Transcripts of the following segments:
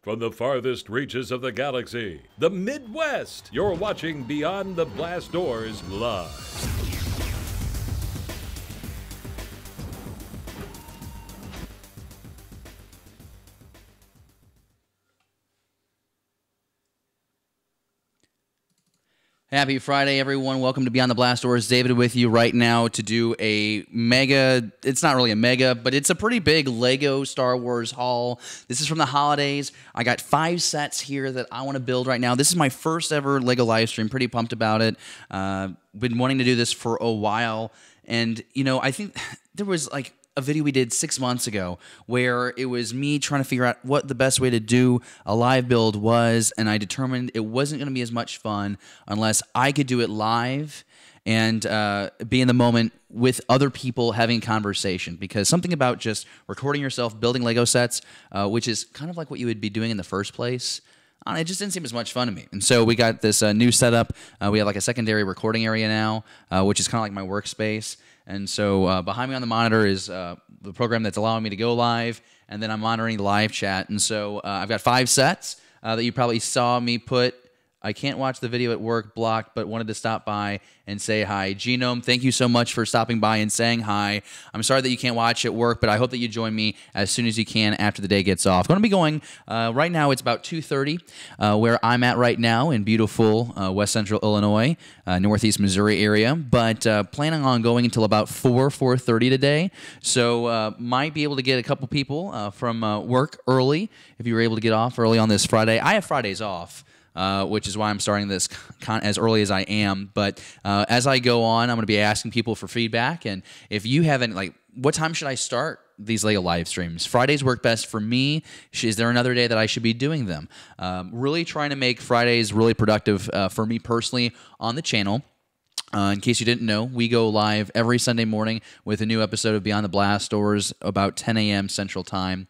From the farthest reaches of the galaxy, the Midwest, you're watching Beyond the Blast Doors live. Happy Friday, everyone. Welcome to Beyond the Blast Doors. David with you right now to do a mega, it's not really a mega, but it's a pretty big Lego Star Wars haul. This is from the holidays. I got 5 sets here that I want to build right now. This is my first ever Lego live stream. Pretty pumped about it. Been wanting to do this for a while. And, you know, I think there was like a video we did 6 months ago where it was me trying to figure out what the best way to do a live build was, and I determined it wasn't going to be as much fun unless I could do it live and be in the moment with other people having conversation, because something about just recording yourself building Lego sets, which is kind of like what you would be doing in the first place, it just didn't seem as much fun to me. And so we got this new setup. We have like a secondary recording area now, which is kind of like my workspace. And so behind me on the monitor is the program that's allowing me to go live, and then I'm monitoring the live chat. And so I've got 5 sets that you probably saw me put. I can't watch the video at work, blocked, but wanted to stop by and say hi. Genome, thank you so much for stopping by and saying hi. I'm sorry that you can't watch at work, but I hope that you join me as soon as you can after the day gets off. I'm going to be going, right now it's about 2:30, where I'm at right now in beautiful West Central Illinois, Northeast Missouri area, but planning on going until about 4:30 today. So might be able to get a couple people from work early if you were able to get off early on this Friday. I have Fridays off. Which is why I'm starting this as early as I am. But as I go on, I'm going to be asking people for feedback. And if you haven't, like, what time should I start these Lego live streams? Fridays work best for me. Is there another day that I should be doing them? Really trying to make Fridays really productive for me personally on the channel. In case you didn't know, we go live every Sunday morning with a new episode of Beyond the Blast Doors about 10 a.m. Central Time.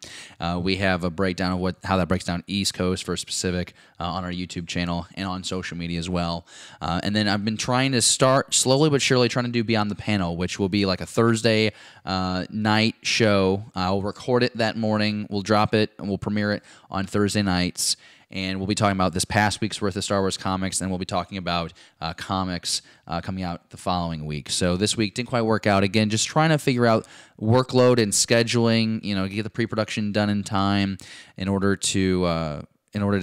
We have a breakdown of how that breaks down East Coast for Pacific on our YouTube channel and on social media as well. And then I've been trying to start slowly but surely trying to do Beyond the Panel, which will be like a Thursday night show. I'll record it that morning. We'll drop it and we'll premiere it on Thursday nights. And we'll be talking about this past week's worth of Star Wars comics, and we'll be talking about comics coming out the following week. So this week didn't quite work out. Again, just trying to figure out workload and scheduling, you know, get the pre-production done in time in order to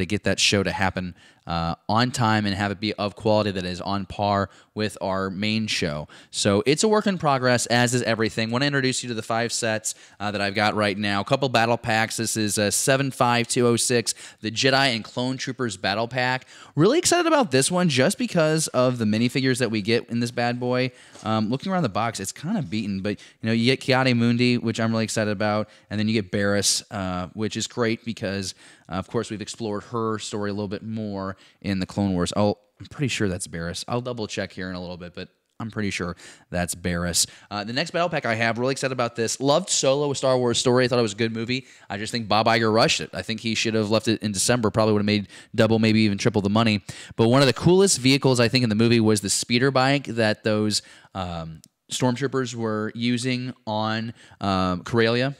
get that show to happen on time and have it be of quality that is on par with our main show. So it's a work in progress, as is everything. Want to introduce you to the 5 sets that I've got right now. A couple battle packs. This is 75206, the Jedi and Clone Troopers battle pack. Really excited about this one just because of the minifigures that we get in this bad boy. Looking around the box, it's kind of beaten, but you know, you get Ki-Adi-Mundi, which I'm really excited about, and then you get Barriss, which is great because of course, we've explored her story a little bit more in the Clone Wars. I'm pretty sure that's Barriss. I'll double check here in a little bit, but I'm pretty sure that's Barriss. The next battle pack I have, really excited about this. Loved Solo, a Star Wars story. I thought it was a good movie. I just think Bob Iger rushed it. I think he should have left it in December. Probably would have made double, maybe even triple the money. But one of the coolest vehicles, I think, in the movie was the speeder bike that those stormtroopers were using on Corellia.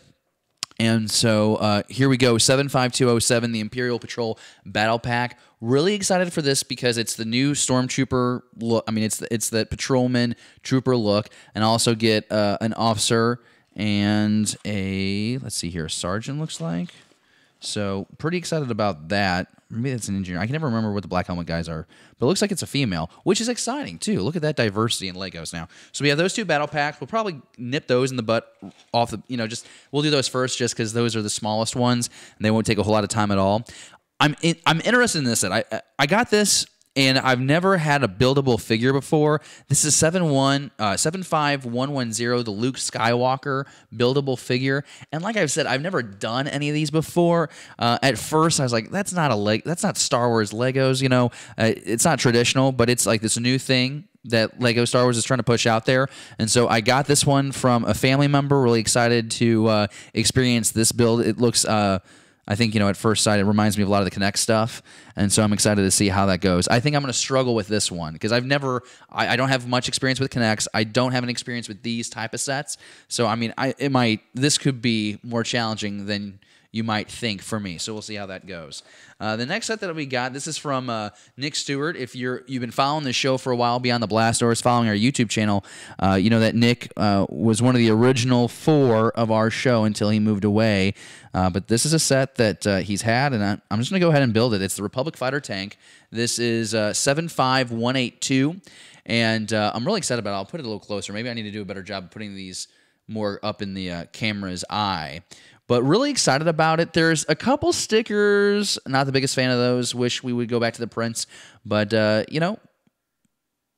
And so here we go, 75207, the Imperial Patrol Battle Pack. Really excited for this because it's the new Stormtrooper look. I mean, it's the Patrolman Trooper look, and also get an officer and a, let's see here, a sergeant looks like. So pretty excited about that. Maybe that's an engineer. I can never remember what the black helmet guys are, but it looks like it's a female, which is exciting too. Look at that diversity in Legos now. So we have those 2 battle packs. We'll probably nip those in the butt off the, you know, we'll do those first just because those are the smallest ones and they won't take a whole lot of time at all. I'm interested in this set. I got this. And I've never had a buildable figure before. This is 75110, the Luke Skywalker buildable figure. And like I've said, I've never done any of these before. At first, I was like, that's not Star Wars Legos, you know. It's not traditional, but it's like this new thing that Lego Star Wars is trying to push out there. And so I got this one from a family member. Really excited to experience this build. It looks I think, you know, at first sight, it reminds me of a lot of the Kinect stuff, and so I'm excited to see how that goes. I think I'm going to struggle with this one because I don't have much experience with Kinects. I don't have an experience with these type of sets, so I mean, this could be more challenging than you might think for me. So we'll see how that goes. The next set that we got, this is from Nick Stewart. If you've been following the show for a while, Beyond the Blast Doors, following our YouTube channel, you know that Nick was one of the original 4 of our show until he moved away. But this is a set that he's had, and I'm just going to go ahead and build it. It's the Republic Fighter tank. This is 75182, and I'm really excited about it. I'll put it a little closer. Maybe I need to do a better job of putting these more up in the camera's eye. But really excited about it. There's a couple stickers. Not the biggest fan of those. Wish we would go back to the prints. But, you know,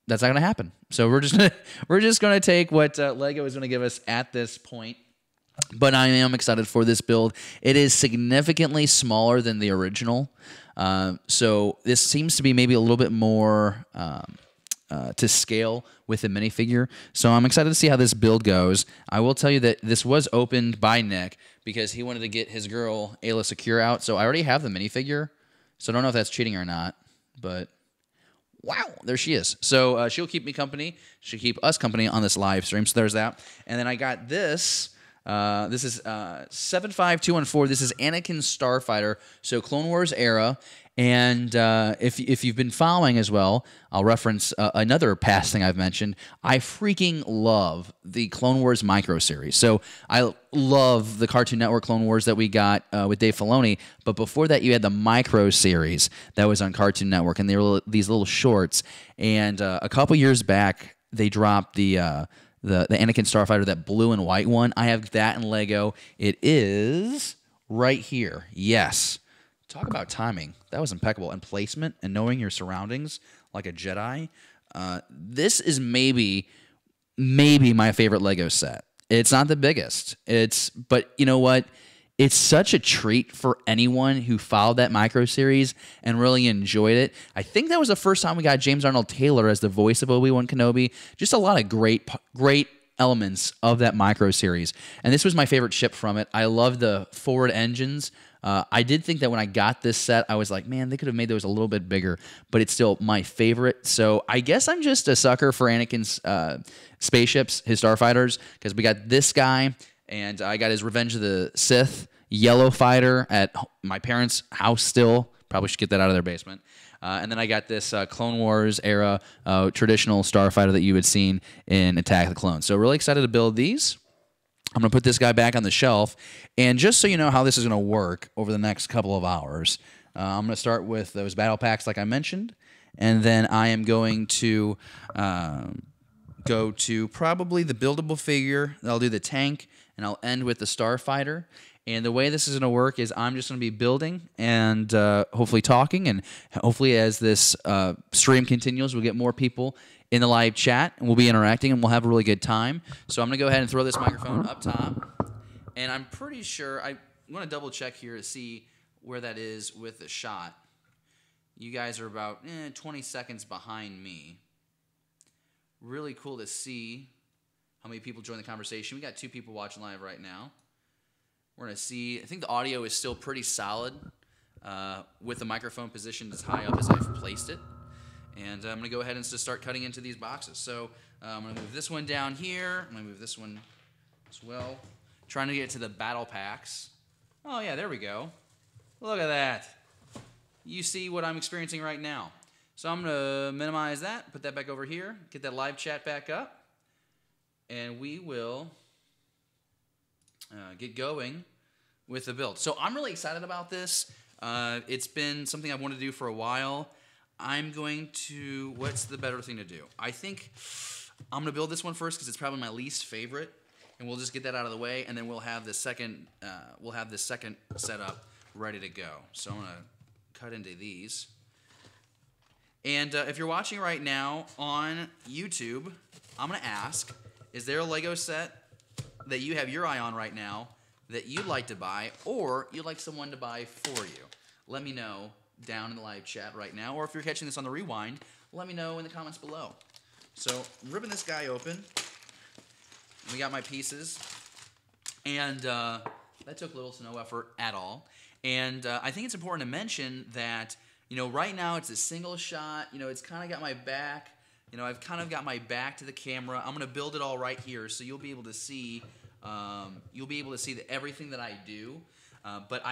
that's not going to happen. So we're just gonna take what Lego is going to give us at this point. But I am excited for this build. It is significantly smaller than the original. So this seems to be maybe a little bit more to scale with the minifigure. So I'm excited to see how this build goes. I will tell you that this was opened by Nick because he wanted to get his girl, Ayla Secure, out. So I already have the minifigure. So I don't know if that's cheating or not. But wow, there she is. So she'll keep me company. She'll keep us company on this live stream. So there's that. And then I got this. This is 75214. This is Anakin Starfighter, so Clone Wars era. And if you've been following as well, I'll reference another past thing I've mentioned. I freaking love the Clone Wars micro series. So I love the Cartoon Network Clone Wars that we got with Dave Filoni. But before that, you had the micro series that was on Cartoon Network, and they were these little shorts. And a couple years back, they dropped the Anakin Starfighter, that blue and white one. I have that in Lego. It is right here. Yes. Talk about timing. That was impeccable. And placement and knowing your surroundings like a Jedi. This is maybe my favorite Lego set. It's not the biggest. But you know what? It's such a treat for anyone who followed that micro series and really enjoyed it. I think that was the first time we got James Arnold Taylor as the voice of Obi-Wan Kenobi. Just a lot of great elements of that micro series. And this was my favorite ship from it. I love the forward engines. I did think that when I got this set, I was like, man, they could have made those a little bit bigger, but it's still my favorite. So I guess I'm just a sucker for Anakin's spaceships, his starfighters, because we got this guy, and I got his Revenge of the Sith yellow fighter at my parents' house still. Probably should get that out of their basement. And then I got this Clone Wars era traditional starfighter that you had seen in Attack of the Clones. So really excited to build these. I'm going to put this guy back on the shelf. And just so you know how this is going to work over the next couple of hours, I'm going to start with those battle packs like I mentioned. And then I am going to go to probably the buildable figure. I'll do the tank, and I'll end with the starfighter. And the way this is going to work is I'm just going to be building and hopefully talking. And hopefully as this stream continues, we'll get more people in the live chat, and we'll be interacting, and we'll have a really good time. So I'm going to go ahead and throw this microphone up top. And I'm pretty sure, I want to double check here to see where that is with the shot. You guys are about 20 seconds behind me. Really cool to see how many people join the conversation. We got 2 people watching live right now. We're going to see, I think the audio is still pretty solid with the microphone positioned as high up as I've placed it. And I'm going to go ahead and just start cutting into these boxes. So I'm going to move this one down here. I'm going to move this one as well. Trying to get to the battle packs. Oh, yeah, there we go. Look at that. You see what I'm experiencing right now. So I'm going to minimize that, put that back over here, get that live chat back up, and we will get going with the build. So I'm really excited about this. It's been something I've wanted to do for a while. I'm going to, what's the better thing to do? I think I'm going to build this one first because it's probably my least favorite, and we'll just get that out of the way, and then we'll have the second setup ready to go. So I'm going to cut into these. And if you're watching right now on YouTube, I'm going to ask, is there a Lego set that you have your eye on right now that you'd like to buy, or you'd like someone to buy for you? Let me know down in the live chat right now, or if you're catching this on the rewind, let me know in the comments below. So I'm ripping this guy open. We got my pieces, and that took little to no effort at all. And I think it's important to mention that, you know, right now it's a single shot. You know, it's kind of got my back. You know, I've kind of got my back to the camera. I'm going to build it all right here, so you'll be able to see. Everything that I do. But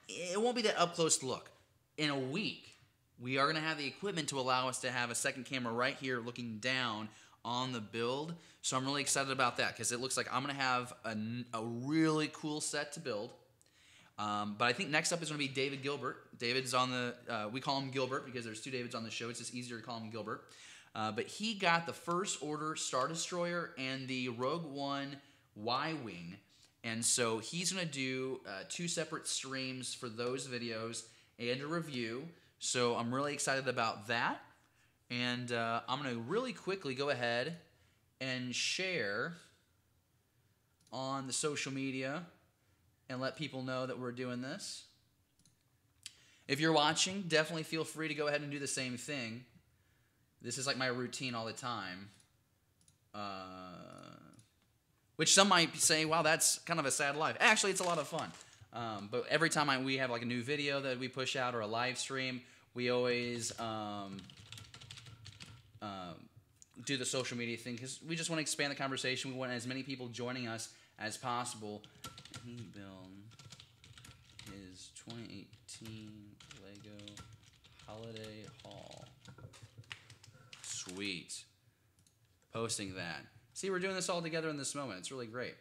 it won't be that up close look. In a week, we are going to have the equipment to allow us to have a second camera right here looking down on the build. So I'm really excited about that because it looks like I'm going to have a really cool set to build. But I think next up is going to be David Gilbert. David's on the, we call him Gilbert because there's 2 Davids on the show. It's just easier to call him Gilbert. But he got the First Order Star Destroyer and the Rogue One Y-Wing. And so he's going to do 2 separate streams for those videos and a review. So I'm really excited about that. And I'm going to really quickly go ahead and share on the social media and let people know that we're doing this. If you're watching, definitely feel free to go ahead and do the same thing. This is like my routine all the time. Which some might say, wow, that's kind of a sad life. Actually, it's a lot of fun. But every time we have like a new video that we push out or a live stream, we always do the social media thing because we just want to expand the conversation. We want as many people joining us as possible. He built his 2018 Lego Holiday Haul. Sweet. Posting that. See, we're doing this all together in this moment. It's really great.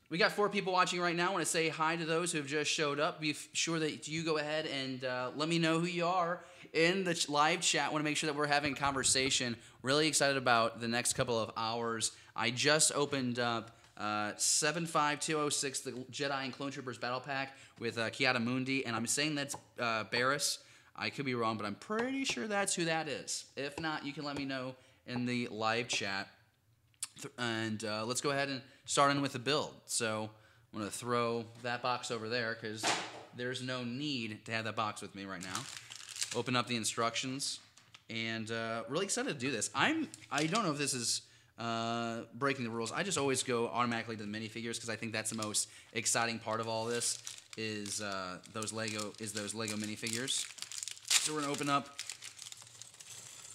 We got 4 people watching right now. I want to say hi to those who have just showed up. Be sure that you go ahead and let me know who you are in the live chat. I want to make sure that we're having conversation. Really excited about the next couple of hours. I just opened up 75206, the Jedi and Clone Troopers Battle Pack with Kiata Mundi, and I'm saying that's Barris. I could be wrong, but I'm pretty sure that's who that is. If not, you can let me know in the live chat. And let's go ahead and start in with the build. So I'm going to throw that box over there because there's no need to have that box with me right now. Open up the instructions, and really excited to do this. I don't know if this is breaking the rules. I just always go automatically to the minifigures because I think that's the most exciting part of all this is those Lego minifigures. So we're going to open up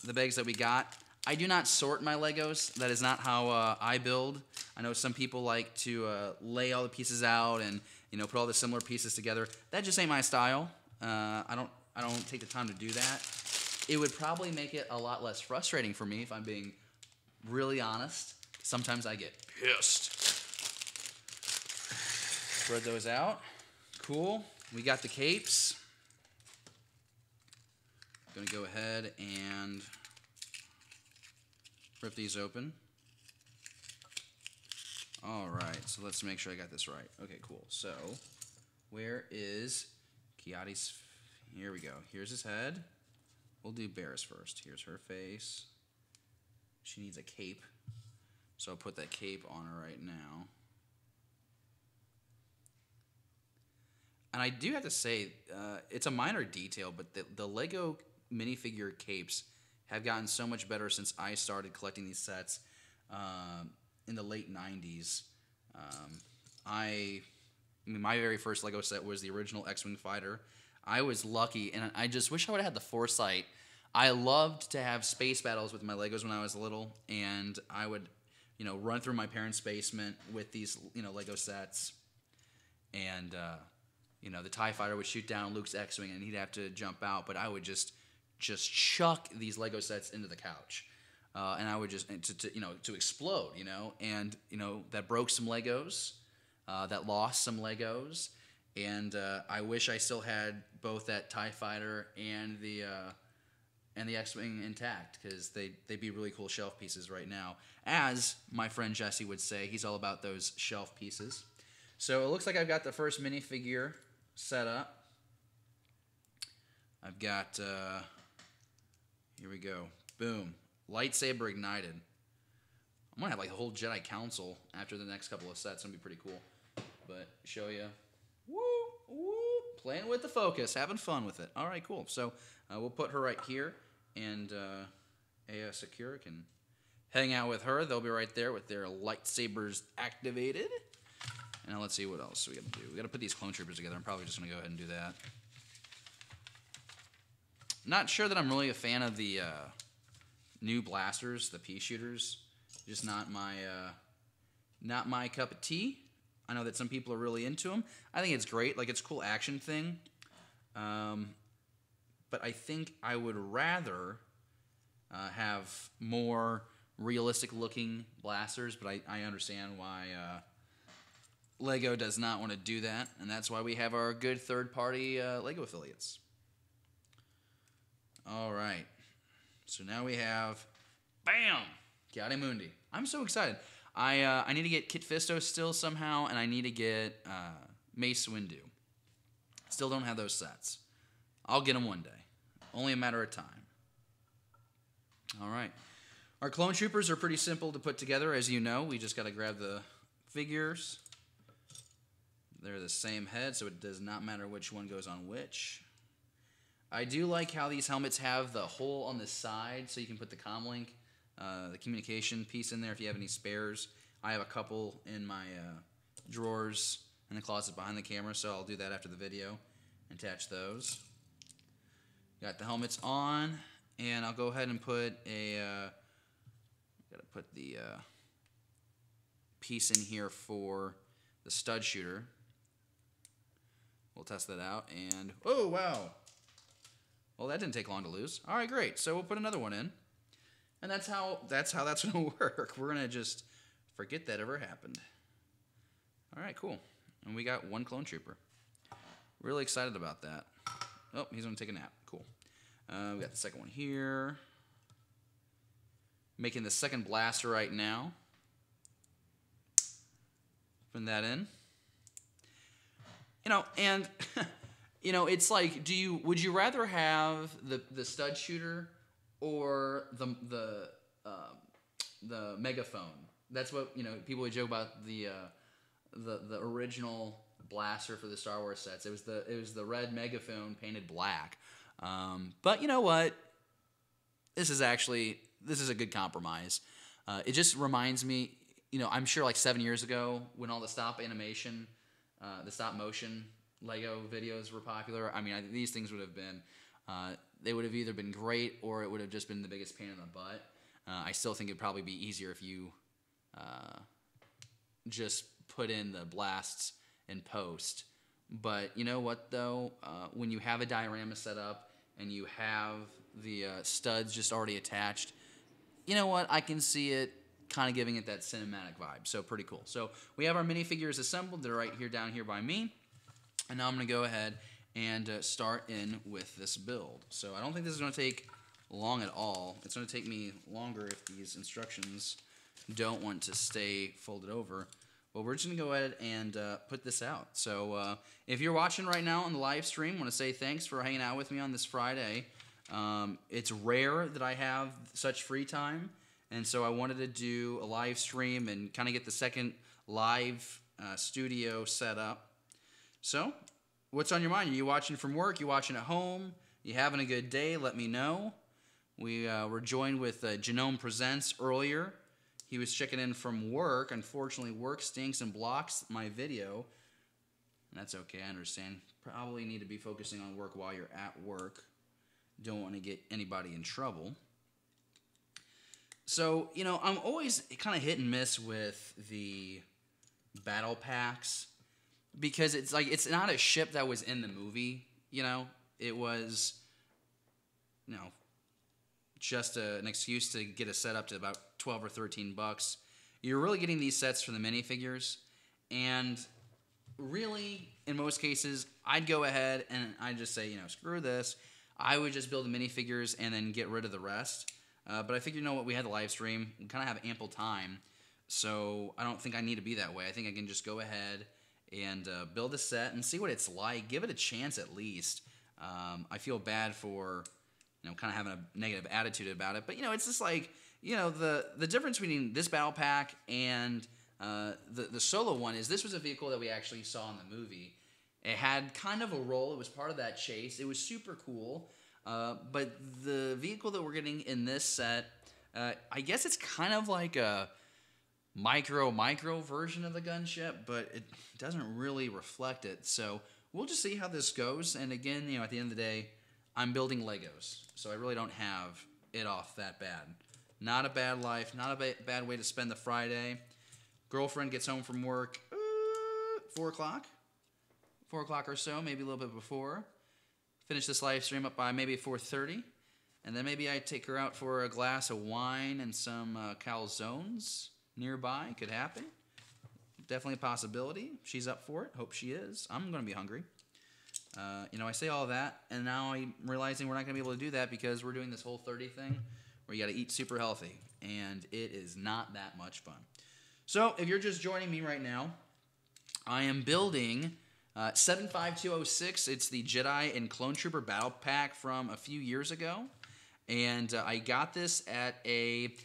the bags that we got. I do not sort my Legos. That is not how I build. I know some people like to lay all the pieces out and put all the similar pieces together. That just ain't my style. I don't take the time to do that. It would probably make it a lot less frustrating for me if I'm being really honest. Sometimes I get pissed. Spread those out. Cool. We got the capes. I'm gonna go ahead and rip these open. All right, so let's make sure I got this right. Okay, cool. So, where is Kiati's? Here we go. Here's his head. We'll do Barris first. Here's her face. She needs a cape, so I'll put that cape on her right now. And I do have to say, it's a minor detail, but the Lego minifigure capes have gotten so much better since I started collecting these sets in the late 90s. My very first Lego set was the original X-Wing fighter. I was lucky, and I just wish I would have had the foresight. I loved to have space battles with my Legos when I was little, and I would, run through my parents' basement with these, Lego sets, and the TIE fighter would shoot down Luke's X-Wing, and he'd have to jump out, but I would just chuck these Lego sets into the couch, and I would just to explode, and that broke some Legos, that lost some Legos, and I wish I still had both that TIE fighter and the X-Wing intact because they'd be really cool shelf pieces right now. As my friend Jesse would say, he's all about those shelf pieces. So it looks like I've got the first minifigure set up. I've got, here we go, boom, lightsaber ignited. I'm going to have like a whole Jedi Council after the next couple of sets. It'll be pretty cool. But show you, playing with the focus, having fun with it. All right, cool. So we'll put her right here, and Aya Sakura can hang out with her. They'll be right there with their lightsabers activated. And now let's see what else we got to do. We got to put these clone troopers together. I'm probably just going to go ahead and do that. Not sure that I'm really a fan of the new blasters, the pea shooters. Just not my cup of tea. I know that some people are really into them. I think it's great. Like, it's a cool action thing. But I think I would rather have more realistic-looking blasters, but I understand why LEGO does not want to do that, and that's why we have our good third-party LEGO affiliates. All right. So now we have, bam, Mundi. I'm so excited. I need to get Kit Fisto still somehow, and I need to get Mace Windu. Still don't have those sets. I'll get them one day. Only a matter of time. All right. Our clone troopers are pretty simple to put together, as you know. We just got to grab the figures. They're the same head, so it does not matter which one goes on which. I do like how these helmets have the hole on the side, so you can put the comlink, the communication piece in there if you have any spares. I have a couple in my drawers in the closet behind the camera, so I'll do that after the video. Attach those. Got the helmets on, and I'll go ahead and put a gotta put the piece in here for the stud shooter. We'll test that out, and oh wow! Well, that didn't take long to lose. All right, great. So we'll put another one in, and that's how that's gonna work. We're gonna just forget that ever happened. All right, cool. And we got one clone trooper. Really excited about that. Oh, he's gonna take a nap. Cool. We got the second one here. Making the second blaster right now. Putting that in. You know, and you know, it's like, would you rather have the stud shooter or the megaphone? That's what, you know, people would joke about the original blaster for the Star Wars sets. It was the red megaphone painted black. But you know what? This is a good compromise. It just reminds me, you know, I'm sure like 7 years ago when all the stop motion Lego videos were popular. I mean, these things would have been, they would have either been great or it would have just been the biggest pain in the butt. I still think it'd probably be easier if you just put in the blasts in post. But you know what though? When you have a diorama set up and you have the studs just already attached, you know what? I can see it kind of giving it that cinematic vibe. So pretty cool. So we have our minifigures assembled. They're right here down here by me. And now I'm going to go ahead and start in with this build. So I don't think this is going to take long at all. It's going to take me longer if these instructions don't want to stay folded over. But we're just going to go ahead and put this out. So if you're watching right now on the live stream, I want to say thanks for hanging out with me on this Friday. It's rare that I have such free time. And so I wanted to do a live stream and kind of get the second live studio set up. So, what's on your mind? Are you watching from work? You watching at home? You having a good day? Let me know. We were joined with Genome Presents earlier. He was checking in from work. Unfortunately, work stinks and blocks my video. That's okay, I understand. Probably need to be focusing on work while you're at work. Don't want to get anybody in trouble. So, you know, I'm always kind of hit and miss with the battle packs. Because it's like, it's not a ship that was in the movie, you know? It was, you know, just an excuse to get a set up to about 12 or 13 bucks. You're really getting these sets for the minifigures. And really, in most cases, I'd go ahead and I'd just say, you know, screw this. I would just build the minifigures and then get rid of the rest. But I figured, you know what, we had the live stream. We kind of have ample time. So I don't think I need to be that way. I think I can just go ahead and build a set and see what it's like. Give it a chance at least. I feel bad for, you know, kind of having a negative attitude about it. But, you know, it's just like, you know, the difference between this battle pack and the solo one is this was a vehicle that we actually saw in the movie. It had kind of a role. It was part of that chase. It was super cool. But the vehicle that we're getting in this set, I guess it's kind of like a micro version of the gunship, but it doesn't really reflect it. So we'll just see how this goes. And again, you know, at the end of the day, I'm building Legos, so I really don't have it off that bad. Not a bad life, not a bad way to spend the Friday. Girlfriend gets home from work. 4 o'clock. 4 o'clock or so, maybe a little bit before. Finish this live stream up by maybe 4:30. And then maybe I take her out for a glass of wine and some calzones nearby. Could happen. Definitely a possibility. She's up for it. Hope she is. I'm going to be hungry. I say all that, and now I'm realizing we're not going to be able to do that because we're doing this whole 30 thing where you got to eat super healthy, and it is not that much fun. So if you're just joining me right now, I am building 75206. It's the Jedi and Clone Trooper Battle Pack from a few years ago, and I got this at it's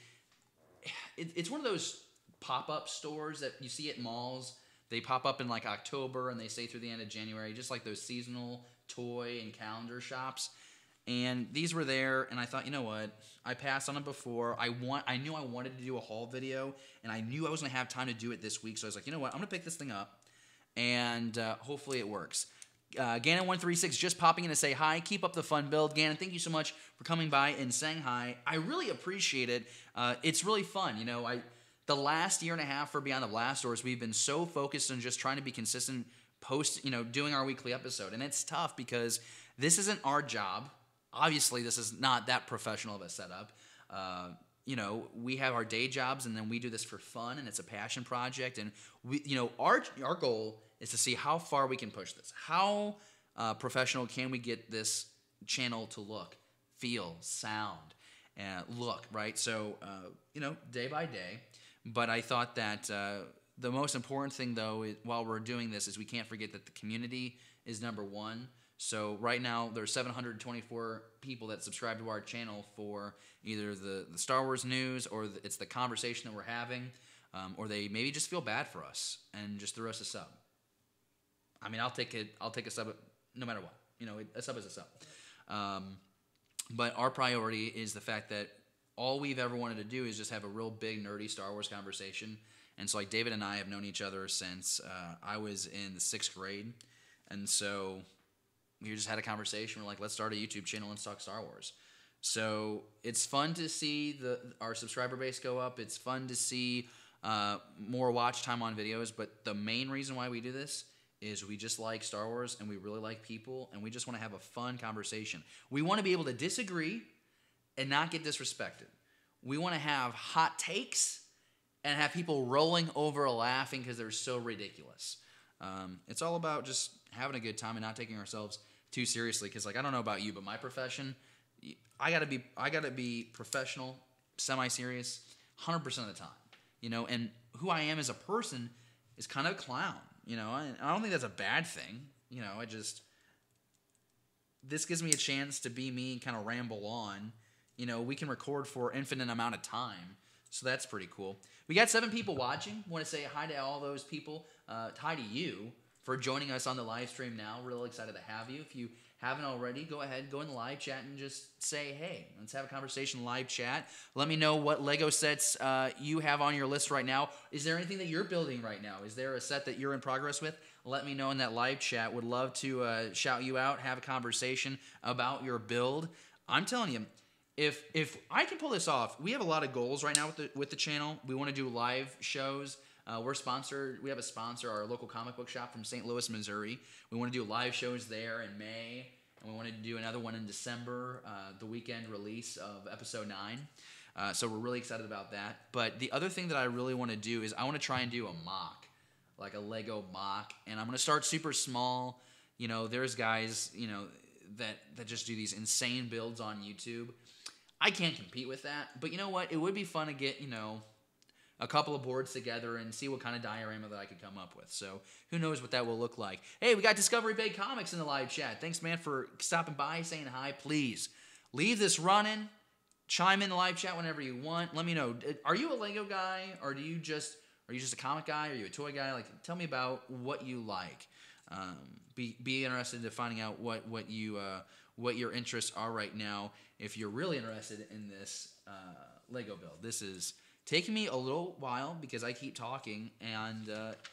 one of those pop-up stores that you see at malls. They pop up in like October and they stay through the end of January, just like those seasonal toy and calendar shops. And these were there, and I thought, you know what? I passed on it before. I knew I wanted to do a haul video, and I knew I was going to have time to do it this week. So I was like, you know what? I'm going to pick this thing up, and hopefully it works. Gannon136 just popping in to say hi. Keep up the fun build. Gannon, thank you so much for coming by and saying hi. I really appreciate it. It's really fun. The last year and a half for Beyond the Blast Doors, we've been so focused on just trying to be consistent, doing our weekly episode. And it's tough because this isn't our job. Obviously, this is not that professional of a setup. We have our day jobs, and then we do this for fun, and it's a passion project. And our goal is to see how far we can push this. How professional can we get this channel to look, feel, sound, look, right? So, day by day. But I thought that the most important thing, though, while we're doing this, is we can't forget that the community is number one. So right now, there's 724 people that subscribe to our channel for either the Star Wars news, or it's the conversation that we're having, or they maybe just feel bad for us and just threw us a sub. I mean, I'll take a sub no matter what. A sub is a sub. But our priority is the fact that all we've ever wanted to do is just have a real big, nerdy Star Wars conversation. And so, like, David and I have known each other since I was in the 6th grade. And so we just had a conversation. We're like, let's start a YouTube channel and talk Star Wars. So it's fun to see our subscriber base go up. It's fun to see more watch time on videos. But the main reason why we do this is we just like Star Wars, and we really like people, and we just want to have a fun conversation. We want to be able to disagree and not get disrespected. We want to have hot takes and have people rolling over laughing because they're so ridiculous. It's all about just having a good time and not taking ourselves too seriously. Because, I don't know about you, but my profession, I gotta be professional, semi-serious, 100% of the time. And who I am as a person is kind of a clown. I don't think that's a bad thing. This gives me a chance to be me and kind of ramble on. We can record for infinite amount of time, so that's pretty cool. We got 7 people watching. Want to say hi to all those people. Hi to you for joining us on the live stream now. Really excited to have you. If you haven't already, go ahead, go in the live chat and just say, hey, let's have a conversation live chat. Let me know what Lego sets you have on your list right now. Is there anything that you're building right now? Is there a set that you're in progress with? Let me know in that live chat. Would love to shout you out, have a conversation about your build. I'm telling you, if I can pull this off, we have a lot of goals right now with the channel. We want to do live shows. We're sponsored. We have a sponsor, our local comic book shop from St. Louis, Missouri. We want to do live shows there in May, and we want to do another one in December, the weekend release of Episode 9. So we're really excited about that. But the other thing that I really want to do is I want to try and do a mock, like a Lego mock, and I'm going to start super small. There's guys, that just do these insane builds on YouTube. I can't compete with that, but you know what? It would be fun to get, a couple of boards together and see what kind of diorama that I could come up with. So who knows what that will look like. Hey, we got Discovery Bay Comics in the live chat. Thanks, man, for stopping by, saying hi. Please leave this running. Chime in the live chat whenever you want. Let me know. Are you a Lego guy, or are you just a comic guy? Are you a toy guy? Tell me about what you like. Be interested in finding out what your interests are right now. If you're really interested in this Lego build, this is taking me a little while because I keep talking, and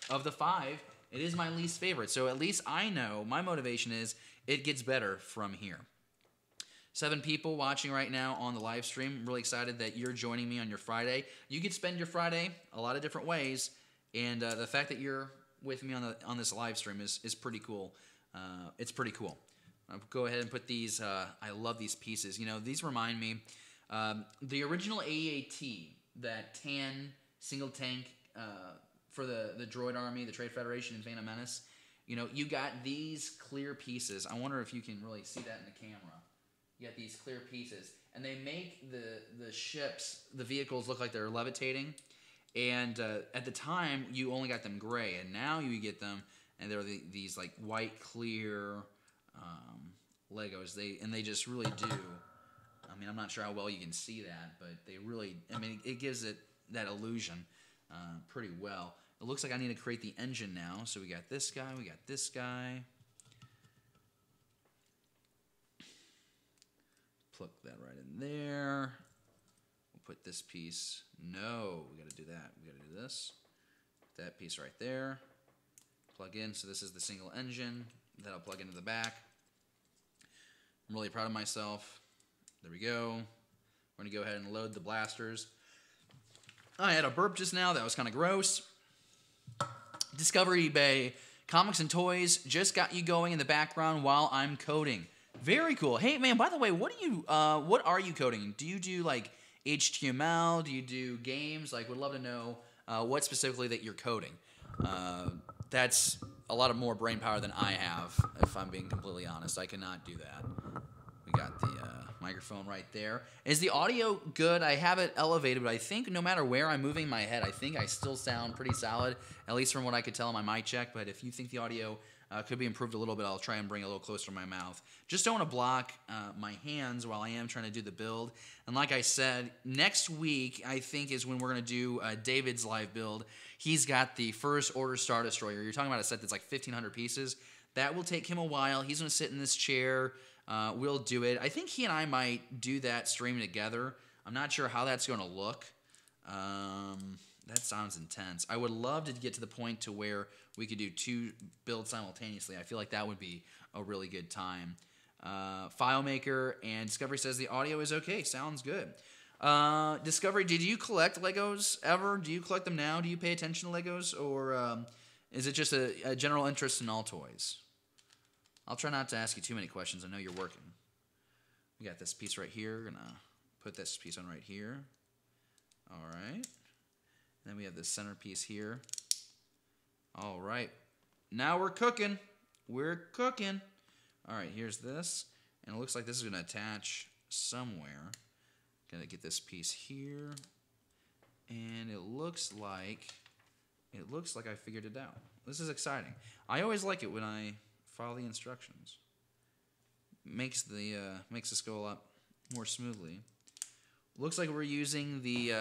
of the 5, it is my least favorite. So at least I know my motivation is it gets better from here. 7 people watching right now on the live stream. I'm really excited that you're joining me on your Friday. You could spend your Friday a lot of different ways, and the fact that you're with me on this live stream is pretty cool. It's pretty cool. I'll go ahead and put these. I love these pieces. You know, these remind me the original AAT, that tan single tank for the droid army, the Trade Federation, and Phantom Menace. You know, you got these clear pieces. I wonder if you can really see that in the camera. You got these clear pieces, and they make the ships, the vehicles, look like they're levitating. And at the time, you only got them gray, and now you get them, and they're these like white, clear Legos. They just really do. I mean, I'm not sure how well you can see that, but they really. I mean, it gives it that illusion pretty well. It looks like I need to create the engine now. So we got this guy. We got this guy. Plug that right in there. We'll put this piece. No, we got to do that. We got to do this. Put that piece right there. Plug in. So this is the single engine. That'll plug into the back. I'm really proud of myself. There we go. We're going to go ahead and load the blasters. I had a burp just now. That was kind of gross. Discovery Bay. Comics and toys just got you going in the background while I'm coding. Very cool. Hey, man, by the way, what are you coding? Do you do, like, HTML? Do you do games? Like, would love to know what specifically that you're coding. That's a lot of more brain power than I have, if I'm being completely honest. I cannot do that. We got the microphone right there. Is the audio good? I have it elevated, but I think no matter where I'm moving my head, I think I still sound pretty solid, at least from what I could tell on my mic check. But if you think the audio could be improved a little bit, I'll try and bring it a little closer to my mouth. Just don't want to block my hands while I am trying to do the build. And like I said, next week, I think, is when we're going to do David's live build. He's got the First Order Star Destroyer. You're talking about a set that's like 1,500 pieces. That will take him a while. He's going to sit in this chair. We'll do it. I think he and I might do that stream together. I'm not sure how that's going to look. That sounds intense. I would love to get to the point to where we could do 2 builds simultaneously. I feel like that would be a really good time. FileMaker and Discovery says the audio is okay. Sounds good. Discovery, did you collect Legos ever? Do you collect them now? Do you pay attention to Legos? Or is it just a general interest in all toys? I'll try not to ask you too many questions. I know you're working. We got this piece right here. We're going to put this piece on right here. All right. Then we have this centerpiece here. All right. Now we're cooking. We're cooking. All right, here's this. And it looks like this is going to attach somewhere. Going to get this piece here. And it looks like I figured it out. This is exciting. I always like it when I follow the instructions. Makes this go a lot more smoothly. Looks like we're using the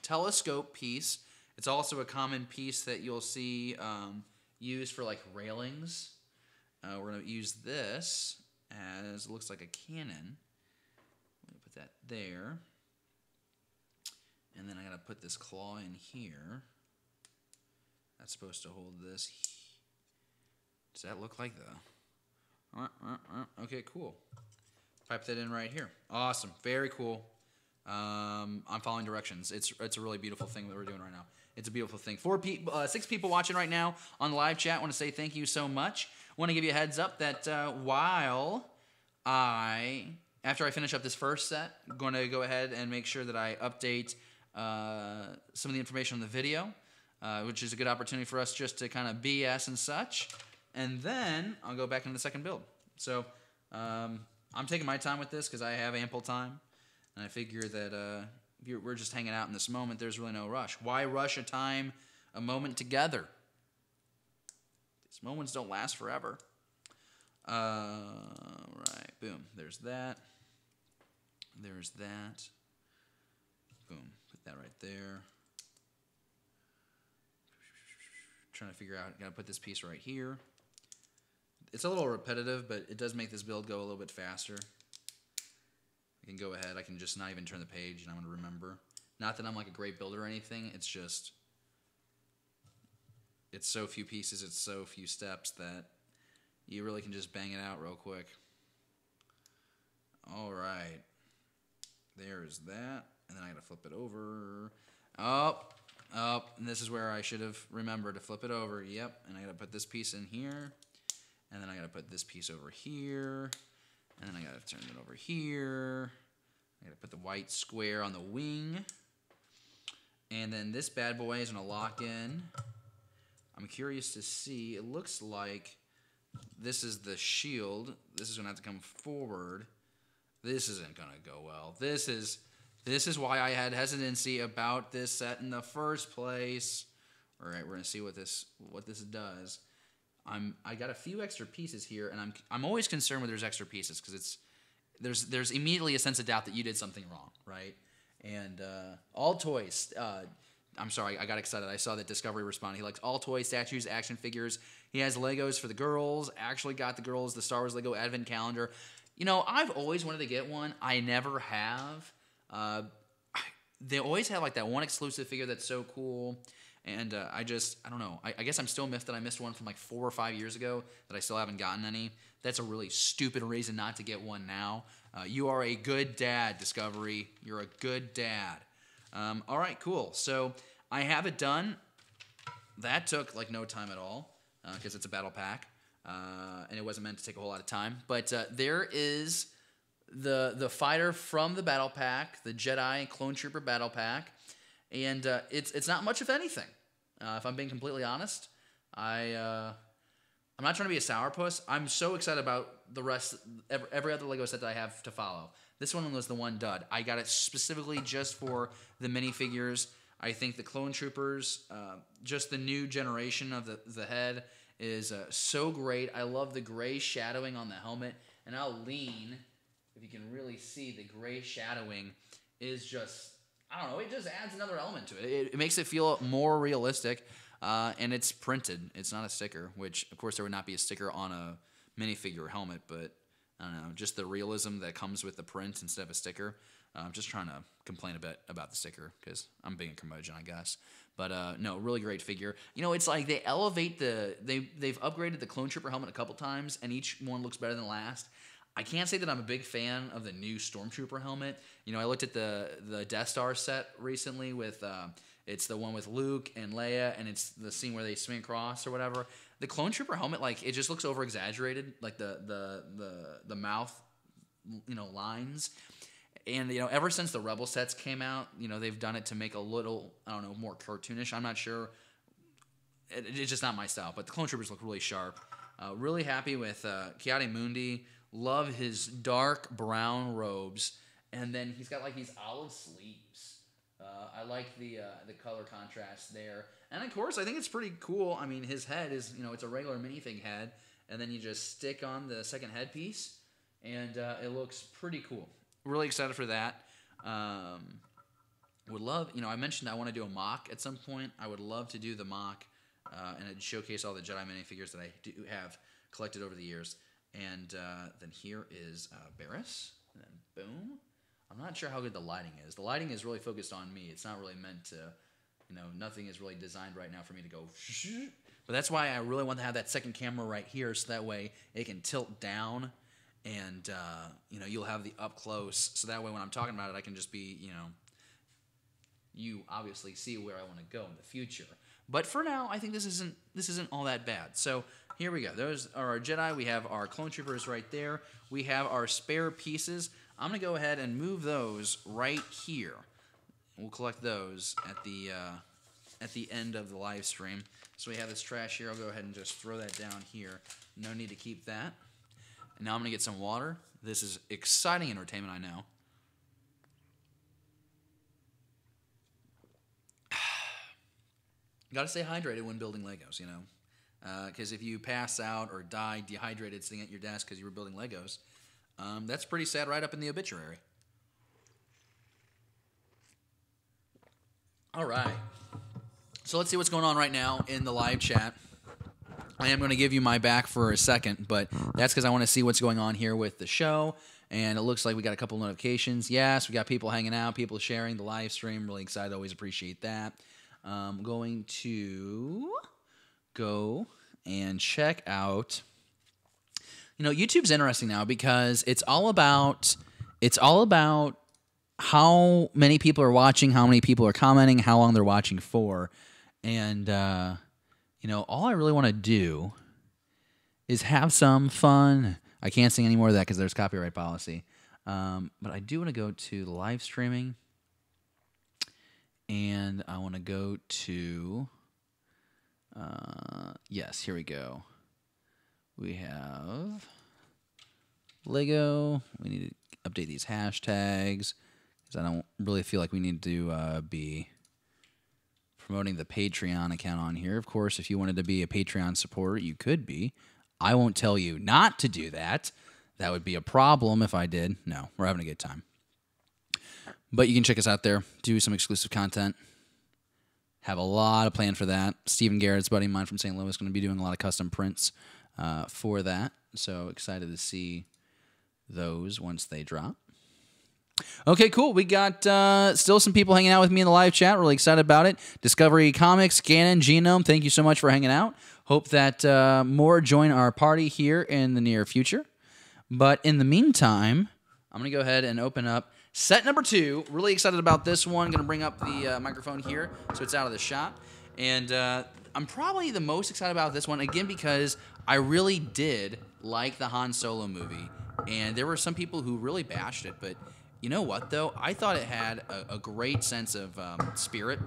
telescope piece. It's also a common piece that you'll see used for like railings. We're going to use this as, it looks like a cannon. I'm going to put that there. And then I got to put this claw in here. That's supposed to hold this. Does that look like the... Okay, cool. Pipe that in right here. Awesome. Very cool. I'm following directions. It's a really beautiful thing that we're doing right now. It's a beautiful thing. 6 people watching right now on the live chat. I want to say thank you so much. I want to give you a heads up that after I finish up this first set, I'm going to go ahead and make sure that I update some of the information on the video, which is a good opportunity for us just to kind of BS and such. And then I'll go back into the second build. So I'm taking my time with this because I have ample time. And I figure that if we're just hanging out in this moment, there's really no rush. Why rush a moment together? These moments don't last forever. Right, boom. There's that. There's that. Boom. Put that right there. Trying to figure out, gotta put this piece right here. It's a little repetitive, but it does make this build go a little bit faster. I can go ahead. I can just not even turn the page, and I'm going to remember. Not that I'm like a great builder or anything. It's just, it's so few pieces. It's so few steps that you really can just bang it out real quick. All right. There's that. And then I got to flip it over. Up. and this is where I should have remembered to flip it over. Yep, and I gotta put this piece in here, and then I gotta put this piece over here, and then I gotta turn it over here. I gotta put the white square on the wing, and then this bad boy is gonna lock in. I'm curious to see. It looks like this is the shield. This is gonna have to come forward. This isn't gonna go well. This is why I had hesitancy about this set in the first place. All right, we're gonna see what this does. I got a few extra pieces here, and I'm always concerned when there's extra pieces because there's immediately a sense of doubt that you did something wrong, right? And all toys. I'm sorry, I got excited. I saw that Discovery responded. He likes all toys, statues, action figures. He has Legos for the girls. Actually got the girls the Star Wars Lego Advent Calendar. You know, I've always wanted to get one. I never have. They always have like that one exclusive figure that's so cool. And I don't know. I guess I'm still miffed that I missed one from like 4 or 5 years ago that I still haven't gotten any. That's a really stupid reason not to get one now. You are a good dad, Discovery. You're a good dad. All right, cool. So I have it done. That took like no time at all because it's a battle pack. And it wasn't meant to take a whole lot of time. But there is the fighter from the battle pack, the Jedi Clone Trooper battle pack. And it's not much of anything, if I'm being completely honest. I'm not trying to be a sourpuss. I'm so excited about the rest, every other Lego set that I have to follow. This one was the one dud. I got it specifically just for the minifigures. I think the Clone Troopers, just the new generation of the head, is so great. I love the gray shadowing on the helmet. And I'll lean, if you can really see the gray shadowing is just, I don't know, it just adds another element to it. It makes it feel more realistic, and it's printed. It's not a sticker, which, of course, there would not be a sticker on a minifigure helmet, but I don't know, just the realism that comes with the print instead of a sticker. I'm just trying to complain a bit about the sticker because I'm being a curmudgeon, I guess. But no, really great figure. You know, it's like they elevate they've upgraded the Clone Trooper helmet a couple times, and each one looks better than the last. I can't say that I'm a big fan of the new Stormtrooper helmet. You know, I looked at the Death Star set recently with it's the one with Luke and Leia, and it's the scene where they swing across or whatever. The Clone Trooper helmet, like, it just looks over exaggerated, like the mouth, you know, lines. And, you know, ever since the Rebel sets came out, you know, they've done it to make a little, I don't know, more cartoonish. I'm not sure. It's just not my style. But the Clone Troopers look really sharp. Really happy with Ki-Adi-Mundi. Love his dark brown robes. And then he's got, like, these olive sleeves. I like the color contrast there. And, of course, I think it's pretty cool. I mean, his head is, you know, it's a regular minifig head. And then you just stick on the second headpiece. And it looks pretty cool. Really excited for that. Would love, you know, I mentioned I want to do a mock at some point. I would love to do the mock and it'd showcase all the Jedi minifigures that I do have collected over the years. And then here is Barriss. And then boom. I'm not sure how good the lighting is. The lighting is really focused on me. It's not really meant to, you know, nothing is really designed right now for me to go. But that's why I really want to have that second camera right here so that way it can tilt down. And, you know, you'll have the up close. So that way when I'm talking about it, I can just be, you know, you obviously see where I want to go in the future. But for now, I think this isn't all that bad. So here we go. Those are our Jedi. We have our Clone Troopers right there. We have our spare pieces. I'm going to go ahead and move those right here. We'll collect those at the end of the live stream. So we have this trash here. I'll go ahead and just throw that down here. No need to keep that. And now I'm going to get some water. This is exciting entertainment, I know. Got to stay hydrated when building Legos, you know. Because if you pass out or die dehydrated sitting at your desk because you were building Legos, that's pretty sad right up in the obituary. All right. So let's see what's going on right now in the live chat. I am going to give you my back for a second, but that's because I want to see what's going on here with the show. And it looks like we got a couple notifications. Yes, we got people hanging out, people sharing the live stream. Really excited. Always appreciate that. I'm going to go and check out. You know, YouTube's interesting now because it's all about how many people are watching, how many people are commenting, how long they're watching for. And, all I really want to do is have some fun. I can't sing any more of that because there's copyright policy. But I do want to go to the live streaming. And I want to go to... yes, here we go. We have Lego. We need to update these hashtags because I don't really feel like we need to be promoting the Patreon account on here. Of course, if you wanted to be a Patreon supporter, you could be. I won't tell you not to do that. That would be a problem if I did. No, we're having a good time. But you can check us out there, do some exclusive content. Have a lot of plan for that. Stephen Garrett's buddy of mine from St. Louis is going to be doing a lot of custom prints for that. So excited to see those once they drop. Okay, cool. We got still some people hanging out with me in the live chat. Really excited about it. Discovery Comics, Gannon, Genome, thank you so much for hanging out. Hope that more join our party here in the near future. But in the meantime, I'm going to go ahead and open up set number 2. Really excited about this one. Going to bring up the microphone here so it's out of the shot. And I'm probably the most excited about this one, again, because I really did like the Han Solo movie. And there were some people who really bashed it. But you know what, though? I thought it had a great sense of spirit.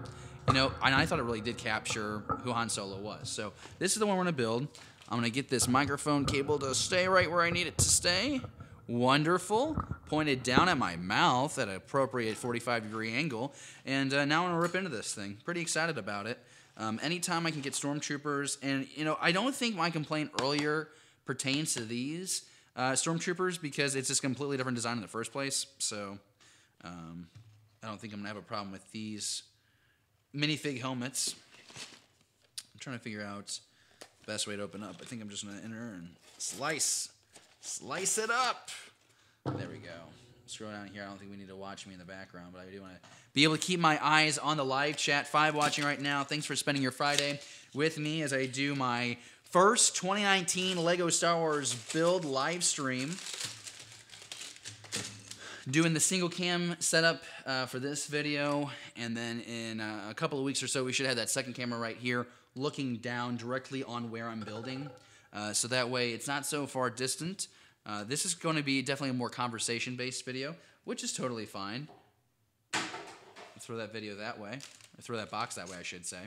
And I thought it really did capture who Han Solo was. So this is the one we're going to build. I'm going to get this microphone cable to stay right where I need it to stay. Wonderful. Pointed down at my mouth at an appropriate 45-degree angle. And now I'm going to rip into this thing. Pretty excited about it. Anytime I can get stormtroopers. And, I don't think my complaint earlier pertains to these stormtroopers because it's just a completely different design in the first place. So I don't think I'm going to have a problem with these minifig helmets. I'm trying to figure out the best way to open up. I think I'm just going to enter and slice it up. There we go. Scroll down here. I don't think we need to watch me in the background, but I do want to be able to keep my eyes on the live chat. 5 watching right now. Thanks for spending your Friday with me as I do my first 2019 Lego Star Wars build live stream. Doing the single cam setup for this video, and then in a couple of weeks or so, we should have that second camera right here looking down directly on where I'm building. So that way it's not so far distant. This is going to be definitely a more conversation-based video, which is totally fine. Throw that video that way. Or throw that box that way, I should say.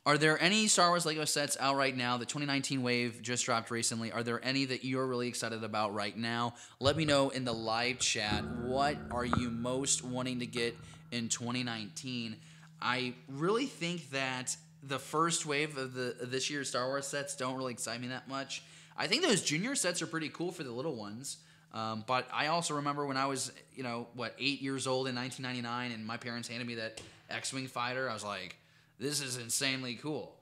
Are there any Star Wars Lego sets out right now? The 2019 wave just dropped recently. Are there any that you're really excited about right now? Let me know in the live chat. What are you most wanting to get in 2019? I really think that the first wave of this year's Star Wars sets don't really excite me that much. I think those junior sets are pretty cool for the little ones. But I also remember when I was, 8 years old in 1999 and my parents handed me that X-Wing fighter, I was like, this is insanely cool.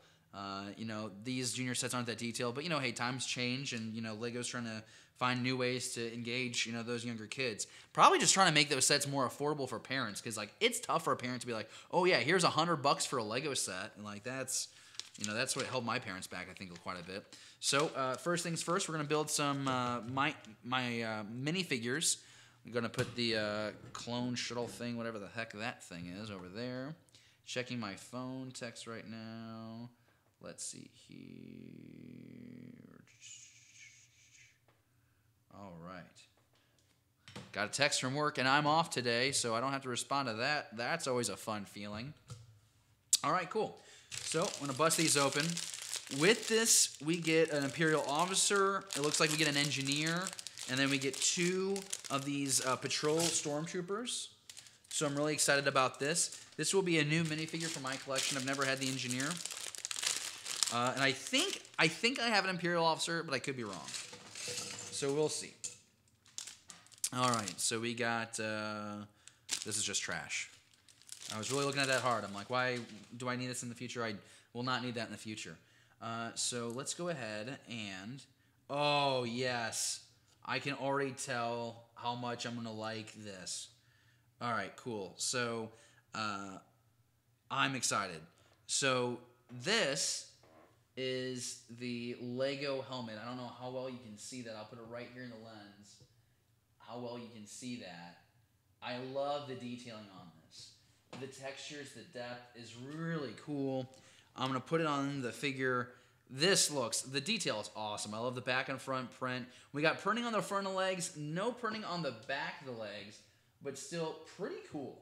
These junior sets aren't that detailed, but, hey, times change and, Lego's trying to find new ways to engage, those younger kids. Probably just trying to make those sets more affordable for parents because, it's tough for a parent to be like, oh, yeah, here's $100 for a Lego set. And, that's what held my parents back, I think, quite a bit. So, first things first, we're going to build some my minifigures. I'm going to put the clone shuttle thing, whatever the heck that thing is, over there. Checking my phone text right now. Let's see here. All right. Got a text from work, and I'm off today, so I don't have to respond to that. That's always a fun feeling. All right, cool. So I'm going to bust these open. With this, we get an Imperial officer. It looks like we get an engineer, and then we get 2 of these patrol stormtroopers. So I'm really excited about this. This will be a new minifigure for my collection. I've never had the engineer. And I think I have an Imperial officer, but I could be wrong. So we'll see. All right, so we got, this is just trash. I was really looking at that hard. I'm like, why do I need this in the future? I will not need that in the future. So let's go ahead and, oh yes, I can already tell how much I'm going to like this. All right, cool. So I'm excited. So this is the Lego helmet. I don't know how well you can see that. I'll put it right here in the lens. How well you can see that. I love the detailing on this. The textures, the depth is really cool. I'm going to put it on the figure. The detail is awesome. I love the back and front print. We got printing on the front of the legs, no printing on the back of the legs, but still pretty cool.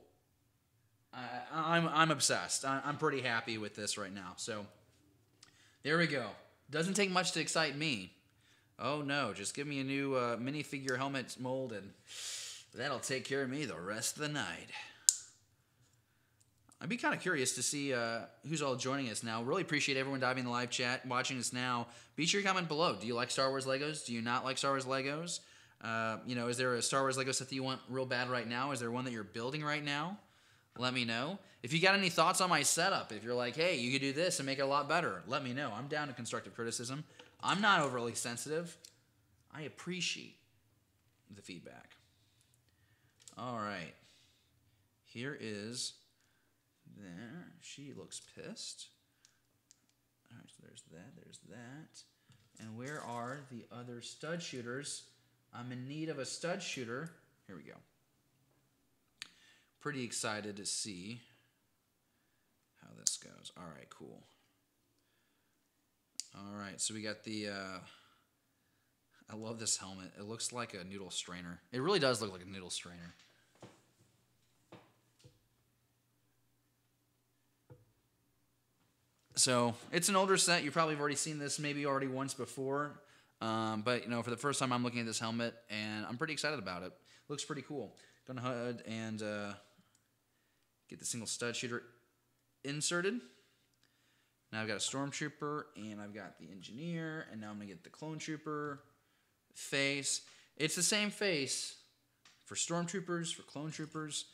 I'm obsessed. I'm pretty happy with this right now. So there we go. Doesn't take much to excite me. Oh no, just give me a new minifigure helmet mold and that'll take care of me the rest of the night. I'd be kind of curious to see who's all joining us now. Really appreciate everyone diving in the live chat, watching us now. Be sure to comment below. Do you like Star Wars Legos? Do you not like Star Wars Legos? Is there a Star Wars Lego set that you want real bad right now? Is there one that you're building right now? Let me know. If you got any thoughts on my setup, if you're like, hey, you could do this and make it a lot better, let me know. I'm down to constructive criticism. I'm not overly sensitive. I appreciate the feedback. All right. Here is... There, she looks pissed. All right, so there's that. And where are the other stud shooters? I'm in need of a stud shooter. Here we go. Pretty excited to see how this goes. All right, cool. All right, so we got the... I love this helmet. It looks like a noodle strainer. It really does look like a noodle strainer. So it's an older set. You probably have already seen this maybe already once before. But, for the first time I'm looking at this helmet, and I'm pretty excited about it. Looks pretty cool. Going to ahead and get the single stud shooter inserted. Now I've got a stormtrooper, and I've got the engineer, and now I'm going to get the clone trooper face. It's the same face for stormtroopers, for clone troopers,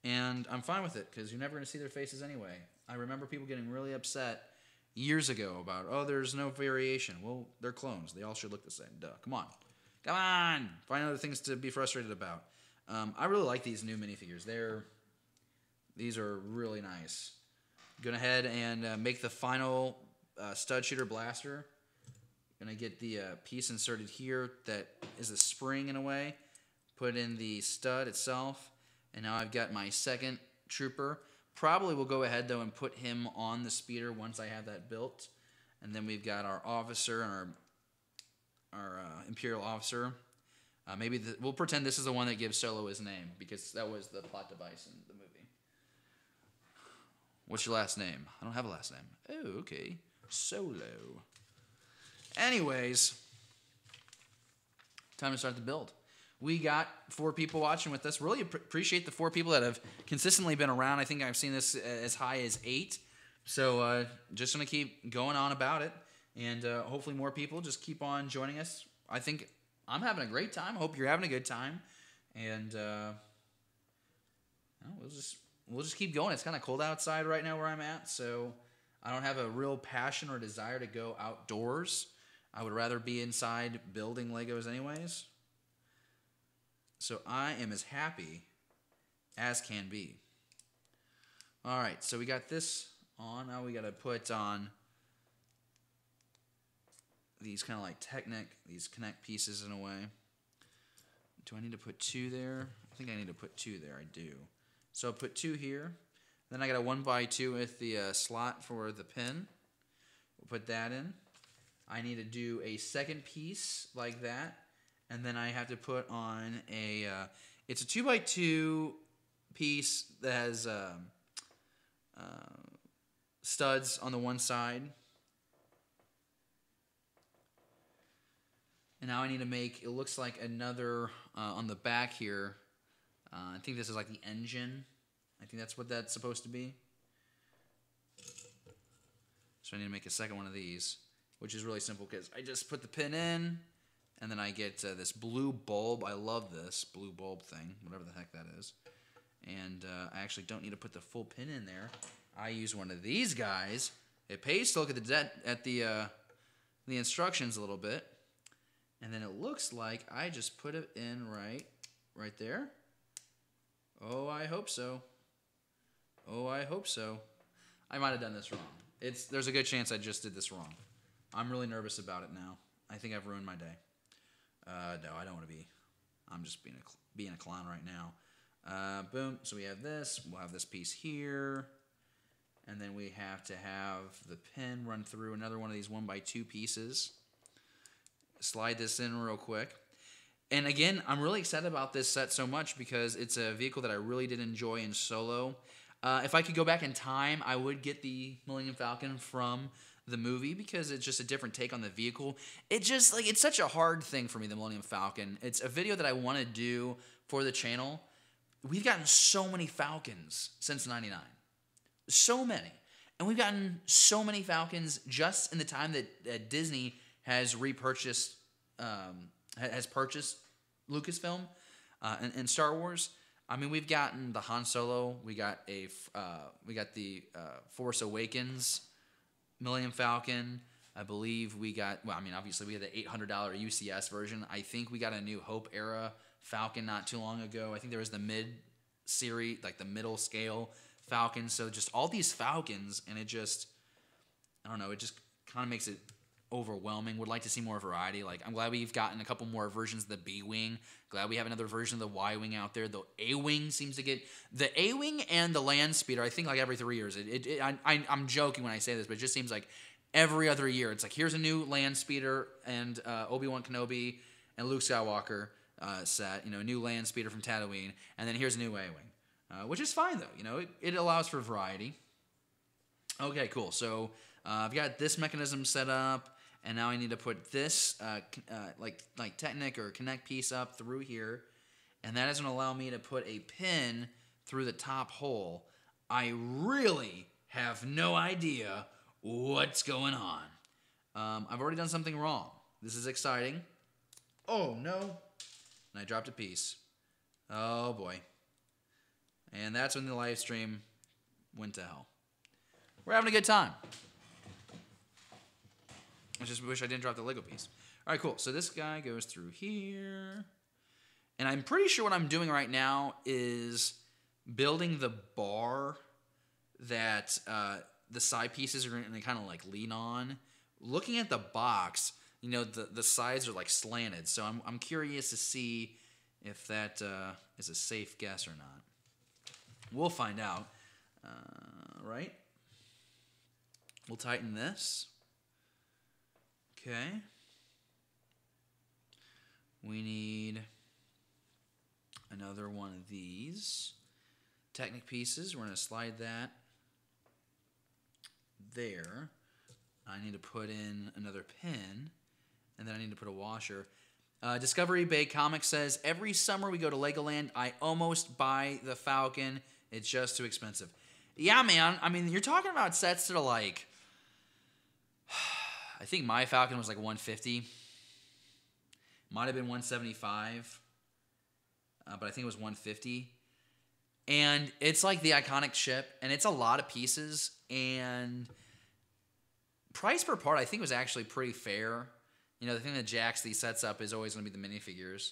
and I'm fine with it because you're never going to see their faces anyway. I remember people getting really upset years ago about, oh, there's no variation. Well, they're clones. They all should look the same. Duh. Come on. Come on. Find other things to be frustrated about. I really like these new minifigures. These are really nice. Going ahead and make the final stud shooter blaster. Going to get the piece inserted here that is a spring in a way. Put in the stud itself. And now I've got my second trooper. Probably will go ahead, though, and put him on the speeder once I have that built. And then we've got our officer and our Imperial officer. We'll pretend this is the one that gives Solo his name, because that was the plot device in the movie. What's your last name? I don't have a last name. Oh, okay. Solo. Anyways, time to start the build. We got 4 people watching with us. Really appreciate the 4 people that have consistently been around. I think I've seen this as high as 8. So just going to keep going on about it. And hopefully more people just keep on joining us. I think I'm having a great time. I hope you're having a good time. And we'll just keep going. It's kind of cold outside right now where I'm at. So I don't have a real passion or desire to go outdoors. I would rather be inside building Legos anyways. So I am as happy as can be. All right, so we got this on. Now we got to put on these kind of like these connect pieces in a way. Do I need to put 2 there? I think I need to put 2 there. I do. So I'll put 2 here. Then I got a 1x2 with the slot for the pin. We'll put that in. I need to do a second piece like that. And then I have to put on it's a 2x2 piece that has studs on the one side. And now I need to make, it looks like another on the back here. I think this is like the engine. I think that's what that's supposed to be. So I need to make a second one of these, which is really simple because I just put the pin in. And then I get this blue bulb. I love this blue bulb thing, whatever the heck that is. And I actually don't need to put the full pin in there. I use one of these guys. It pays to look at the instructions a little bit. And then it looks like I just put it in right there. Oh, I hope so. Oh, I hope so. I might have done this wrong. There's a good chance I just did this wrong. I'm really nervous about it now. I think I've ruined my day. No, I don't want to be. I'm just being a clown right now. Boom. So we have this. We'll have this piece here. And then we have to have the pin run through another one of these 1x2 pieces. Slide this in real quick. And again, I'm really excited about this set so much because it's a vehicle that I really did enjoy in Solo. If I could go back in time, I would get the Millennium Falcon from the movie because it's just a different take on the vehicle. It's such a hard thing for me, the Millennium Falcon. It's a video that I want to do for the channel. We've gotten so many Falcons since '99. So many. And we've gotten so many Falcons just in the time that Disney has repurchased, has purchased Lucasfilm and Star Wars. I mean, we've gotten the Han Solo. We got the Force Awakens Millennium Falcon. I believe we got, well, I mean, obviously we had the $800 UCS version. I think we got a New Hope era Falcon not too long ago. I think there was the mid-series, like the middle scale Falcon. So just all these Falcons, and it just, I don't know, it just kind of makes it overwhelming. Would like to see more variety. Like, I'm glad we've gotten a couple more versions of the B-Wing. Glad we have another version of the Y-Wing out there. The A-Wing seems to get, the A-Wing and the Land Speeder, I think like every 3 years. I'm joking when I say this, but it just seems like every other year. It's like, here's a new Land Speeder and Obi-Wan Kenobi and Luke Skywalker set, you know, new Land Speeder from Tatooine, and then here's a new A-Wing, which is fine, though. You know, it allows for variety. Okay, cool. So I've got this mechanism set up. And now I need to put this like Technic or Connect piece up through here. And that is going to allow me to put a pin through the top hole. I really have no idea what's going on. I've already done something wrong. This is exciting. Oh, no. And I dropped a piece. Oh, boy. And that's when the live stream went to hell. We're having a good time. I just wish I didn't drop the Lego piece. All right, cool. So this guy goes through here. And I'm pretty sure what I'm doing right now is building the bar that the side pieces are going to kind of like lean on. Looking at the box, you know, the sides are like slanted. So I'm curious to see if that is a safe guess or not. We'll find out. Right? We'll tighten this. Okay. We need another one of these Technic pieces. We're going to slide that there. I need to put in another pin, and then I need to put a washer. Discovery Bay Comics says, every summer we go to Legoland, I almost buy the Falcon. It's just too expensive. Yeah, man. I mean, you're talking about sets that are like, I think my Falcon was like 150. Might have been 175. But I think it was 150. And it's like the iconic ship. And it's a lot of pieces. And price per part, I think, was actually pretty fair. You know, the thing that jacks these sets up is always going to be the minifigures.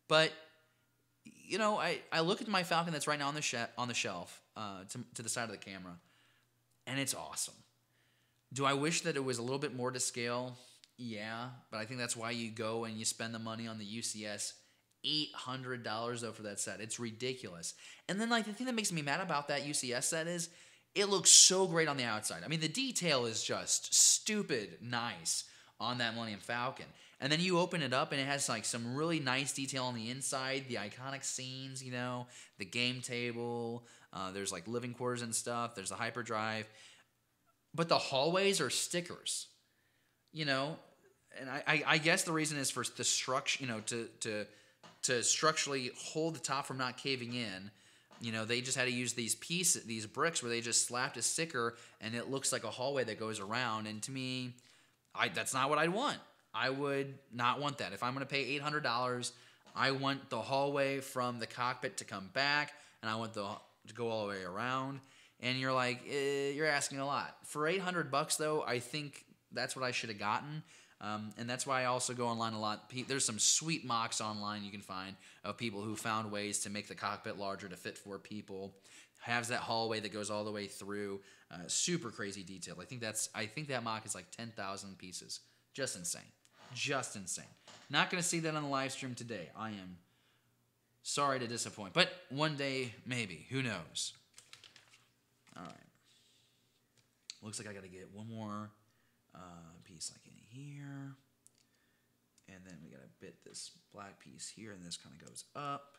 But, you know, I look at my Falcon that's right now on the shelf to the side of the camera. And it's awesome. Do I wish that it was a little bit more to scale? Yeah, but I think that's why you go and you spend the money on the UCS. $800 though for that set. It's ridiculous. And then like the thing that makes me mad about that UCS set is it looks so great on the outside. I mean, the detail is just stupid nice on that Millennium Falcon. And then you open it up and it has like some really nice detail on the inside, the iconic scenes, you know, the game table, there's like living quarters and stuff, there's the hyperdrive. But the hallways are stickers, you know, and I guess the reason is for the structure, you know, to structurally hold the top from not caving in. You know, they just had to use these bricks where they just slapped a sticker and it looks like a hallway that goes around. And to me, that's not what I'd want. I would not want that. If I'm going to pay $800, I want the hallway from the cockpit to come back, and I want to go all the way around. And you're like, you're asking a lot. For $800 though, I think that's what I should have gotten. And that's why I also go online a lot. There's some sweet mocks online you can find of people who found ways to make the cockpit larger to fit 4 people. Has that hallway that goes all the way through. Super crazy detail. I think that mock is like 10,000 pieces. Just insane. Just insane. Not going to see that on the live stream today. I am Sorry to disappoint, but one day, maybe. Who knows? All right. Looks like I got to get one more piece like in here. And then we got to bit this black piece here, and this kind of goes up.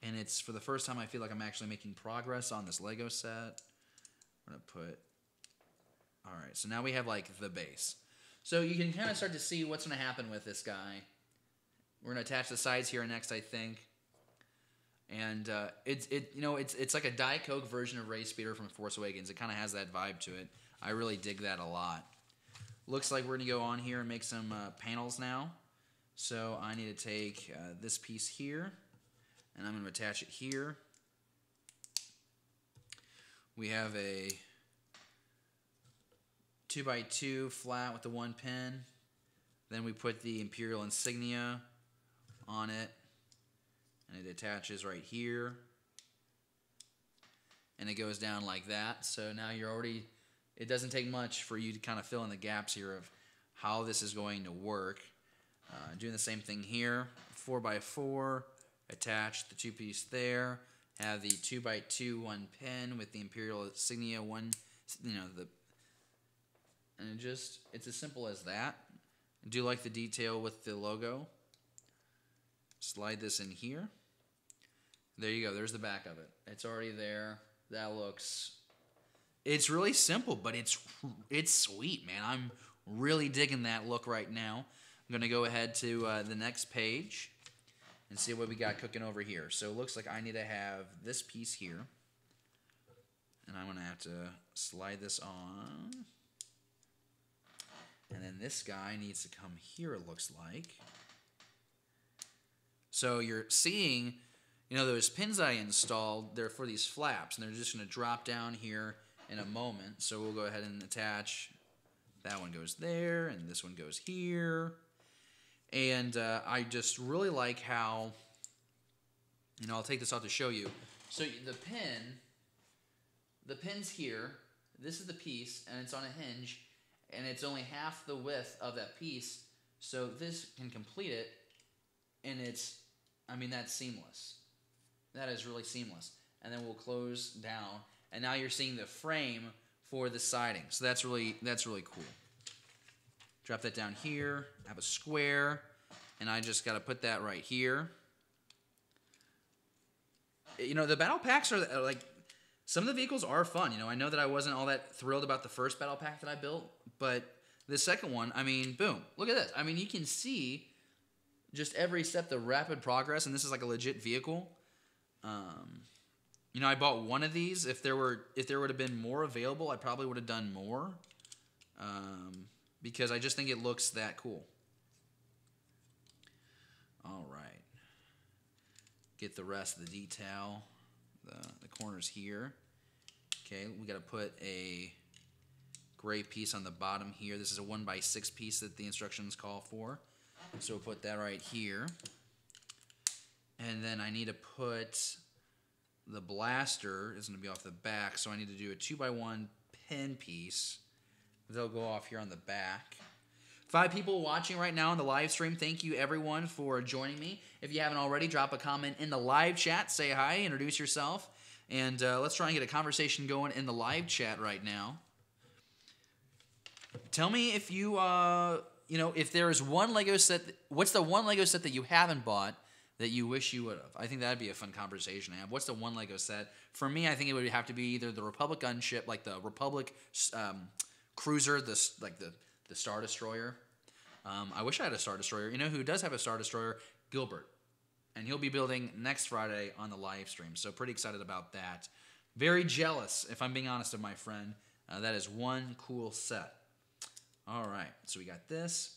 And it's for the first time I feel like I'm actually making progress on this Lego set. I'm going to put... All right, so now we have like the base. So you can kind of start to see what's going to happen with this guy. We're going to attach the sides here next, I think. And it's like a Diet Coke version of Ray Speeder from Force Awakens. It kind of has that vibe to it. I really dig that a lot. Looks like we're going to go on here and make some panels now. So I need to take this piece here, and I'm going to attach it here. We have a 2x2 flat with the one pin. Then we put the Imperial insignia on it, and it attaches right here. And it goes down like that. So now you're already, it doesn't take much for you to kind of fill in the gaps here of how this is going to work. Doing the same thing here, 4x4, attach the two-piece there, have the 2x2 one pin with the Imperial insignia one, and it's as simple as that. I do like the detail with the logo. Slide this in here. There you go. There's the back of it. It's already there. That looks... It's really simple, but it's sweet, man. I'm really digging that look right now. I'm going to go ahead to the next page and see what we got cooking over here. So it looks like I need to have this piece here. And I'm going to have to slide this on. And then this guy needs to come here, it looks like. So you're seeing, those pins I installed, they're for these flaps, and they're just going to drop down here in a moment. So we'll go ahead and attach, that one goes there, and this one goes here. And I just really like how, I'll take this off to show you. So the pin's here, this is the piece, and it's on a hinge, and it's only half the width of that piece, so this can complete it, and that's seamless. That is really seamless. And then we'll close down, and now you're seeing the frame for the siding. So that's really cool. Drop that down here, have a square, and I just got to put that right here. The battle packs are like, some of the vehicles are fun. I know that I wasn't all that thrilled about the first battle pack that I built, but the second one, boom. Look at this. You can see just every step, the rapid progress, and this is like a legit vehicle. I bought one of these. If there would have been more available, I probably would have done more, because I just think it looks that cool. All right. Get the rest of the detail. The corners here. Okay, we got to put a gray piece on the bottom here. This is a 1x6 piece that the instructions call for. So we'll put that right here. And then I need to put the blaster, is going to be off the back, so I need to do a 2x1 pin piece. They'll go off here on the back. 5 people watching right now on the live stream. Thank you, everyone, for joining me. If you haven't already, drop a comment in the live chat. Say hi, introduce yourself. And let's try and get a conversation going in the live chat right now. Tell me if you, if there is one Lego set, what's the one Lego set that you haven't bought that you wish you would have? I think that'd be a fun conversation to have. What's the one Lego set? For me, I think it would have to be either the Republic gunship, like the Republic cruiser, the Star Destroyer. I wish I had a Star Destroyer. You know who does have a Star Destroyer? Gilbert. And he'll be building next Friday on the live stream. So pretty excited about that. Very jealous, if I'm being honest, of my friend. That is one cool set. All right, so we got this.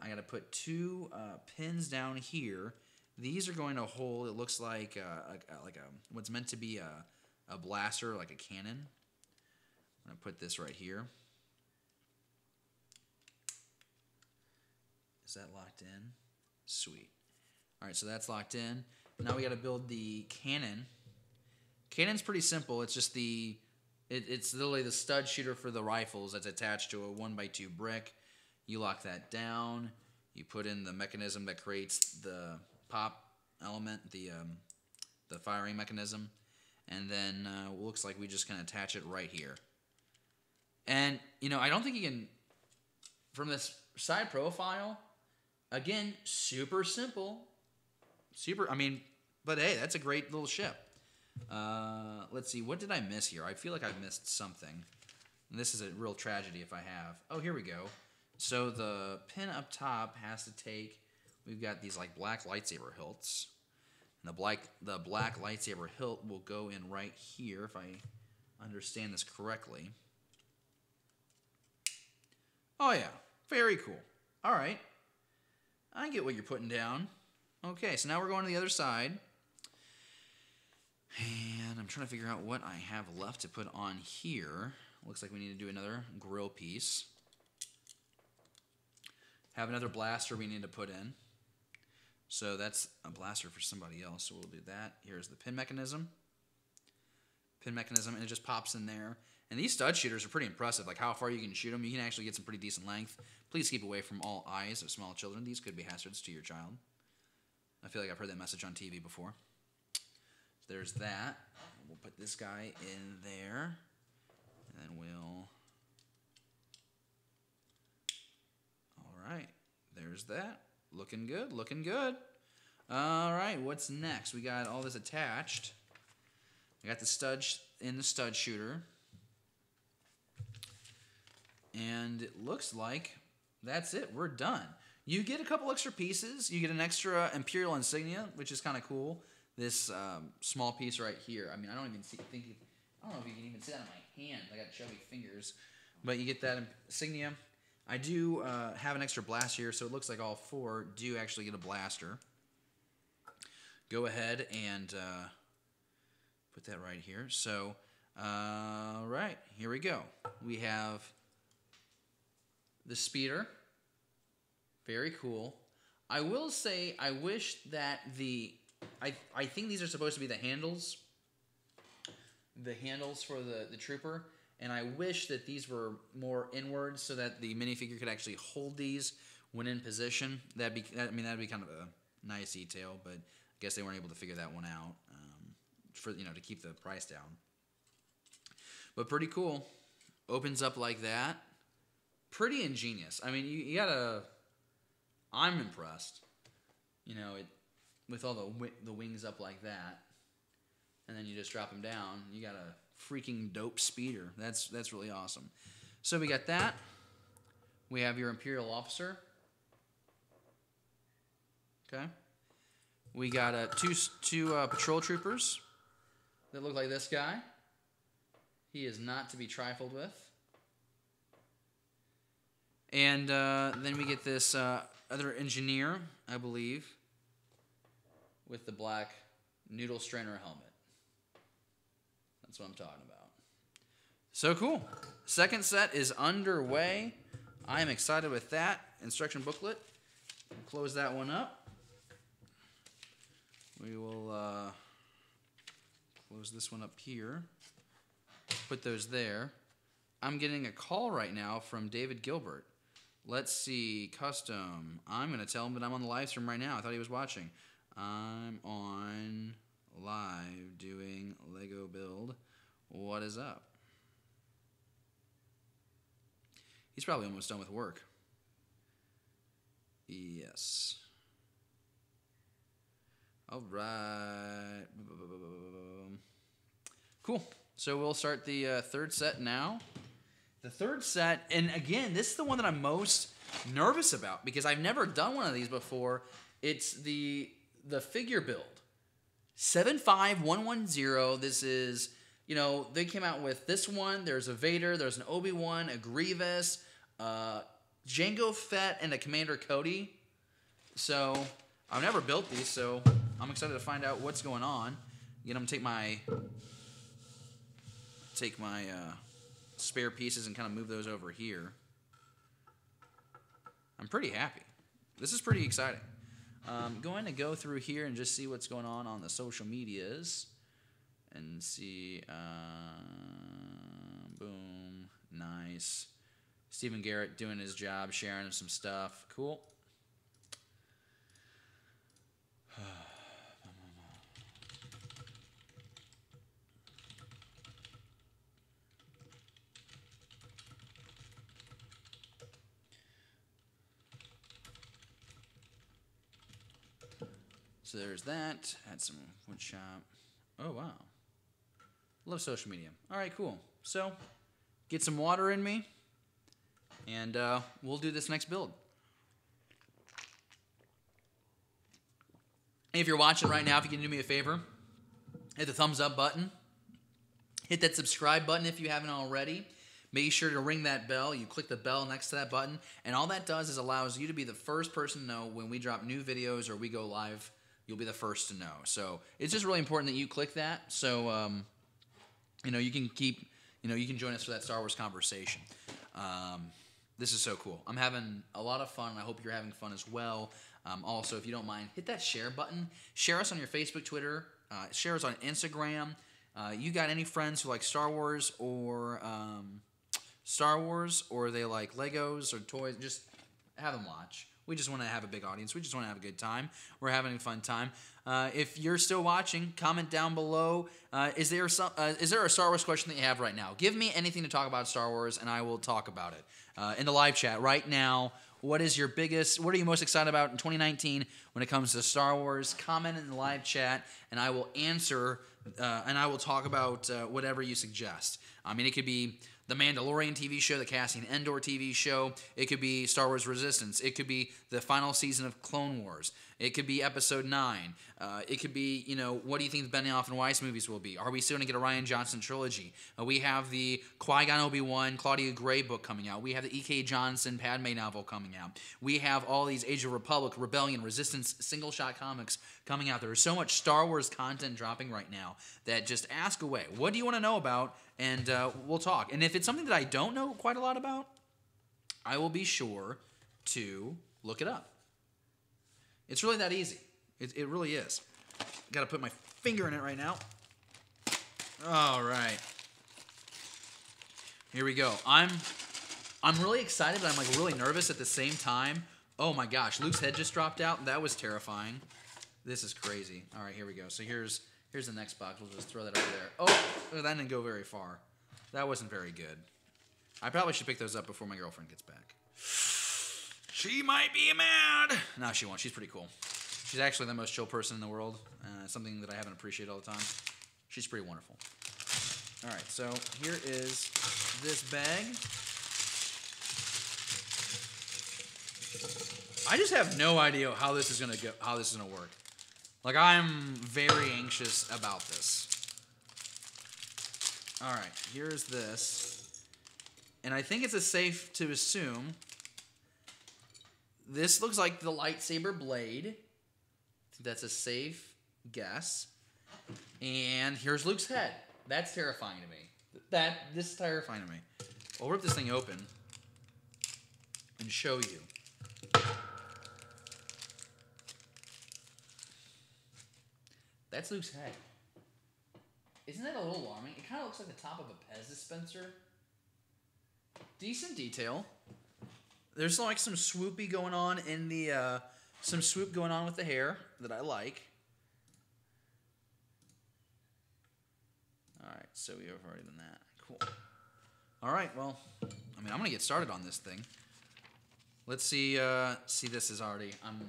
I got to put 2 pins down here. These are going to hold, it looks like what's meant to be a blaster, like a cannon. I'm going to put this right here. Is that locked in? Sweet. All right, so that's locked in. Now we got to build the cannon. Cannon's pretty simple. It's just it's literally the stud shooter for the rifles that's attached to a 1x2 brick. You lock that down. You put in the mechanism that creates the pop element, the firing mechanism, and then looks like we just can attach it right here. And you know, I don't think you can, from this side profile, again, super simple, super. I mean, but hey, that's a great little ship. Let's see, what did I miss here? I feel like I missed something. And this is a real tragedy if I have. Oh, here we go. So the pin up top has to take, we've got these like black lightsaber hilts. And the black lightsaber hilt will go in right here if I understand this correctly. Oh yeah, very cool. All right. I get what you're putting down. Okay, so now we're going to the other side. And I'm trying to figure out what I have left to put on here. Looks like we need to do another grill piece. Have another blaster we need to put in. So that's a blaster for somebody else, so we'll do that. Here's the pin mechanism. And it just pops in there. And these stud shooters are pretty impressive, like how far you can shoot them. You can actually get some pretty decent length. Please keep away from all eyes of small children. These could be hazards to your child. I feel like I've heard that message on TV before. So there's that. We'll put this guy in there. And then we'll... All right. There's that. Looking good, looking good. All right, what's next? We got all this attached. I got the stud in the stud shooter. And it looks like that's it. We're done. You get a couple extra pieces. You get an extra Imperial insignia, which is kind of cool. This small piece right here. I mean, I don't know if you can even see that on my hand. I got chubby fingers. But you get that insignia. I do have an extra blast here, so it looks like all four do actually get a blaster. Go ahead and put that right here. So, right, here we go. We have the speeder. Very cool. I will say, I wish that I think these are supposed to be the handles. The handles for the trooper. And I wish that these were more inwards so that the minifigure could actually hold these when in position. That'd be kind of a nice detail, but I guess they weren't able to figure that one out to keep the price down. But pretty cool. Opens up like that. Pretty ingenious. I mean, you gotta. I'm impressed. With all the wings up like that, and then you just drop them down. You got a freaking dope speeder. That's really awesome. So we got that. We have your Imperial officer. Okay. We got two patrol troopers that look like this guy. He is not to be trifled with. And then we get this other engineer, I believe, with the black noodle strainer helmet. That's what I'm talking about. So cool. Second set is underway. I am excited with that. Instruction booklet. We'll close that one up. We will close this one up here. Put those there. I'm getting a call right now from David Gilbert. Let's see. Custom. I'm going to tell him that I'm on the live stream right now. I thought he was watching. I'm on live doing Lego build. What is up? He's probably almost done with work. Yes. All right. Cool. So we'll start the third set now. The third set, and again, this is the one that I'm most nervous about because I've never done one of these before. It's the figure build. 75110. This is, they came out with this one. There's a Vader, there's an Obi-Wan, a Grievous, Jango Fett, and a Commander Cody. So I've never built these, so I'm excited to find out what's going on. I'm gonna take my spare pieces and kind of move those over here. I'm pretty happy. This is pretty exciting. I'm going to go through here and just see what's going on the social medias and see. Boom. Nice. Stephen Garrett doing his job, sharing some stuff. Cool. So there's that. Had some wood shop. Oh, wow. Love social media. All right, cool. So get some water in me, and we'll do this next build. If you're watching right now, if you can do me a favor, hit the thumbs up button. Hit that subscribe button if you haven't already. Make sure to ring that bell. You click the bell next to that button. And all that does is allows you to be the first person to know when we drop new videos or we go live. You'll be the first to know. So it's just really important that you click that. So, you can keep, you can join us for that Star Wars conversation. This is so cool. I'm having a lot of fun. I hope you're having fun as well. Also, if you don't mind, hit that share button. Share us on your Facebook, Twitter. Share us on Instagram. You got any friends who like Star Wars or they like Legos or toys? Just have them watch. We just want to have a big audience. We just want to have a good time. We're having a fun time. If you're still watching, comment down below. Is there a Star Wars question that you have right now? Give me anything to talk about Star Wars, and I will talk about it. In the live chat right now, what are you most excited about in 2019 when it comes to Star Wars? Comment in the live chat, and I will answer, and I will talk about whatever you suggest. I mean, it could be the Mandalorian TV show, the Cassian Andor TV show. It could be Star Wars Resistance. It could be the final season of Clone Wars. It could be Episode 9. It could be, what do you think the Benioff and Weiss movies will be? Are we still going to get a Rian Johnson trilogy? We have the Qui-Gon Obi-Wan, Claudia Gray book coming out. We have the E.K. Johnson Padme novel coming out. We have all these Age of Republic, Rebellion, Resistance, single-shot comics coming out. There is so much Star Wars content dropping right now that just ask away. What do you want to know about? And we'll talk. And if it's something that I don't know quite a lot about, I will be sure to look it up. It's really that easy. It really is. Got to put my finger in it right now. All right. Here we go. I'm really excited, but I'm like really nervous at the same time. Oh my gosh, Luke's head just dropped out. That was terrifying. This is crazy. All right, here we go. So here's the next box. We'll just throw that over there. Oh, that didn't go very far. That wasn't very good. I probably should pick those up before my girlfriend gets back. She might be mad. No, she won't. She's pretty cool. She's actually the most chill person in the world. Something that I haven't appreciated all the time. She's pretty wonderful. All right, so here is this bag. I just have no idea how this is gonna go. How this is gonna work. Like, I'm very anxious about this. All right, here's this. And I think it's safe to assume this looks like the lightsaber blade. That's a safe guess. And here's Luke's head. That's terrifying to me. This is terrifying to me. I'll rip this thing open and show you. That's Luke's head. Isn't that a little alarming? It kind of looks like the top of a Pez dispenser. Decent detail. There's like some swoopy going on in the, some swoop going on with the hair that I like. All right, so we have already done that. Cool. All right, well, I mean, I'm gonna get started on this thing. Let's see. See, this is already. I'm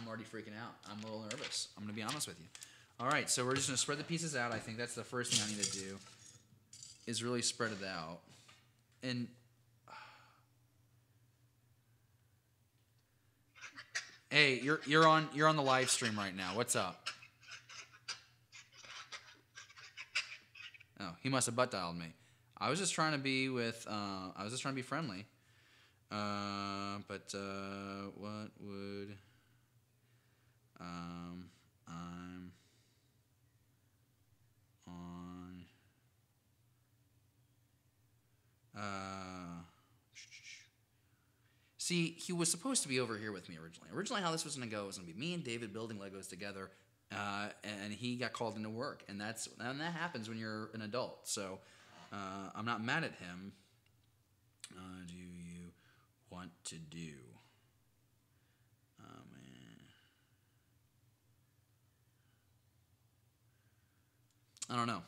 already freaking out. I'm a little nervous. I'm gonna be honest with you. All right, so we're just gonna spread the pieces out. I think that's the first thing I need to do. Is really spread it out. And hey, you're on the live stream right now. What's up? Oh, he must have butt dialed me. I was just trying to be with. I was just trying to be friendly. But what would I'm on. See, he was supposed to be over here with me originally. Originally, how this was going to go was going to be me and David building Legos together, and he got called into work, and that happens when you're an adult. So I'm not mad at him. Do you want to do? Oh man, I don't know.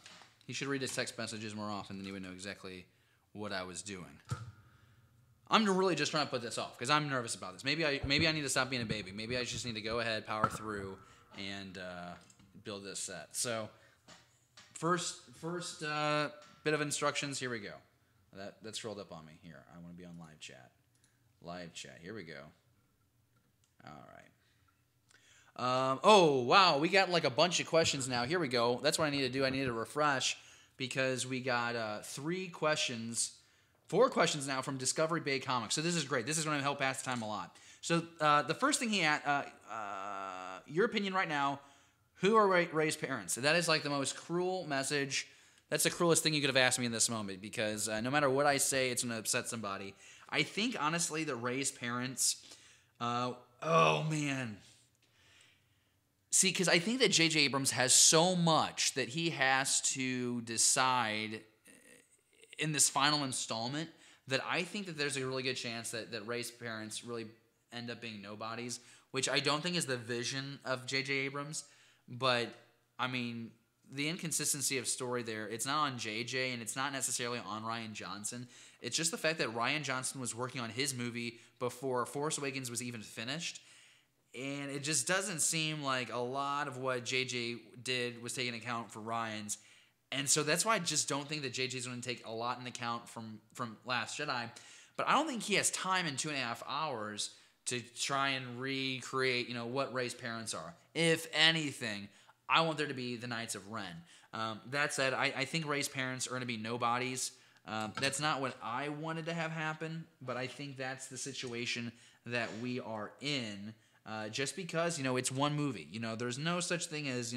He should read his text messages more often, then he would know exactly what I was doing. I'm really just trying to put this off because I'm nervous about this. Maybe I need to stop being a baby. Maybe I just need to go ahead, power through, and build this set. So first bit of instructions. Here we go. That scrolled up on me. Here, I want to be on live chat. Live chat. Here we go. All right. Oh, wow. We got like a bunch of questions now. Here we go. That's what I need to do. I need to refresh because we got 4 questions now from Discovery Bay Comics. So this is great. This is going to help pass the time a lot. So the first thing he had, your opinion right now, who are Rey's parents? That is like the most cruel message. That's the cruelest thing you could have asked me in this moment because no matter what I say, it's going to upset somebody. I think, honestly, that Rey's parents, oh, man. See, because I think that J.J. Abrams has so much that he has to decide in this final installment that I think that there's a really good chance that Rey's parents really end up being nobodies, which I don't think is the vision of J.J. Abrams. But, I mean, the inconsistency of story there, it's not on JJ and it's not necessarily on Rian Johnson. It's just the fact that Rian Johnson was working on his movie before Force Awakens was even finished. And it just doesn't seem like a lot of what JJ did was taken account for Rian's. And so that's why I just don't think that JJ's going to take a lot into account from Last Jedi. But I don't think he has time in 2.5 hours to try and recreate, what Rey's parents are. If anything, I want there to be the Knights of Ren. That said, I think Rey's parents are going to be nobodies. That's not what I wanted to have happen, but I think that's the situation that we are in. Just because, it's one movie. There's no such thing as,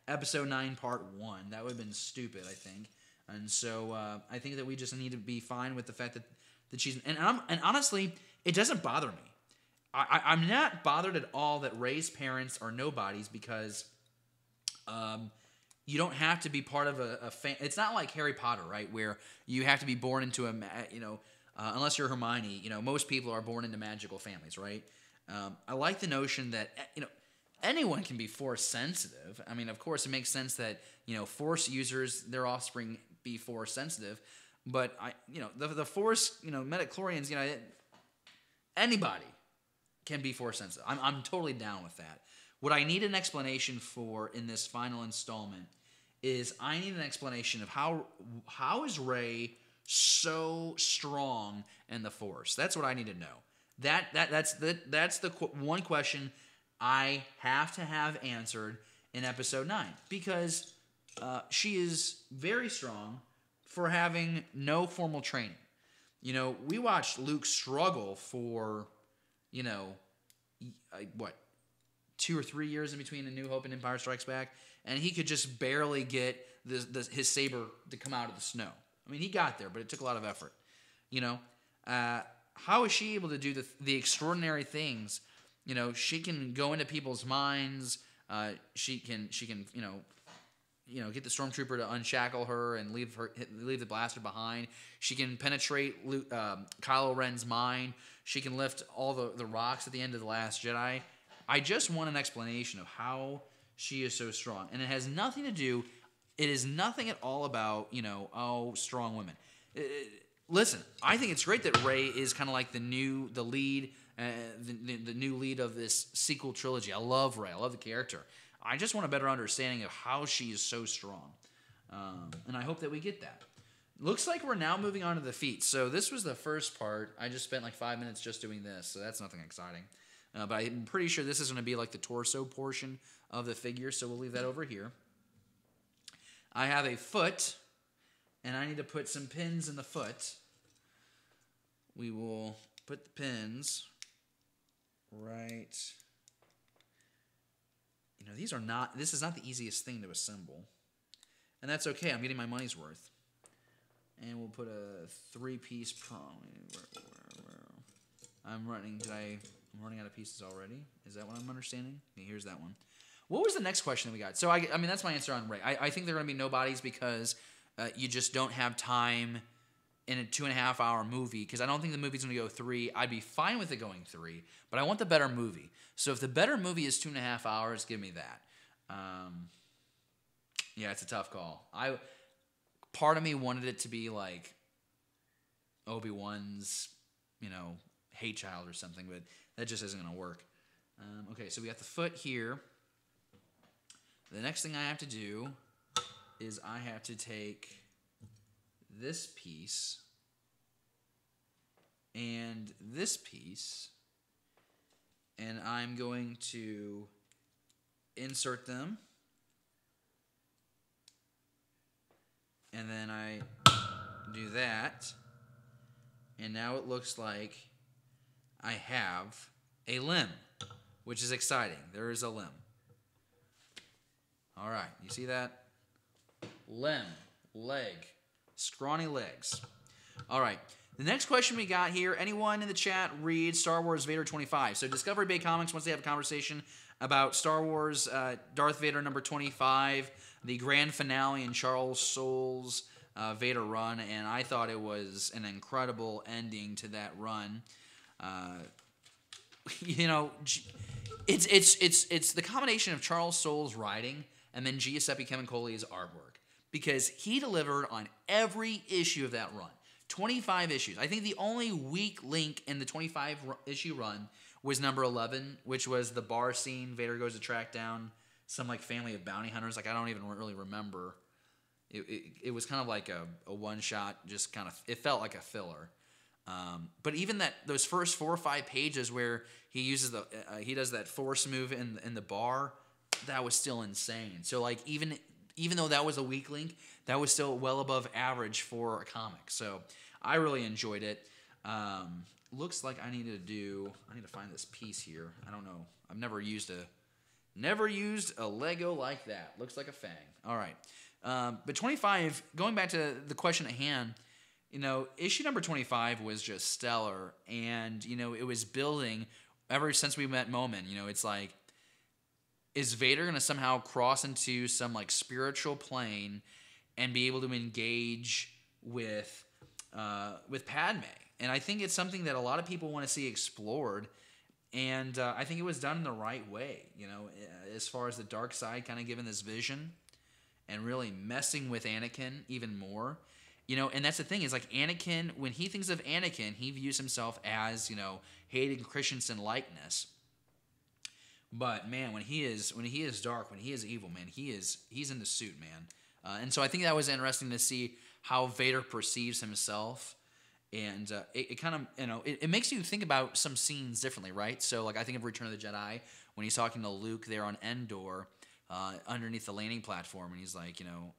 Episode 9 Part 1. That would have been stupid, I think. And so I think that we just need to be fine with the fact that she's... And honestly, it doesn't bother me. I'm not bothered at all that Rey's parents are nobodies because... you don't have to be part of a it's not like Harry Potter, right? Where you have to be born into unless you're Hermione, most people are born into magical families, right? I like the notion that, anyone can be Force sensitive. I mean, of course, it makes sense that, Force users, their offspring be Force sensitive. But, the Force, midichlorians, anybody can be Force sensitive. I'm totally down with that. What I need an explanation for in this final installment is I need an explanation of how is Rey so strong in the Force. That's what I need to know. That's the one question I have to have answered in Episode 9 because she is very strong for having no formal training. We watched Luke struggle for 2 or 3 years in between A New Hope and Empire Strikes Back, and he could just barely get his saber to come out of the snow. I mean, he got there, but it took a lot of effort. How is she able to do the extraordinary things? She can go into people's minds. She can get the stormtrooper to unshackle her and leave the blaster behind. She can penetrate Kylo Ren's mind. She can lift all the rocks at the end of The Last Jedi. I just want an explanation of how she is so strong. And it has nothing to do, it is nothing at all about, strong women. Listen, I think it's great that Rey is kind of like the new lead of this sequel trilogy. I love Rey. I love the character. I just want a better understanding of how she is so strong. And I hope that we get that. Looks like we're now moving on to the feet. So this was the first part. I just spent like 5 minutes just doing this, so that's nothing exciting. But I'm pretty sure this is going to be like the torso portion of the figure, so we'll leave that over here. I have a foot, and I need to put some pins in the foot. We will put the pins right... this is not the easiest thing to assemble. And that's okay, I'm getting my money's worth. And we'll put a 3-piece prong. I'm running out of pieces already. Is that what I'm understanding? Okay, here's that one. What was the next question that we got? So, I mean, that's my answer on Rey. I think they're going to be nobodies because you just don't have time in a 2.5-hour movie, because I don't think the movie's going to go 3. I'd be fine with it going 3, but I want the better movie. So if the better movie is 2.5 hours, give me that. Yeah, it's a tough call. Part of me wanted it to be like Obi-Wan's, hate child or something, but that just isn't going to work. Okay, so we got the foot here. the next thing I have to do is I have to take this piece and this piece, and I'm going to insert them, and then I do that, and now it looks like I have a limb, which is exciting. There is a limb. All right, you see that? Limb, leg, scrawny legs. All right, the next question we got here, anyone in the chat read Star Wars Vader 25? So Discovery Bay Comics wants to have a conversation about Star Wars Darth Vader number 25, the grand finale in Charles Soule's Vader run, and I thought it was an incredible ending to that run. You know, it's the combination of Charles Soule's writing and then Giuseppe Camuncoli's artwork, because he delivered on every issue of that run. 25 issues. I think the only weak link in the 25 issue run was number 11, which was the bar scene. Vader goes to track down some like family of bounty hunters. Like, I don't even really remember. It was kind of like a one shot, just kind of, it felt like a filler. But even those first 4 or 5 pages where he uses he does that force move in the bar, that was still insane. So like even though that was a weak link, that was still well above average for a comic. So I really enjoyed it. Looks like I need to find this piece here. I don't know. I've never used a Lego like that. Looks like a fang. All right. But 25, going back to the question at hand, you know, issue number 25 was just stellar, and, you know, it was building ever since we met Momin. You know, it's like, is Vader going to somehow cross into some, like, spiritual plane and be able to engage with Padme? And I think it's something that a lot of people want to see explored, and I think it was done in the right way, you know, as far as the dark side kind of giving this vision and really messing with Anakin even more. You know, and that's the thing, is like Anakin, when he thinks of Anakin, he views himself as, you know, Hayden Christensen likeness. But man, when he is dark, when he is evil, man, he's in the suit, man. And so I think that was interesting to see how Vader perceives himself, and it kind of, you know, it makes you think about some scenes differently, right? So like I think of Return of the Jedi when he's talking to Luke there on Endor, underneath the landing platform, and he's like, you know,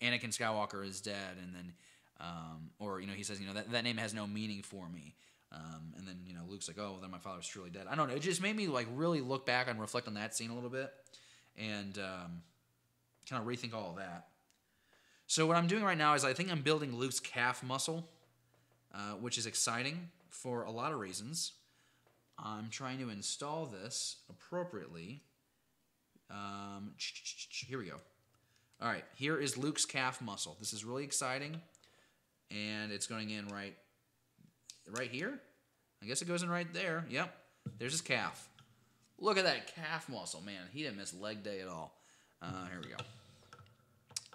Anakin Skywalker is dead, and then, or, you know, he says, you know, that name has no meaning for me. And then, you know, Luke's like, oh, well, then my father's truly dead. I don't know. It just made me, like, really look back and reflect on that scene a little bit and kind of rethink all of that. So what I'm doing right now is I think I'm building Luke's calf muscle, which is exciting for a lot of reasons. I'm trying to install this appropriately. Here we go. All right, here is Luke's calf muscle. This is really exciting, and it's going in right here. I guess it goes in right there. Yep, there's his calf. Look at that calf muscle, man. He didn't miss leg day at all. Here we go.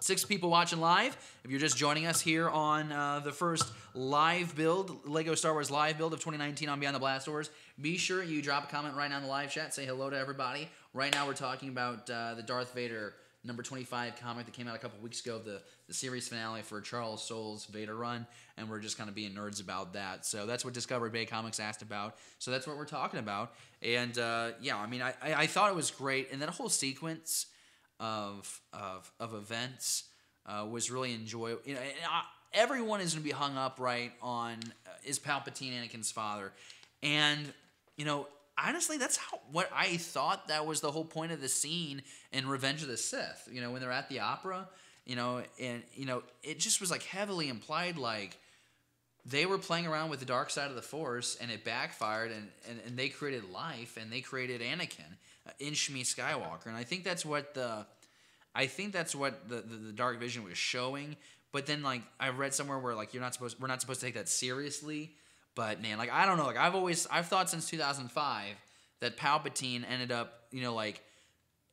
6 people watching live. If you're just joining us here on the first live build, Lego Star Wars live build of 2019 on Beyond the Blast Doors, be sure you drop a comment right now in the live chat. Say hello to everybody. Right now we're talking about the Darth Vader number 25 comic that came out a couple weeks ago, the series finale for Charles Soule's Vader run, and we're just kind of being nerds about that. So that's what Discovery Bay Comics asked about. So that's what we're talking about. And yeah, I mean, I thought it was great, and that whole sequence of events was really enjoyable. You know, everyone is going to be hung up right on is Palpatine Anakin's father, and you know, honestly, that's what I thought that was the whole point of the scene in Revenge of the Sith. You know, when they're at the opera, you know, and you know, it just was like heavily implied, like they were playing around with the dark side of the Force, and it backfired, and they created life, and they created Anakin, in Shmi Skywalker, and I think that's what the Dark Vision was showing. But then, like, I read somewhere where like we're not supposed to take that seriously. But man, like, I don't know, like I've thought since 2005 that Palpatine ended up, you know, like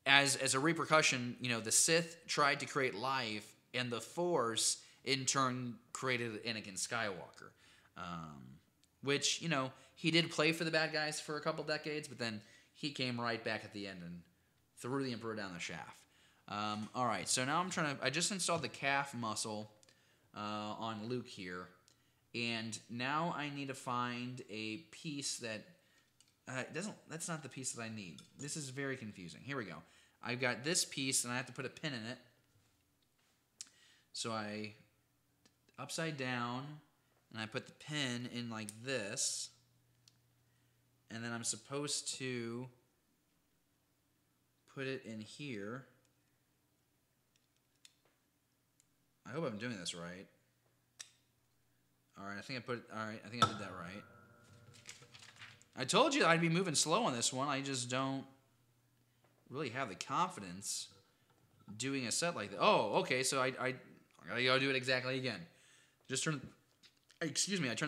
as a repercussion, you know, the Sith tried to create life, and the Force in turn created Anakin Skywalker, which, you know, he did play for the bad guys for a couple decades, but then he came right back at the end and threw the Emperor down the shaft. All right, so now I just installed the calf muscle on Luke here, and now I need to find a piece that that's not the piece that I need. This is very confusing. Here we go. I've got this piece, and I have to put a pin in it. So I upside down, and I put the pin in like this, and then I'm supposed to put it in here. I hope I'm doing this right. All right, I think I did that right. I told you I'd be moving slow on this one. I just don't really have the confidence doing a set like that. Oh, okay, so I gotta go do it exactly again. I turned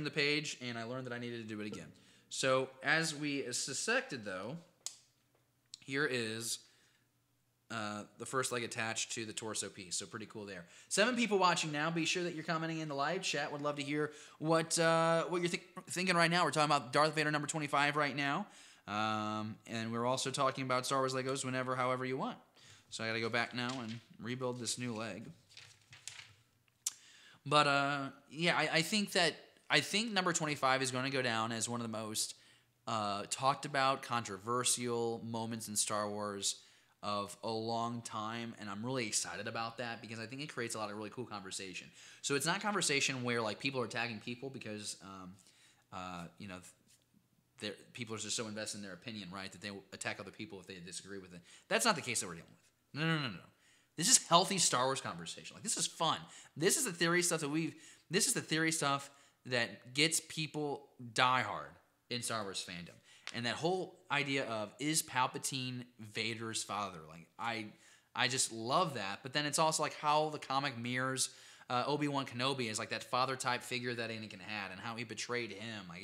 the page, and I learned that I needed to do it again. So, as we suspected, though, here is the first leg attached to the torso piece. So pretty cool there. 7 people watching now. Be sure that you're commenting in the live chat. Would love to hear what you're thinking right now. We're talking about Darth Vader number 25 right now. And we're also talking about Star Wars Legos whenever, however you want. So I got to go back now and rebuild this new leg. But yeah, I think number 25 is going to go down as one of the most talked about, controversial moments in Star Wars of a long time, and I'm really excited about that because I think it creates a lot of really cool conversation. So it's not conversation where like people are attacking people because people are just so invested in their opinion, right, that they attack other people if they disagree with it. That's not the case that we're dealing with. No. This is healthy Star Wars conversation. Like, this is fun. This is the theory stuff that gets people diehard in Star Wars fandom. And that whole idea of, is Palpatine Vader's father? Like, I just love that. But then it's also like how the comic mirrors Obi-Wan Kenobi as like that father-type figure that Anakin had and how he betrayed him. Like,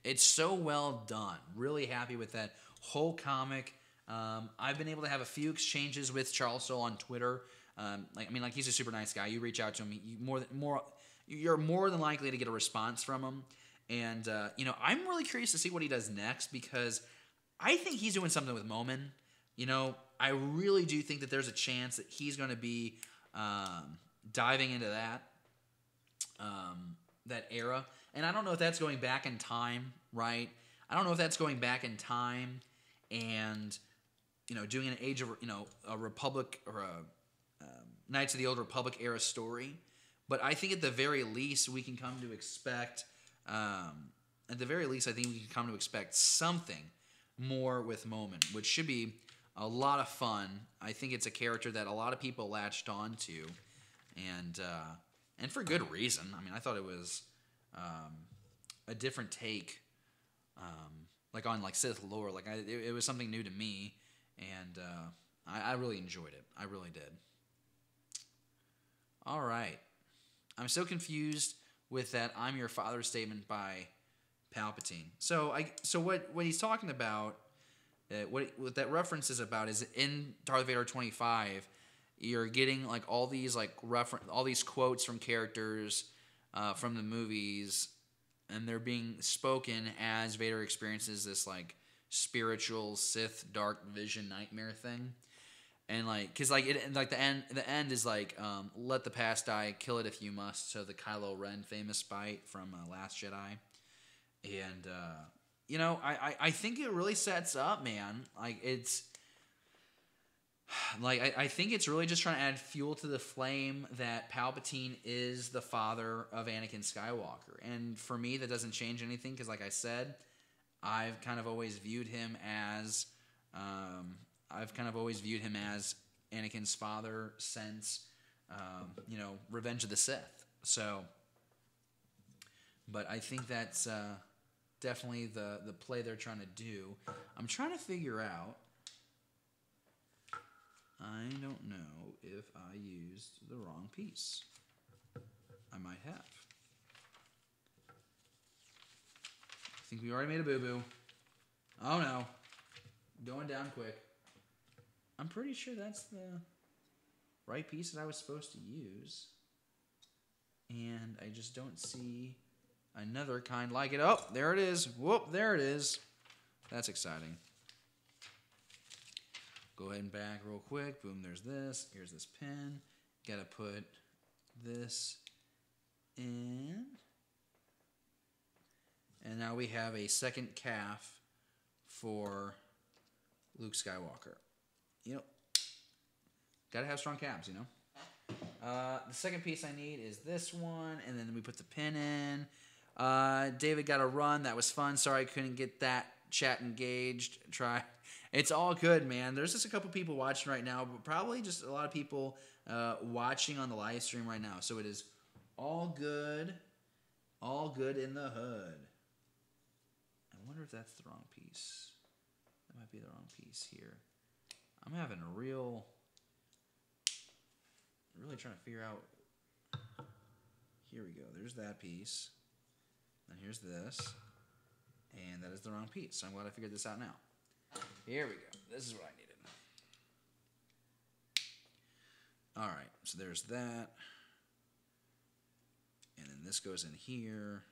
it's so well done. Really happy with that whole comic. I've been able to have a few exchanges with Charles Soule on Twitter. He's a super nice guy. You reach out to him, you're more than likely to get a response from him. And, I'm really curious to see what he does next because I think he's doing something with Momin. I really do think that there's a chance that he's going to be diving into that era. And I don't know if that's going back in time, right? I don't know if that's going back in time and, doing an Age of, a Republic or a Knights of the Old Republic era story. But I think at the very least we can come to expect... at the very least, I think we can come to expect something more with Momin, which should be a lot of fun. I think it's a character that a lot of people latched on to, and for good reason. I mean, I thought it was a different take, on Sith lore. It was something new to me, and I really enjoyed it. I really did. All right, I'm so confused with that "I'm your father" statement by Palpatine. So what he's talking about, what that reference is about, is in Darth Vader 25, you're getting all these all these quotes from characters from the movies, and they're being spoken as Vader experiences this spiritual Sith dark vision nightmare thing. And because the end is let the past die, kill it if you must. So the Kylo Ren famous bite from Last Jedi, and I think it really sets up, man. I think it's really just trying to add fuel to the flame that Palpatine is the father of Anakin Skywalker, and for me that doesn't change anything because, like I said, I've kind of always viewed him as. Anakin's father since, Revenge of the Sith. So, but I think that's definitely the play they're trying to do. I'm trying to figure out. I don't know if I used the wrong piece. I might have. I think we already made a boo-boo. Oh no. Going down quick. I'm pretty sure that's the right piece that I was supposed to use. And I just don't see another kind like it. Oh, there it is. Whoop, there it is. That's exciting. Go ahead and back real quick. Boom, there's this. Here's this pin. Gotta put this in. And now we have a second calf for Luke Skywalker. You know, gotta have strong calves, you know. The second piece I need is this one, and then we put the pin in. David got a run. That was fun. Sorry I couldn't get that chat engaged. Try. It's all good, man. There's just a couple people watching right now, but probably just a lot of people watching on the live stream right now. So it is all good. All good in the hood. I wonder if that's the wrong piece. That might be the wrong piece here. I'm having a really trying to figure out. Here we go. There's that piece. Then here's this. And that is the wrong piece. So I'm glad I figured this out now. Here we go. This is what I needed. Alright. So there's that. And then this goes in here.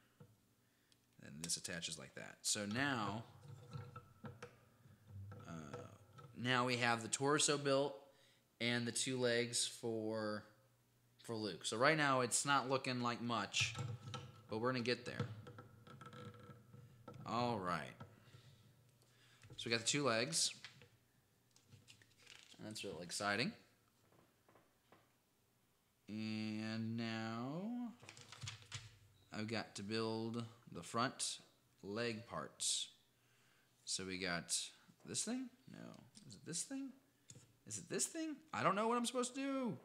And this attaches like that. So now we have the torso built and the 2 legs for Luke. So right now it's not looking like much, but we're going to get there. All right. So we got the 2 legs. That's really exciting. And now I've got to build the front leg parts. So we got this thing? No. Is it this thing? Is it this thing? I don't know what I'm supposed to do.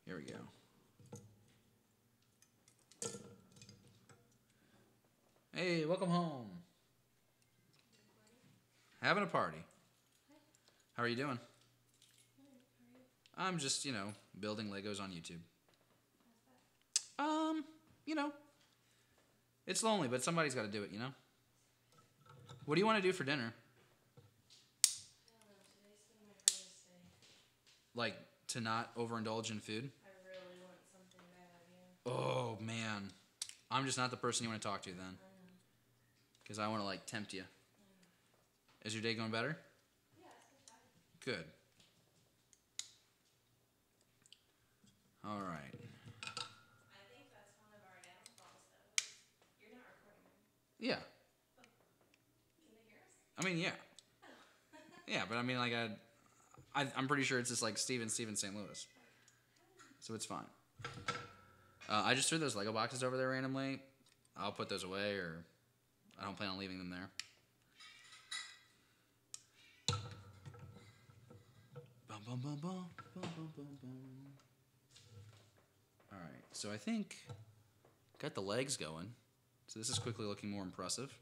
Here we go. Hey, welcome home. Having a party. How are you doing? I'm just, you know, building Legos on YouTube. You know, it's lonely, but somebody's got to do it, you know? What do you want to do for dinner? Like, to not overindulge in food? I really want something bad, yeah. Oh, man. I'm just not the person you want to talk to then. I know. Because I want to, like, tempt you. Is your day going better? Yeah, it's fine. Good. All right. I think that's one of our downfalls, though. You're not recording, right? Yeah. Can they hear us? I mean, yeah. Yeah, but I mean, like, I'm pretty sure it's just like Steven St. Louis. So it's fine. I just threw those Lego boxes over there randomly. I'll put those away, or I don't plan on leaving them there. Bum, bum, bum, bum, bum, bum, bum, bum. All right, so I think got the legs going. So this is quickly looking more impressive.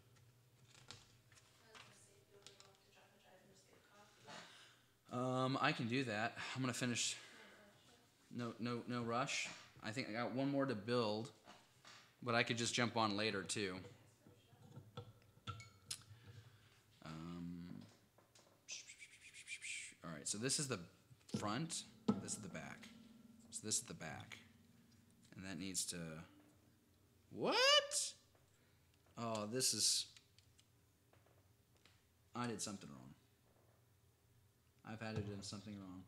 I can do that. I'm gonna finish. No rush. I think I got one more to build, but I could just jump on later too. All right. So this is the front. This is the back. So this is the back, and that needs to. What? Oh, this is. I did something wrong. I've had to do something wrong.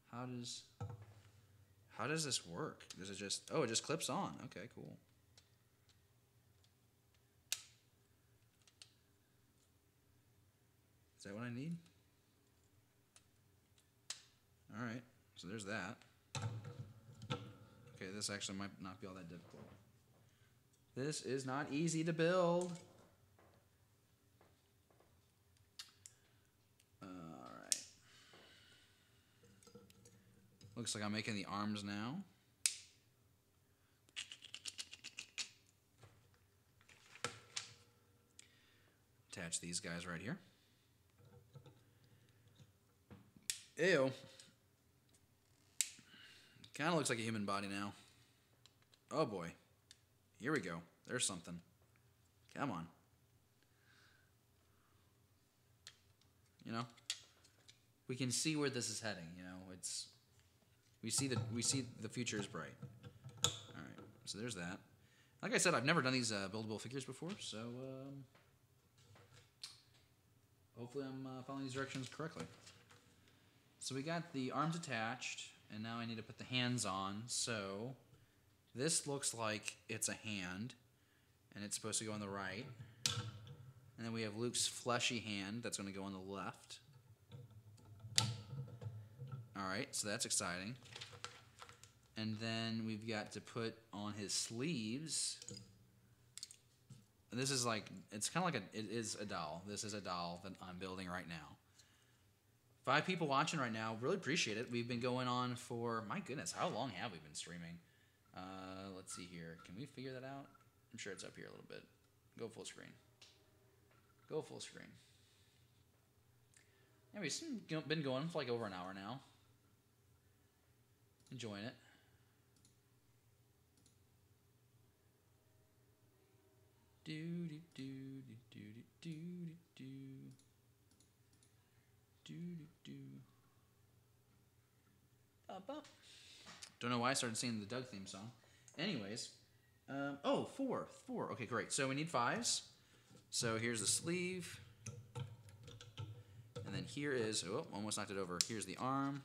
How does this work? Does it just... Oh, it just clips on. Okay, cool. Is that what I need? Alright, so there's that. Okay, this actually might not be all that difficult. This is not easy to build. Looks like I'm making the arms now. Attach these guys right here. Ew. Kind of looks like a human body now. Oh boy. Here we go. There's something. Come on. You know? We can see where this is heading, you know? It's... We see the future is bright. All right, so there's that. Like I said, I've never done these buildable figures before, so hopefully I'm following these directions correctly. So we got the arms attached, and now I need to put the hands on. So this looks like it's a hand, and it's supposed to go on the right. And then we have Luke's fleshy hand that's going to go on the left. Alright, so that's exciting. And then we've got to put on his sleeves. This is like, it's kind of like it is a doll. This is a doll that I'm building right now. 5 people watching right now. Really appreciate it. We've been going on for, my goodness, how long have we been streaming? Let's see here. Can we figure that out? I'm sure it's up here a little bit. Go full screen. Go full screen. Yeah, we've been going for like over an hour now. Enjoying it. Do do do do do do do do do. Up up. Don't know why I started singing the Doug theme song. Anyways, oh, 4. Okay, great. So we need 5s. So here's the sleeve, and then here is, oh, almost knocked it over. Here's the arm,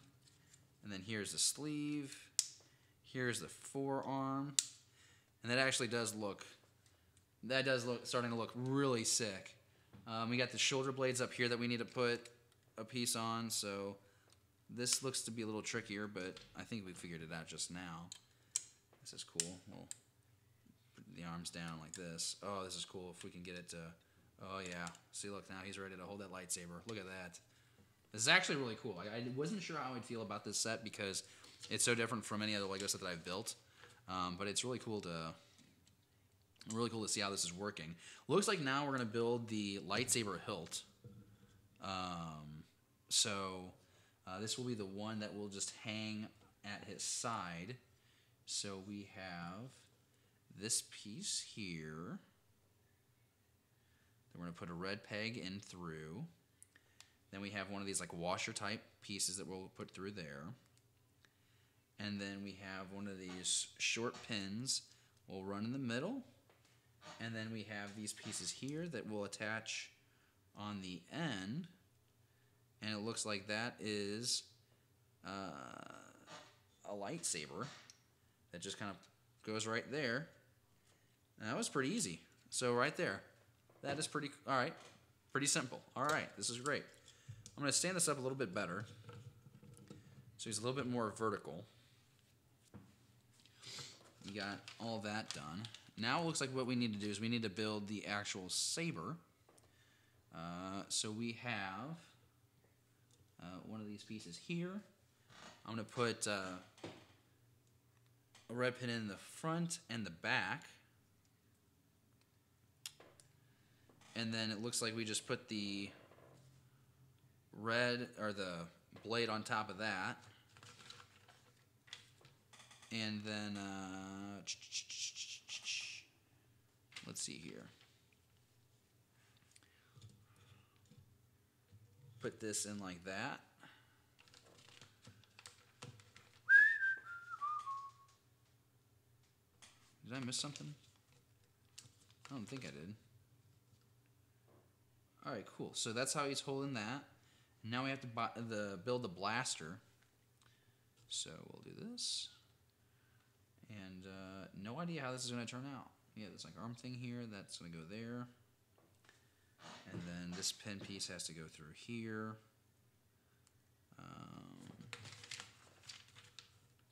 and then here's the sleeve. Here's the forearm, and that actually does look. That does look starting to look really sick. We got the shoulder blades up here that we need to put a piece on. So this looks to be a little trickier, but I think we figured it out just now. This is cool. We'll put the arms down like this. Oh, this is cool. If we can get it to, oh yeah. See, look, now he's ready to hold that lightsaber. Look at that. This is actually really cool. I wasn't sure how I'd feel about this set because it's so different from any other Lego set that I've built. But it's really cool to see how this is working. Looks like now we're going to build the lightsaber hilt. This will be the one that will just hang at his side. So we have this piece here. Then we're going to put a red peg in through. Then we have one of these like washer type pieces that we'll put through there. And then we have one of these short pins. We'll run in the middle. And then we have these pieces here that will attach on the end. And it looks like that is a lightsaber that just kind of goes right there. And that was pretty easy. So right there, that is pretty, all right, pretty simple. All right, this is great. I'm going to stand this up a little bit better so he's a little bit more vertical. You got all that done. Now it looks like what we need to do is we need to build the actual saber. So we have one of these pieces here. I'm going to put a red pin in the front and the back. And then it looks like we just put the red, or the blade on top of that. And then, let's see here. Put this in like that. Did I miss something? I don't think I did. All right, cool. So that's how he's holding that. Now we have to build the blaster. So we'll do this. And no idea how this is going to turn out. Yeah, there's like arm thing here. That's going to go there. And then this pin piece has to go through here.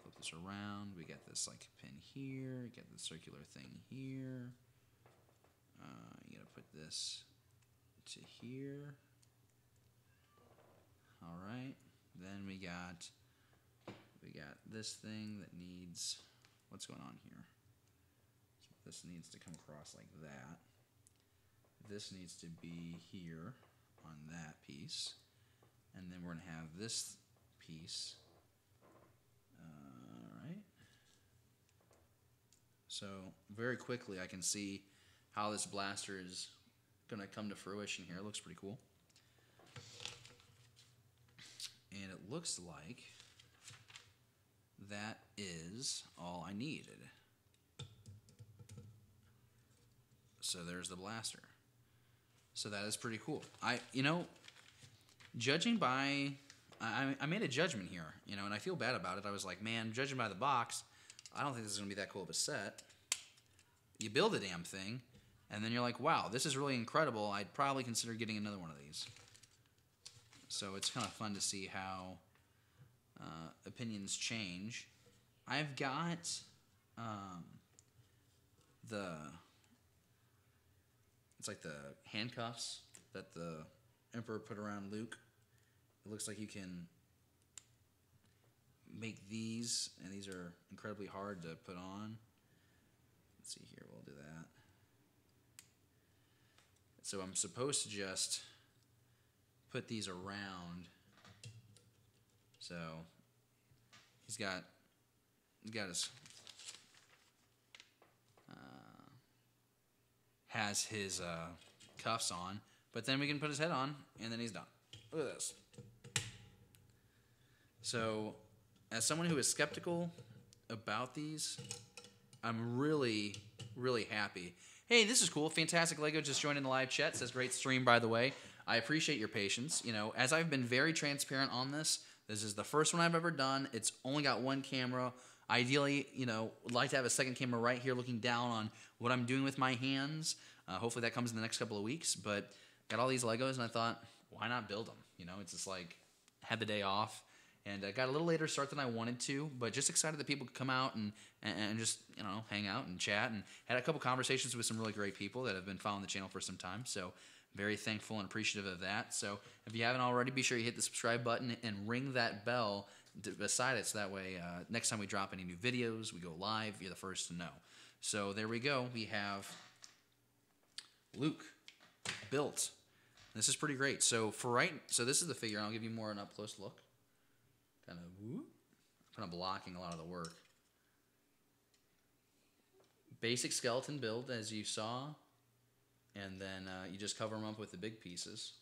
Flip this around. We got this like pin here. You get the circular thing here. You got to put this to here. All right. Then we got this thing that needs, what's going on here? So this needs to come across like that. This needs to be here on that piece. And then we're going to have this piece. All right. So very quickly I can see how this blaster is going to come to fruition here. It looks pretty cool. And it looks like that is all I needed. So there's the blaster. So that is pretty cool. Judging by, I made a judgment here, and I feel bad about it. I was like, man, judging by the box, I don't think this is going to be that cool of a set. You build a damn thing, and then you're like, wow, this is really incredible. I'd probably consider getting another one of these. So it's kind of fun to see how opinions change. I've got it's like the handcuffs that the Emperor put around Luke. It looks like you can make these, and these are incredibly hard to put on. Let's see here, we'll do that. So I'm supposed to just put these around. So he's got his has his cuffs on, but then we can put his head on, and then he's done. Look at this. So, as someone who is skeptical about these, I'm really, really happy. Hey, this is cool. Fantastic Lego just joined in the live chat. Says great stream, by the way. I appreciate your patience. As I've been very transparent on this, this is the first one I've ever done. It's only got one camera. Ideally, would like to have a second camera right here looking down on what I'm doing with my hands. Hopefully that comes in the next couple of weeks. But got all these Legos, and I thought, why not build them? It's just like, had the day off. And I got a little later start than I wanted to, but just excited that people could come out and just, hang out and chat. And had a couple conversations with some really great people that have been following the channel for some time. So very thankful and appreciative of that. So if you haven't already, be sure you hit the subscribe button and ring that bell beside it, so that way next time we drop any new videos, we go live, you're the first to know. So there we go. We have Luke built. This is pretty great. So so this is the figure, and I'll give you more an up close look. Kind of blocking a lot of the work. Basic skeleton build, as you saw, and then you just cover them up with the big pieces.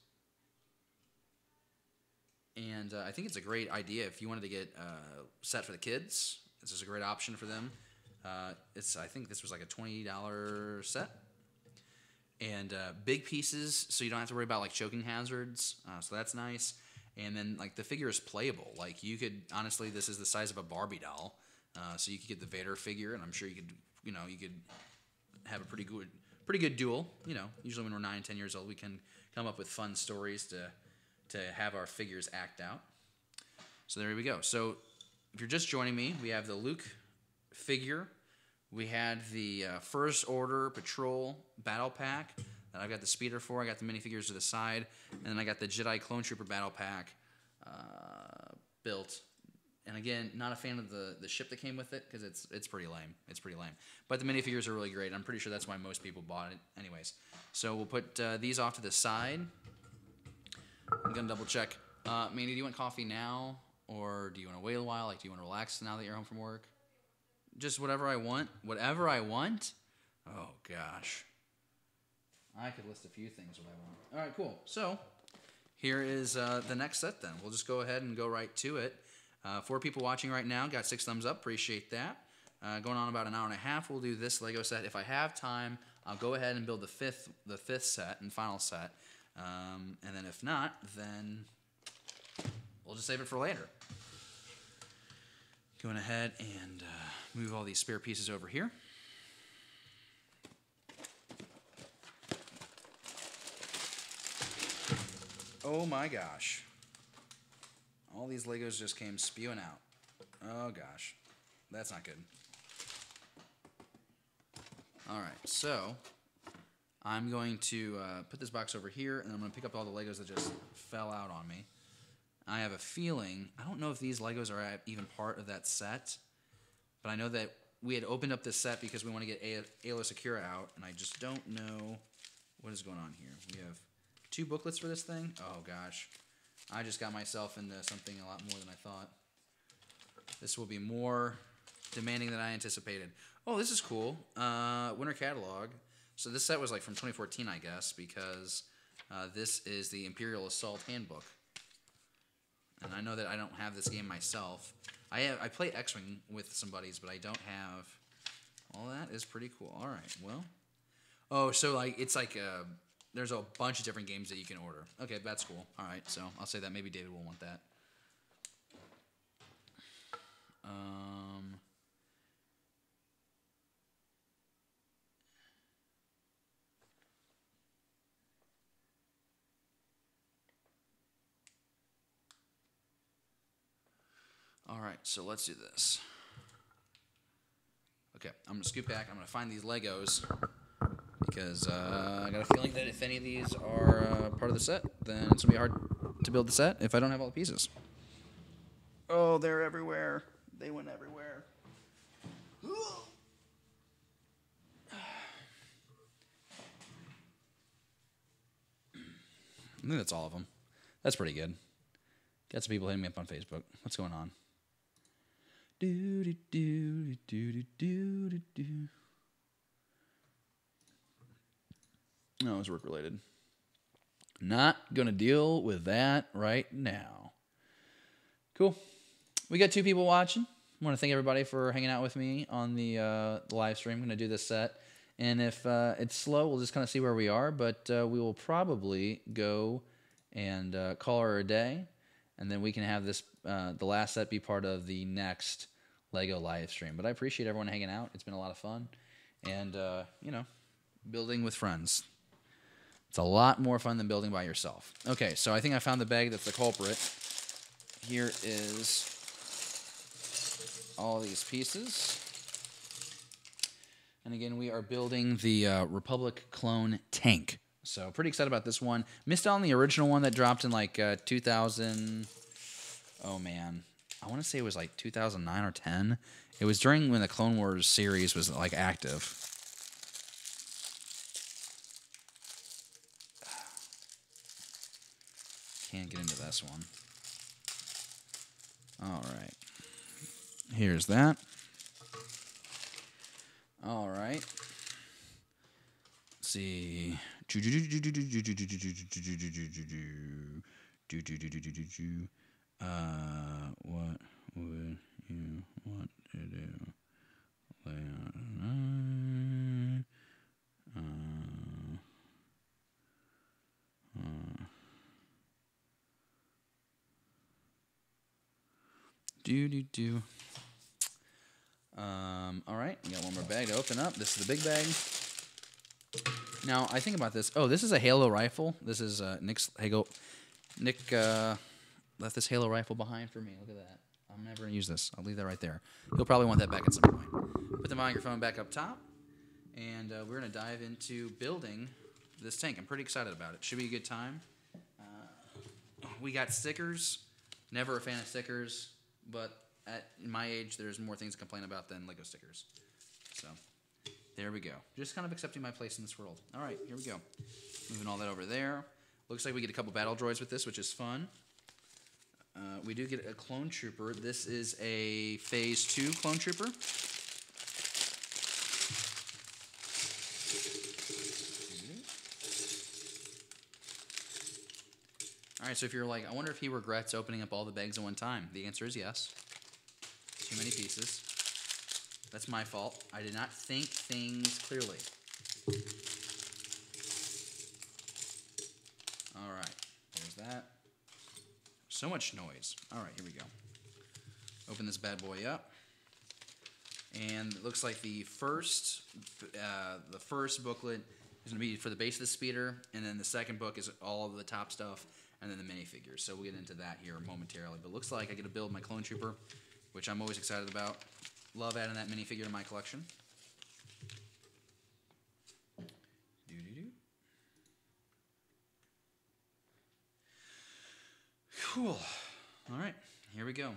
And I think it's a great idea if you wanted to get a set for the kids. This is a great option for them. I think this was like a $20 set. And big pieces, so you don't have to worry about like choking hazards. So that's nice. And then like the figure is playable. Like you could, honestly, this is the size of a Barbie doll. So you could get the Vader figure, and I'm sure you could, you could have a pretty good duel. Usually when we're 9, 10 years old, we can come up with fun stories to have our figures act out. So there we go. So if you're just joining me, we have the Luke figure. We had the First Order Patrol Battle Pack that I've got the speeder for. I got the minifigures to the side. And then I got the Jedi Clone Trooper Battle Pack built. And again, not a fan of the ship that came with it because it's pretty lame. It's pretty lame. But the minifigures are really great. I'm pretty sure that's why most people bought it anyways. So we'll put these off to the side. I'm going to double check. Mandy, do you want coffee now? Or do you want to wait a while? Like, do you want to relax now that you're home from work? Just whatever I want? Whatever I want? Oh, gosh. I could list a few things what I want. All right, cool. So, here is the next set then. We'll just go ahead and go right to it. 4 people watching right now. Got 6 thumbs up. Appreciate that. Going on about an hour and a half, we'll do this Lego set. If I have time, I'll go ahead and build the fifth set and final set. And then if not, then we'll just save it for later. Going ahead and move all these spare pieces over here. Oh my gosh. All these Legos just came spewing out. Oh gosh. That's not good. Alright, so I'm going to put this box over here, and I'm going to pick up all the Legos that just fell out on me. I have a feeling, I don't know if these Legos are even part of that set, but I know that we had opened up this set because we want to get Aayla Secura out, and I just don't know what is going on here. We have 2 booklets for this thing. Oh gosh. I just got myself into something a lot more than I thought. This will be more demanding than I anticipated. Oh, this is cool. Winter catalog. So this set was like from 2014, I guess, because this is the Imperial Assault Handbook. And I know that I don't have this game myself. I play X-Wing with some buddies, but I don't have... All that is pretty cool. All right, well... Oh, so like it's like there's a bunch of different games that you can order. Okay, that's cool. All right, so I'll say that maybe David will want that. All right, so let's do this. Okay, I'm gonna scoot back. I'm gonna find these Legos because I got a feeling that if any of these are part of the set, then it's gonna be hard to build the set if I don't have all the pieces. Oh, they're everywhere. They went everywhere. I think that's all of them. That's pretty good. Got some people hitting me up on Facebook. What's going on? Do do do do do do do do. No, it was work related. Not gonna deal with that right now. Cool. We got 2 people watching. I want to thank everybody for hanging out with me on the live stream. I'm gonna do this set, and if it's slow, we'll just kind of see where we are. But we will probably go and call her a day. And then we can have this, the last set be part of the next LEGO live stream. But I appreciate everyone hanging out. It's been a lot of fun. And, you know, building with friends. It's a lot more fun than building by yourself. Okay, so I think I found the bag that's the culprit. Here is all these pieces. And again, we are building the Republic clone tank. So pretty excited about this one. Missed out on the original one that dropped in like 2000. Oh man, I want to say it was like 2009 or 10. It was during when the Clone Wars series was like active. Can't get into this one. All right, here's that. All right. Let's see. What would you want to do? All right, we got one more bag to open up. This is the big bag. Now, I think about this. Oh, this is a Halo rifle. This is Nick's Halo. Nick left this Halo rifle behind for me. Look at that. I'm never going to use this. I'll leave that right there. You'll probably want that back at some point. Put the microphone back up top, and we're going to dive into building this tank. I'm pretty excited about it. Should be a good time. We got stickers. Never a fan of stickers, but at my age, there's more things to complain about than Lego stickers. So there we go. Just kind of accepting my place in this world. All right, here we go. Moving all that over there. Looks like we get a couple battle droids with this, which is fun. We do get a clone trooper. This is a Phase 2 clone trooper. All right, so if you're like, I wonder if he regrets opening up all the bags at one time. The answer is yes. Too many pieces. That's my fault. I did not think things clearly. All right, there's that. So much noise. All right, here we go. Open this bad boy up. And it looks like the first booklet is going to be for the base of the speeder, and then the second book is all of the top stuff, and then the minifigures. So we'll get into that here momentarily. But it looks like I get to build my clone trooper, which I'm always excited about. Love adding that minifigure to my collection. Cool. All right, here we go.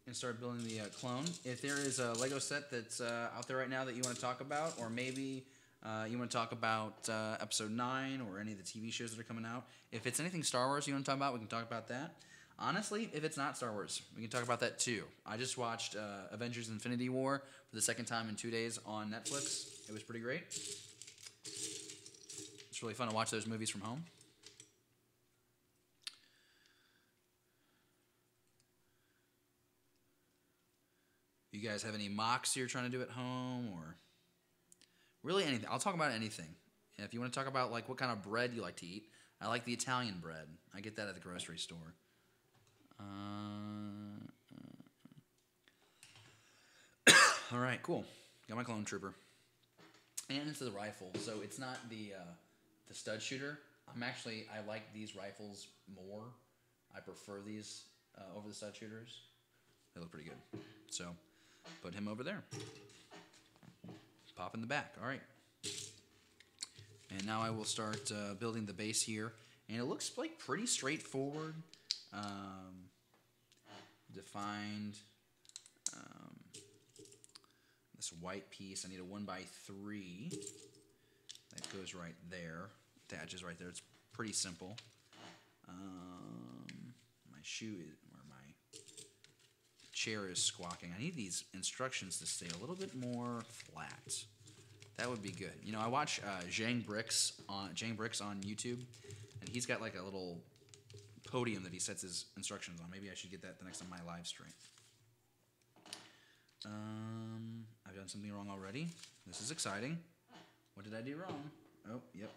And start building the clone. If there is a Lego set that's out there right now that you want to talk about, or maybe you want to talk about Episode 9 or any of the TV shows that are coming out, if it's anything Star Wars you want to talk about, we can talk about that. Honestly, if it's not Star Wars, we can talk about that too. I just watched Avengers Infinity War for the second time in 2 days on Netflix. It was pretty great. It's really fun to watch those movies from home. You guys have any mocks you're trying to do at home, or Really anything. I'll talk about anything. If you want to talk about like what kind of bread you like to eat, I like the Italian bread. I get that at the grocery store. All right, cool. Got my clone trooper. And it's the rifle. So it's not the stud shooter. I like these rifles more. I prefer these over the stud shooters. They look pretty good. So put him over there. Pop in the back. All right. And now I will start building the base here. And it looks like pretty straightforward. Defined. This white piece, I need a 1x3. That goes right there. Attaches right there. It's pretty simple. My shoe or my chair is squawking. I need these instructions to stay a little bit more flat. That would be good. You know, I watch Zhang Bricks on YouTube, and he's got like a little podium that he sets his instructions on. Maybe I should get that the next time my live stream. I've done something wrong already. This is exciting. What did I do wrong? Oh, yep.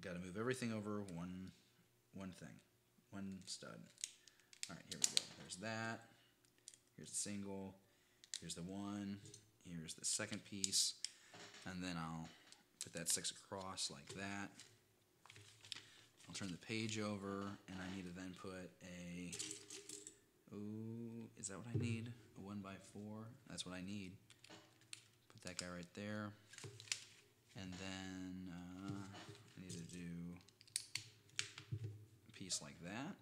Got to move everything over one thing, one stud. All right, here we go. There's that. Here's the single. Here's the one. Here's the second piece, and then I'll put that 6 across like that. I'll turn the page over, and I need to then put a. Ooh, is that what I need? A 1x4? That's what I need. Put that guy right there. And then I need to do a piece like that.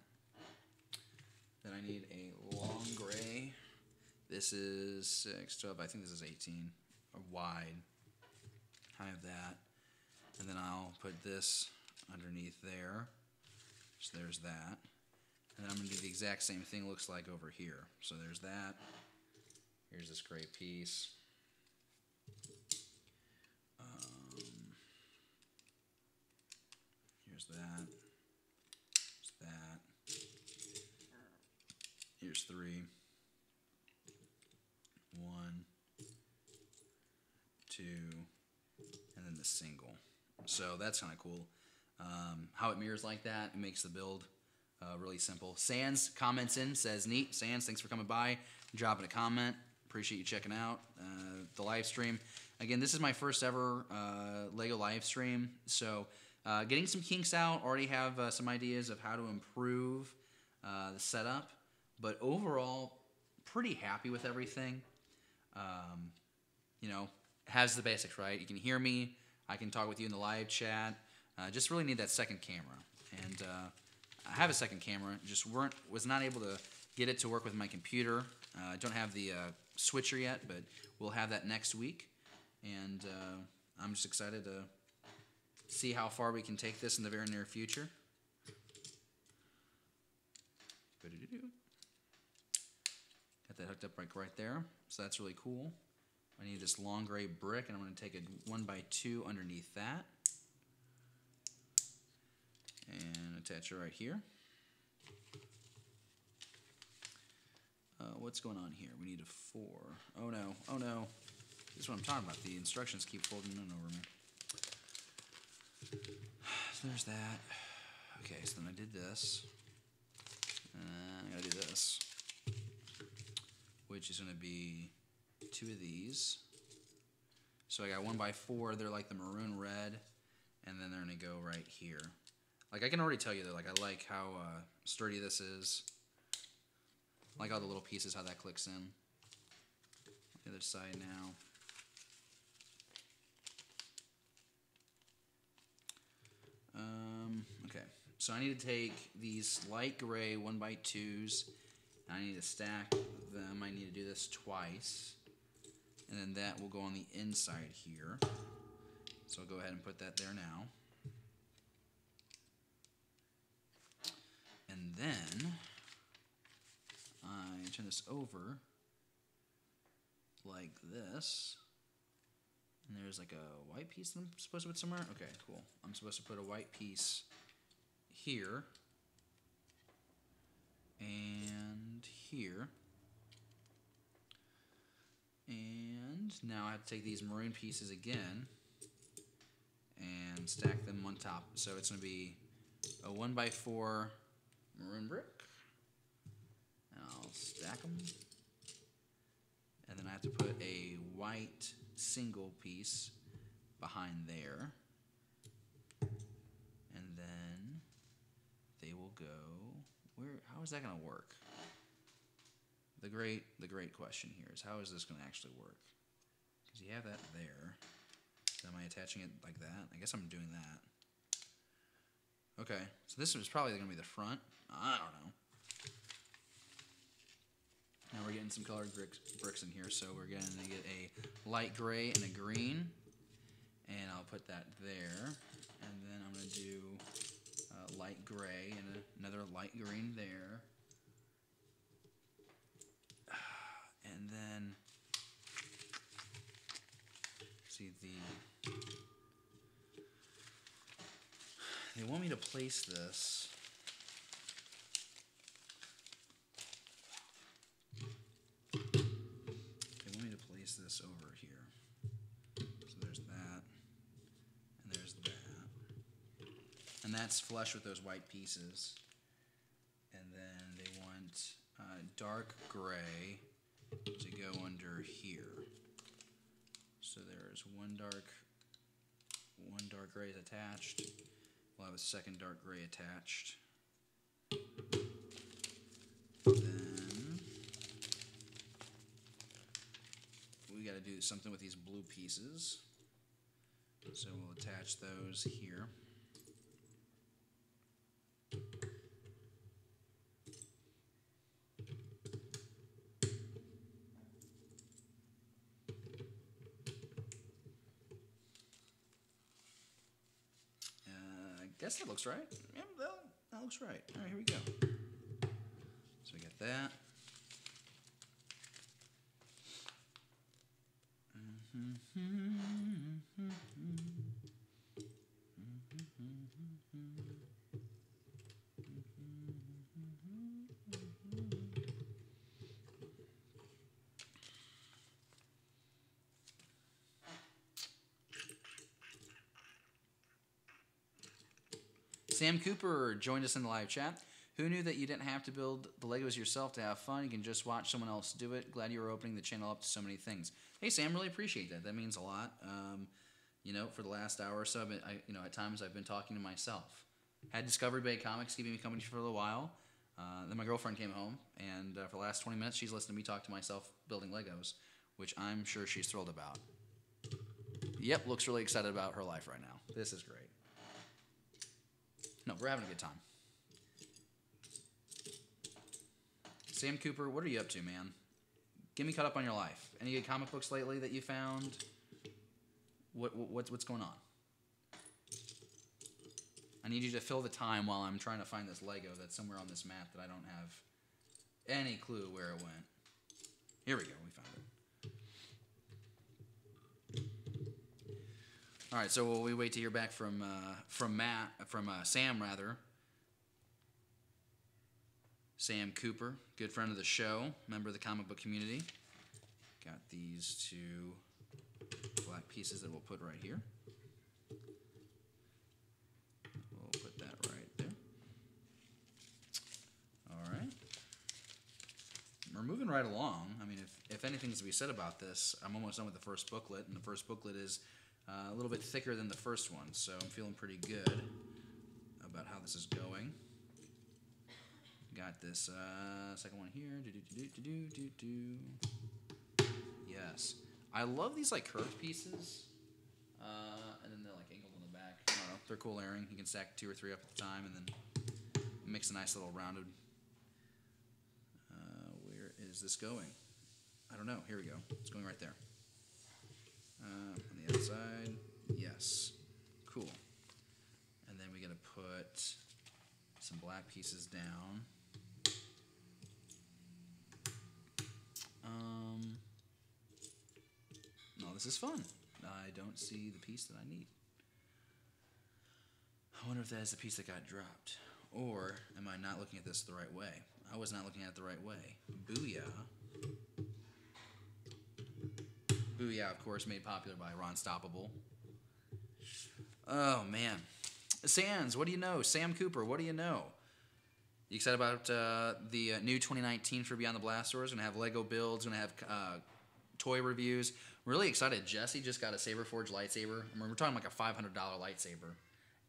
Then I need a long gray. This is 6, 12, I think this is 18. Or wide. I have that. And then I'll put this underneath there. So there's that. And then I'm going to do the exact same thing looks like over here. So there's that. Here's this gray piece. Here's that. Here's that. Here's 3. 1, 2, and then the single. So that's kind of cool. How it mirrors like that, it makes the build really simple. Sans comments in, says, neat. Sans, thanks for coming by, dropping a comment. Appreciate you checking out the live stream. Again, this is my first ever LEGO live stream, so getting some kinks out. Already have some ideas of how to improve the setup, but overall, pretty happy with everything. You know, has the basics, right? You can hear me. I can talk with you in the live chat. Just really need that second camera. And I have a second camera, just was not able to get it to work with my computer. I don't have the switcher yet, but we'll have that next week. And I'm just excited to see how far we can take this in the very near future. Got that hooked up right there. So that's really cool. I need this long gray brick, and I'm going to take a 1x2 underneath that. And attach it right here. What's going on here? We need a 4. Oh no, oh no. This is what I'm talking about. The instructions keep folding in over me. So there's that. Okay, so then I did this. And I gotta do this. Which is gonna be 2 of these. So I got 1x4, they're like the maroon red, and then they're gonna go right here. Like I can already tell you that I like how sturdy this is. I like all the little pieces, how that clicks in. The other side now. Okay, so I need to take these light gray 1x2s. I need to stack them. I need to do this twice. And then that will go on the inside here. So I'll go ahead and put that there now. And then I turn this over like this. And there's like a white piece that I'm supposed to put somewhere. Okay, cool. I'm supposed to put a white piece here. And here. And now I have to take these maroon pieces again and stack them on top. So it's going to be a 1x4 maroon brick. And I'll stack them. And then I have to put a white single piece behind there. And then they will go where? How is that going to work? The great question here is, how is this going to actually work? Because you have that there. So am I attaching it like that? I guess I'm doing that. Okay, so this is probably going to be the front. I don't know. Now we're getting some colored bricks in here, so we're going to get a light gray and a green. And I'll put that there. And then I'm going to do light gray and another light green there. And then, see, they want me to place this. They want me to place this over here. So there's that, and there's that. And that's flush with those white pieces. And then they want dark gray to go under here. So there's one dark gray is attached. We'll have a second dark gray attached. Then we got to do something with these blue pieces. So we'll attach those here. I guess that looks right. Yep, that looks right. All right, here we go. So we got that. Sam Cooper joined us in the live chat. Who knew that you didn't have to build the Legos yourself to have fun? You can just watch someone else do it. Glad you were opening the channel up to so many things. Hey, Sam, really appreciate that. That means a lot. You know, for the last hour or so, at times I've been talking to myself. Had Discovery Bay Comics keeping me company for a little while. Then my girlfriend came home, and for the last 20 minutes, she's listening to me talk to myself building Legos, which I'm sure she's thrilled about. Yep, looks really excited about her life right now. This is great. No, we're having a good time. Sam Cooper, what are you up to, man? Get me caught up on your life. Any good comic books lately that you found? What's going on? I need you to fill the time while I'm trying to find this Lego that's somewhere on this map that I don't have any clue where it went. Here we go. We found it. All right. So while we wait to hear back from Sam rather. Sam Cooper, good friend of the show, member of the comic book community. Got these two black pieces that we'll put right here. We'll put that right there. All right. We're moving right along. I mean, if anything's to be said about this, I'm almost done with the first booklet, and the first booklet is a little bit thicker than the first one, so I'm feeling pretty good about how this is going. Got this second one here. Yes. I love these like curved pieces. And then they're like angled on the back. I don't know. They're cool layering. You can stack 2 or 3 up at the time and then mix a nice little rounded. Where is this going? I don't know. Here we go. It's going right there. On the outside. Yes. Cool. And then we got to put some black pieces down. No, this is fun. I don't see the piece that I need. I wonder if that is the piece that got dropped. Or am I not looking at this the right way? I was not looking at it the right way. Booyah. Booyah, of course, made popular by Ron Stoppable. Oh, man. Sans, what do you know? Sam Cooper, what do you know? You excited about the new 2019 for Beyond the Blast Doors? Going to have Lego builds, going to have toy reviews. Really excited. Jesse just got a Saberforge lightsaber. I mean, we're talking like a $500 lightsaber.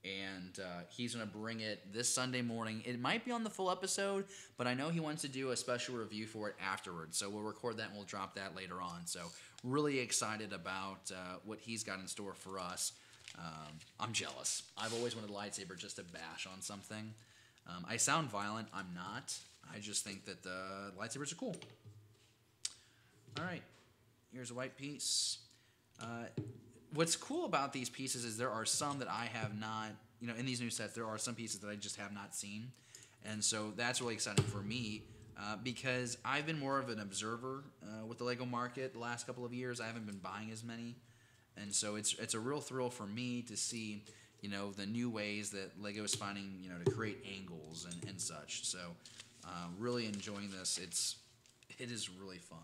And he's going to bring it this Sunday morning. It might be on the full episode, but I know he wants to do a special review for it afterwards. So we'll record that and we'll drop that later on. So really excited about what he's got in store for us. I'm jealous. I've always wanted a lightsaber just to bash on something. I sound violent. I'm not. I just think that the lightsabers are cool. All right. Here's a white piece. What's cool about these pieces is there are some that I have not, in these new sets, there are some pieces that I just have not seen. And so that's really exciting for me because I've been more of an observer with the Lego market the last couple of years. I haven't been buying as many. And so it's a real thrill for me to see, the new ways that Lego is finding, to create angles and such. So really enjoying this. It is really fun.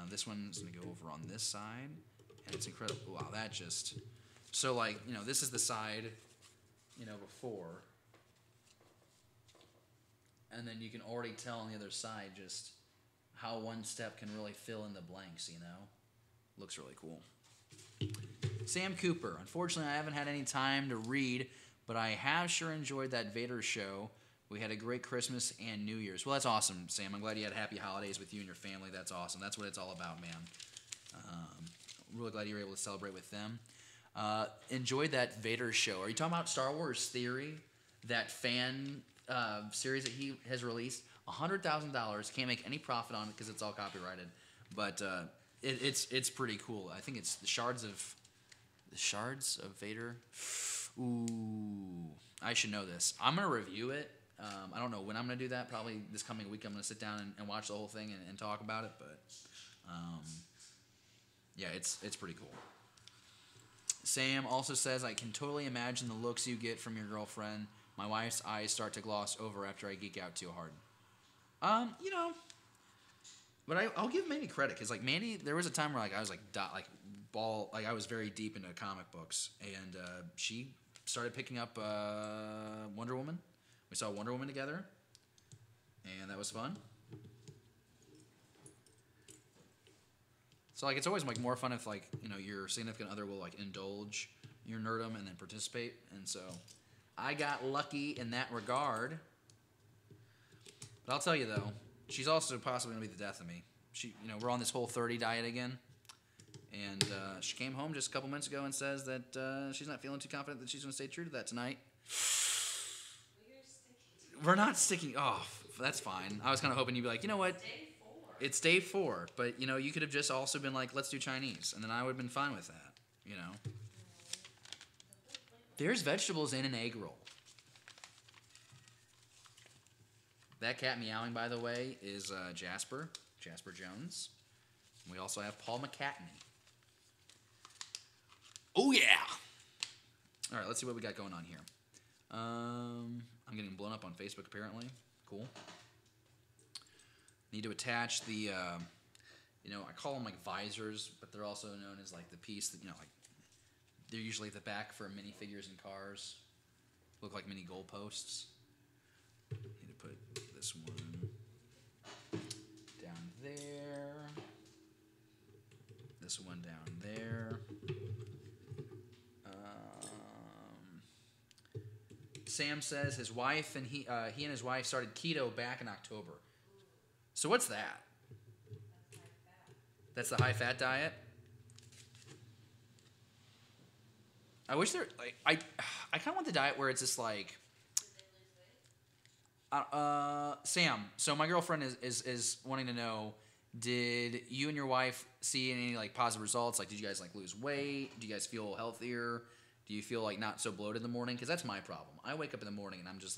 This one's going to go over on this side. And it's incredible. Wow, that just... So, this is the side, before. And then you can already tell on the other side just how one step can really fill in the blanks, Looks really cool. Sam Cooper. Unfortunately, I haven't had any time to read, but I have sure enjoyed that Vader show. We had a great Christmas and New Year's. Well, that's awesome, Sam. I'm glad you had happy holidays with you and your family. That's awesome. That's what it's all about, man. Really glad you were able to celebrate with them. Enjoyed that Vader show. Are you talking about Star Wars Theory, that fan series that he has released? $100,000. Can't make any profit on it because it's all copyrighted. But it's pretty cool. I think it's the shards of Vader. Ooh, I should know this. I'm gonna review it. I don't know when I'm gonna do that. Probably this coming week. I'm gonna sit down and watch the whole thing and talk about it. But yeah, it's pretty cool. Sam also says, I can totally imagine the looks you get from your girlfriend. My wife's eyes start to gloss over after I geek out too hard. But I'll give Mandy credit because Mandy, there was a time where I was I was very deep into comic books, and she started picking up Wonder Woman. We saw Wonder Woman together, and that was fun. So it's always more fun if your significant other will indulge your nerdum and then participate. And so I got lucky in that regard. But I'll tell you though, she's also possibly gonna be the death of me. We're on this whole 30 diet again, and she came home just a couple minutes ago and says that she's not feeling too confident that she's gonna stay true to that tonight. We're not sticking. Oh, that's fine. I was kind of hoping you'd be like, you know what? It's day 4, but you could have just also been like, let's do Chinese, and then I would have been fine with that. There's vegetables in an egg roll. That cat meowing, by the way, is Jasper Jones. We also have Paul McCartney. Oh yeah! All right, let's see what we got going on here. I'm getting blown up on Facebook apparently. Cool. Need to attach the, I call them visors, but they're also known as the piece that, they're usually at the back for minifigures and cars. Look like mini goalposts. Need to put this one down there. This one down there. Sam says his wife and he and his wife started keto back in October. So what's that? That's the high-fat diet? I wish there... I kind of want the diet where it's just Sam, so my girlfriend is wanting to know, did you and your wife see any positive results? Did you guys lose weight? Do you guys feel healthier? Do you feel not so bloated in the morning? Because that's my problem. I wake up in the morning and I'm just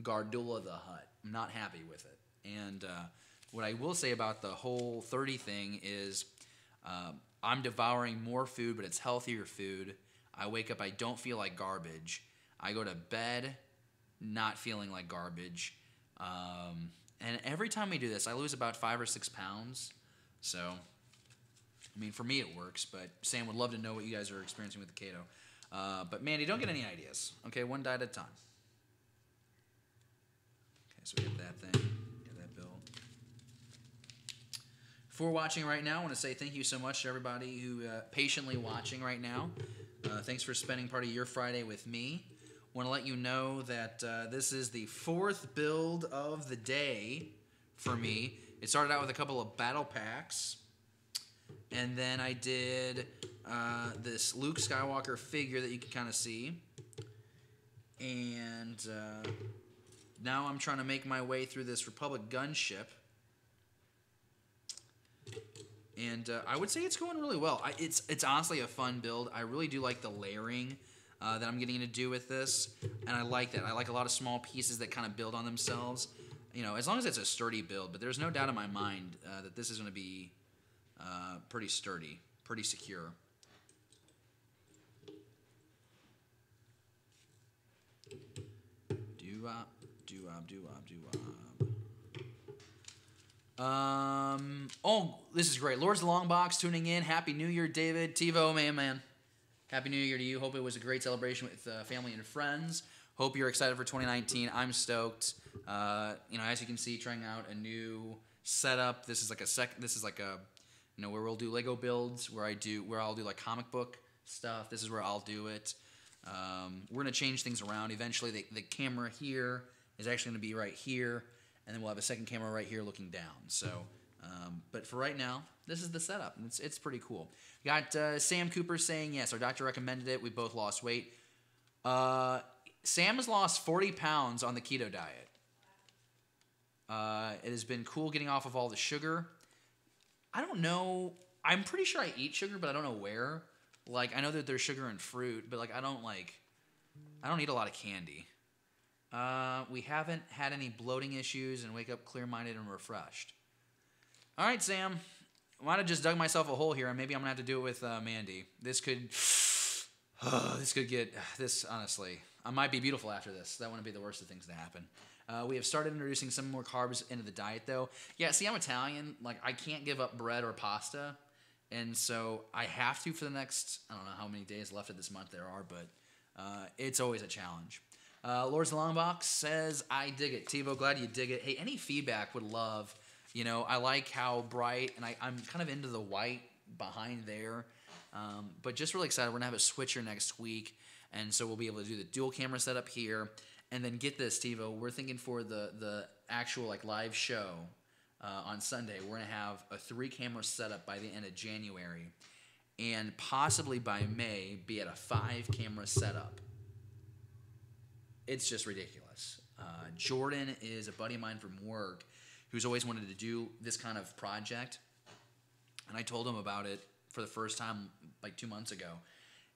Gardula the Hutt. I'm not happy with it. And what I will say about the whole 30 thing is I'm devouring more food, but it's healthier food. I wake up, I don't feel like garbage. I go to bed not feeling like garbage. And every time we do this, I lose about 5 or 6 pounds. So I mean, for me it works, but Sam would love to know what you guys are experiencing with the Kato. But Mandy, don't get any ideas. Okay, one die at a time. Okay, so we got that thing. Got that built. For watching right now, I want to say thank you so much to everybody who patiently watching right now. Thanks for spending part of your Friday with me. Want to let you know that this is the 4th build of the day for me. It started out with a couple of battle packs, and then I did this Luke Skywalker figure that you can kind of see, and now I'm trying to make my way through this Republic gunship. And I would say it's going really well. It's honestly a fun build. I really do like the layering that I'm getting to do with this, and I like that. I like a lot of small pieces that kind of build on themselves. You know, as long as it's a sturdy build. But there's no doubt in my mind that this is going to be pretty sturdy, pretty secure. Doo-wop, doo-wop, doo-wop, doo-wop. Oh, this is great. Lord's the Long Box tuning in. Happy New Year, David. TiVo, man. Happy New Year to you. Hope it was a great celebration with family and friends. Hope you're excited for 2019. I'm stoked. You know, as you can see, trying out a new setup. This is like a you know, where we'll do Lego builds, where I'll do like comic book stuff. This is where I'll do it. We're gonna change things around. Eventually, the camera here is actually gonna be right here. And then we'll have a second camera right here looking down. So, but for right now, this is the setup. It's pretty cool. We got Sam Cooper saying, yes, our doctor recommended it. We both lost weight. Sam has lost 40 pounds on the keto diet. It has been cool getting off of all the sugar. I don't know. I'm pretty sure I eat sugar, but I don't know where. Like, I know that there's sugar in fruit, but like I don't eat a lot of candy. We haven't had any bloating issues and wake up clear-minded and refreshed. All right, Sam. I might have just dug myself a hole here, and maybe I'm going to have to do it with Mandy. This could get, honestly, I might be beautiful after this. That wouldn't be the worst of things to happen. We have started introducing some more carbs into the diet, though. Yeah, see, I'm Italian. Like, I can't give up bread or pasta, and so I have to for the next, I don't know how many days left of this month there are, but it's always a challenge. Lord's the Long Box says, I dig it. TiVo, glad you dig it. Hey, any feedback would love. You know, I like how bright, and I'm kind of into the white behind there. But just really excited. We're going to have a switcher next week, and so we'll be able to do the dual camera setup here. And then get this, TiVo, we're thinking for the actual like live show on Sunday, we're going to have a 3-camera setup by the end of January, and possibly by May be at a 5-camera setup. It's just ridiculous. Jordan is a buddy of mine from work who's always wanted to do this kind of project. And I told him about it for the first time like 2 months ago.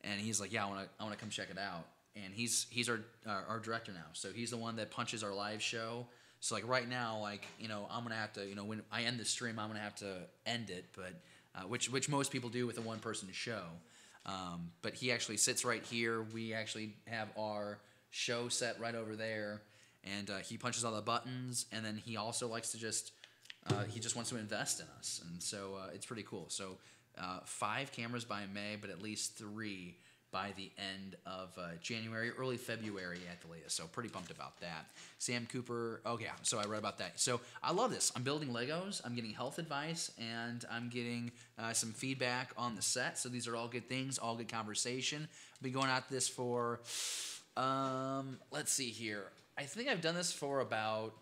And he's like, yeah, I want to come check it out. And he's our director now. So he's the one that punches our live show. So like right now, like, you know, I'm going to have to, you know, when I end the stream, I'm going to have to end it, but which most people do with a one-person show. But he actually sits right here. We actually have our show set right over there, and he punches all the buttons, and then he also likes to he just wants to invest in us, and so it's pretty cool. So 5 cameras by May, but at least 3 by the end of January, early February at the latest. So pretty pumped about that. Sam Cooper, oh yeah, so I read about that. So I love this. I'm building Legos, I'm getting health advice, and I'm getting some feedback on the set. So these are all good things, all good conversation. I've been going at this for, let's see here. I think I've done this for about,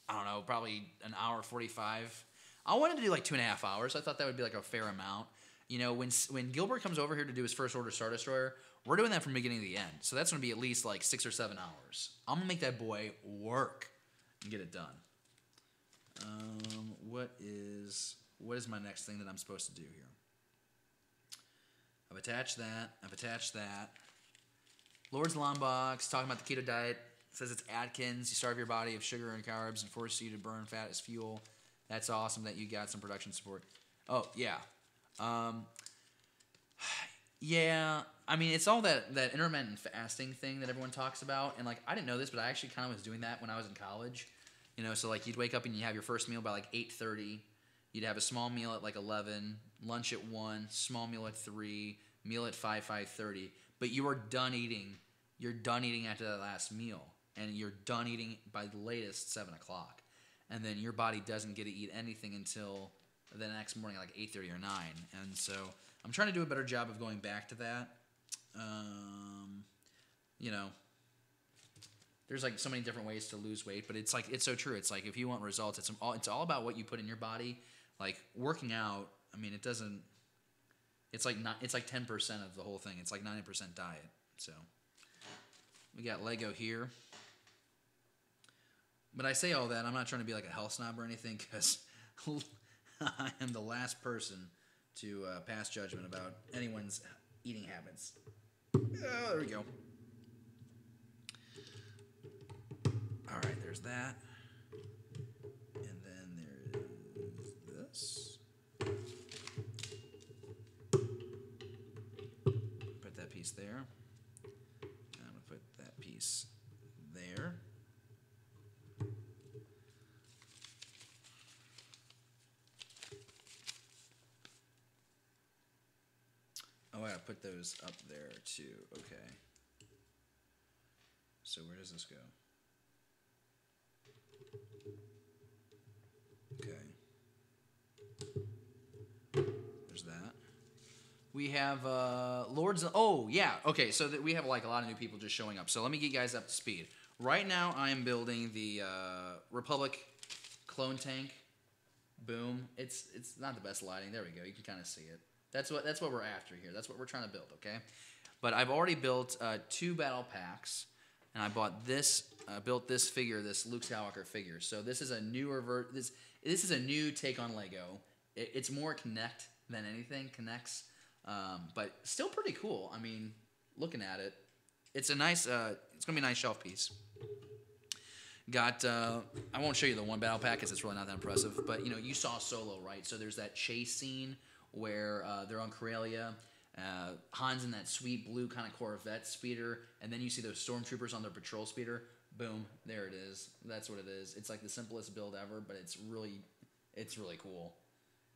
I don't know, probably an hour 45. I wanted to do like 2.5 hours. I thought that would be like a fair amount. You know, when Gilbert comes over here to do his First Order Star Destroyer, we're doing that from beginning to the end. So that's going to be at least like 6 or 7 hours. I'm going to make that boy work and get it done. What is my next thing that I'm supposed to do here? I've attached that. Lord's Lawn Box, talking about the keto diet. Says it's Atkins. You starve your body of sugar and carbs and force you to burn fat as fuel. That's awesome that you got some production support. Oh, yeah. Yeah, I mean, it's all that intermittent fasting thing that everyone talks about. And, like, I didn't know this, but I actually kind of was doing that when I was in college. You know, so, like, you'd wake up and you have your first meal by, like, 8:30. You'd have a small meal at, like, 11. lunch at 1, small meal at 3, meal at 5:30. But you are done eating. You're done eating after that last meal, and you're done eating by the latest 7 o'clock. And then your body doesn't get to eat anything until the next morning, like 8:30 or 9. And so I'm trying to do a better job of going back to that. You know, there's like so many different ways to lose weight, but it's so true. It's like if you want results, it's all about what you put in your body. Like working out, I mean, it's like 10% of the whole thing. It's like 90% diet. So we got Lego here. But I say all that, I'm not trying to be like a health snob or anything, because I am the last person to pass judgment about anyone's eating habits. Oh, there we go. All right, there's that. And then there is this. Put that piece there. I'm going to put that piece there. Oh, I gotta put those up there too. Okay. So where does this go? Okay. There's that. We have Lords. Oh yeah. Okay. So we have like a lot of new people just showing up. So let me get you guys up to speed. Right now, I am building the Republic clone tank. Boom. It's not the best lighting. There we go. You can kind of see it. That's what we're after here. That's what we're trying to build, okay? But I've already built 2 battle packs, and I built this figure, this Luke Skywalker figure. So this is a newer this is a new take on Lego. It's more Connect than anything, Connects, but still pretty cool. I mean, looking at it, it's a nice. It's gonna be a nice shelf piece. Got I won't show you the one battle pack because it's really not that impressive. But you saw Solo, right? So there's that chase scene where they're on Corellia. Han's in that sweet blue kind of Corvette speeder, and then you see those stormtroopers on their patrol speeder. Boom, there it is. That's what it is. It's like the simplest build ever, but it's really cool.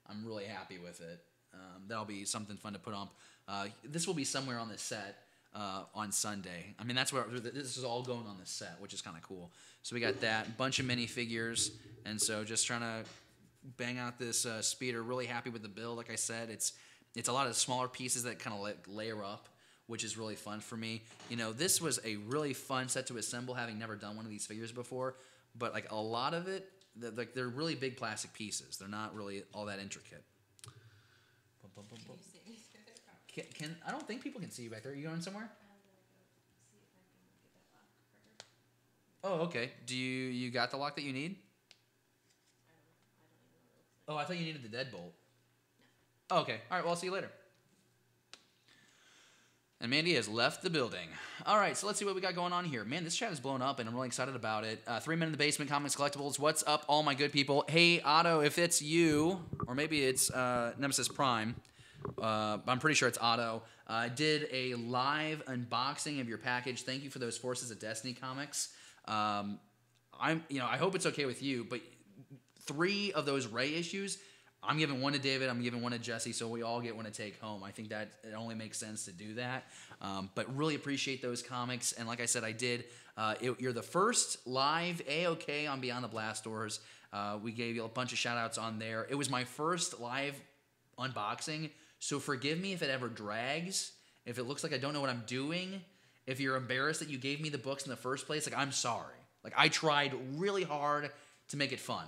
I'm really happy with it. That'll be something fun to put on. This will be somewhere on the set on Sunday. I mean, that's where this is all going on the set, which is kind of cool. So we got that bunch of minifigures, and so just trying to bang out this speeder. Really happy with the build. Like I said, it's a lot of smaller pieces that kind of layer up, which is really fun for me. This was a really fun set to assemble, having never done one of these figures before. But like a lot of it, they're really big plastic pieces. They're not really all that intricate. Can you see me through the I don't think people can see you back there. Are you going somewhere? I'm gonna go see if I can get that lock for her. Oh, okay. Do you got the lock that you need? I don't Oh, I thought you needed the deadbolt. Oh, okay. All right, well, I'll see you later. And Mandy has left the building. All right, so let's see what we got going on here. Man, this chat is blown up, and I'm really excited about it. 3 Men in the Basement, Comics Collectibles. What's up, all my good people? Hey, Otto, if it's you, or maybe it's Nemesis Prime, I'm pretty sure it's Otto. I did a live unboxing of your package. Thank you for those Forces of Destiny comics. I hope it's okay with you, but 3 of those Rey issues, I'm giving one to David, I'm giving one to Jesse, so we all get one to take home. I think that it only makes sense to do that. But really appreciate those comics. And like I said, I did. You're the first live A-OK on Beyond the Blast Doors. We gave you a bunch of shout-outs on there. It was my first live unboxing, so forgive me if it ever drags, if it looks like I don't know what I'm doing, if you're embarrassed that you gave me the books in the first place. Like, I'm sorry. Like, I tried really hard to make it fun.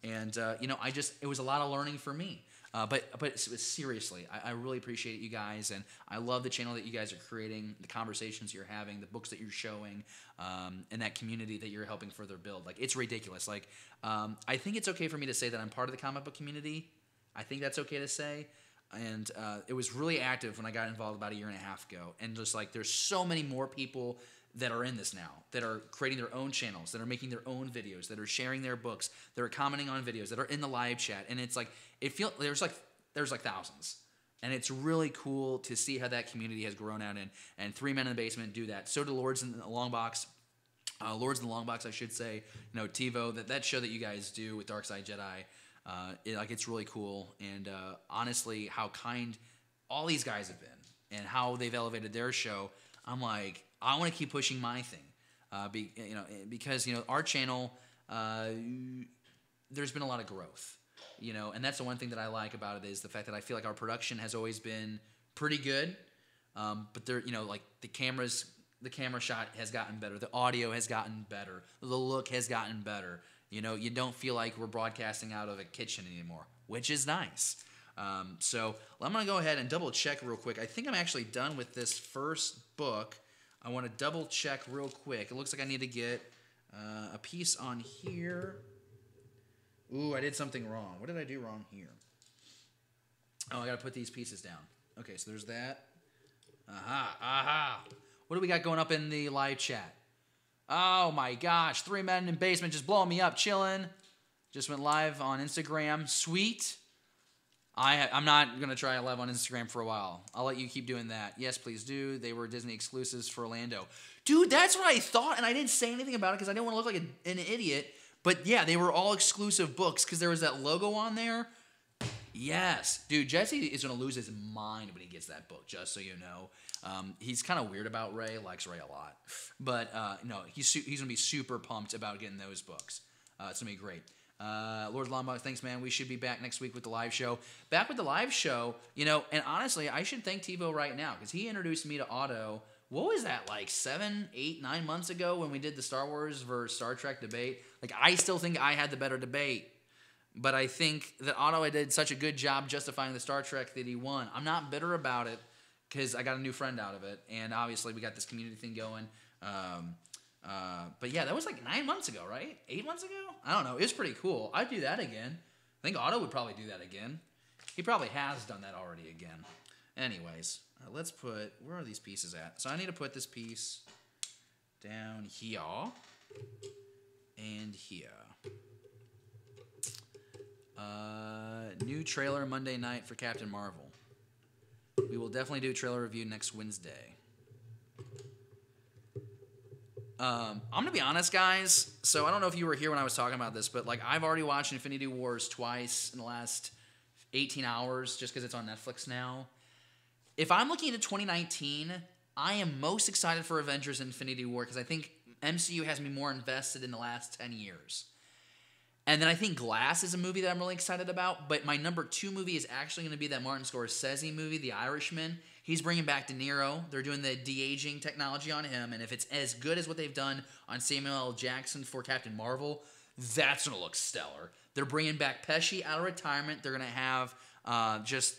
And, it was a lot of learning for me. But seriously, I really appreciate you guys, and I love the channel that you guys are creating, the conversations you're having, the books that you're showing, and that community that you're helping further build. Like, it's ridiculous. Like, I think it's okay for me to say that I'm part of the comic book community. I think that's okay to say. And it was really active when I got involved about 1.5 years ago. And just like, there's so many more people that are in this now, that are creating their own channels, that are making their own videos, that are sharing their books, that are commenting on videos, that are in the live chat. And it's like, there's like thousands. And it's really cool to see how that community has grown out, and 3 Men in the Basement do that. So do Lords in the Long Box. Lords in the Long Box, I should say. TiVo, that show that you guys do with Dark Side Jedi. It's really cool, and honestly, how kind all these guys have been, and how they've elevated their show. I'm like, I want to keep pushing my thing, because our channel, there's been a lot of growth, and that's the one thing that I like about it is the fact that I feel like our production has always been pretty good, but there, like the camera shot has gotten better, the audio has gotten better, the look has gotten better. You don't feel like we're broadcasting out of a kitchen anymore, which is nice. So I'm going to go ahead and double check real quick. I think I'm actually done with this first book. I want to double check real quick. It looks like I need to get a piece on here. Ooh, I did something wrong. What did I do wrong here? Oh, I got to put these pieces down. Okay, so there's that. Aha. What do we got going up in the live chat? Oh my gosh, 3 men in basement just blowing me up, chilling. Just went live on Instagram. Sweet. I'm not going to try a live on Instagram for a while. I'll let you keep doing that. Yes, please do. They were Disney exclusives for Orlando. Dude, that's what I thought, and I didn't say anything about it because I didn't want to look like an idiot. But yeah, they were all exclusive books because there was that logo on there. Yes. Dude, Jesse is going to lose his mind when he gets that book, just so you know. He's kind of weird about Ray, likes Ray a lot. But no, he's going to be super pumped about getting those books. It's going to be great. Lord Lombard, thanks, man. We should be back next week with the live show. Back with the live show, and honestly, I should thank TiVo right now because he introduced me to Otto. What was that, like 7, 8, 9 months ago when we did the Star Wars versus Star Trek debate? Like, I still think I had the better debate. But I think that Otto did such a good job justifying the Star Trek that he won. I'm not bitter about it because I got a new friend out of it. And obviously we got this community thing going. But yeah, that was like 9 months ago, right? 8 months ago? I don't know. It was pretty cool. I'd do that again. I think Otto would probably do that again. He probably has done that already again. Anyways, let's put... Where are these pieces at? So I need to put this piece down here and here. New trailer Monday night for Captain Marvel. We will definitely do a trailer review next Wednesday. I'm gonna be honest, guys. So I don't know if you were here when I was talking about this, but like I've already watched Infinity Wars twice in the last 18 hours just because it's on Netflix now. If I'm looking into 2019, I am most excited for Avengers Infinity War because I think MCU has me more invested in the last 10 years. And then I think Glass is a movie that I'm really excited about. But my number 2 movie is actually going to be that Martin Scorsese movie, The Irishman. He's bringing back De Niro. They're doing the de-aging technology on him. And if it's as good as what they've done on Samuel L. Jackson for Captain Marvel, that's going to look stellar. They're bringing back Pesci out of retirement. They're going to have just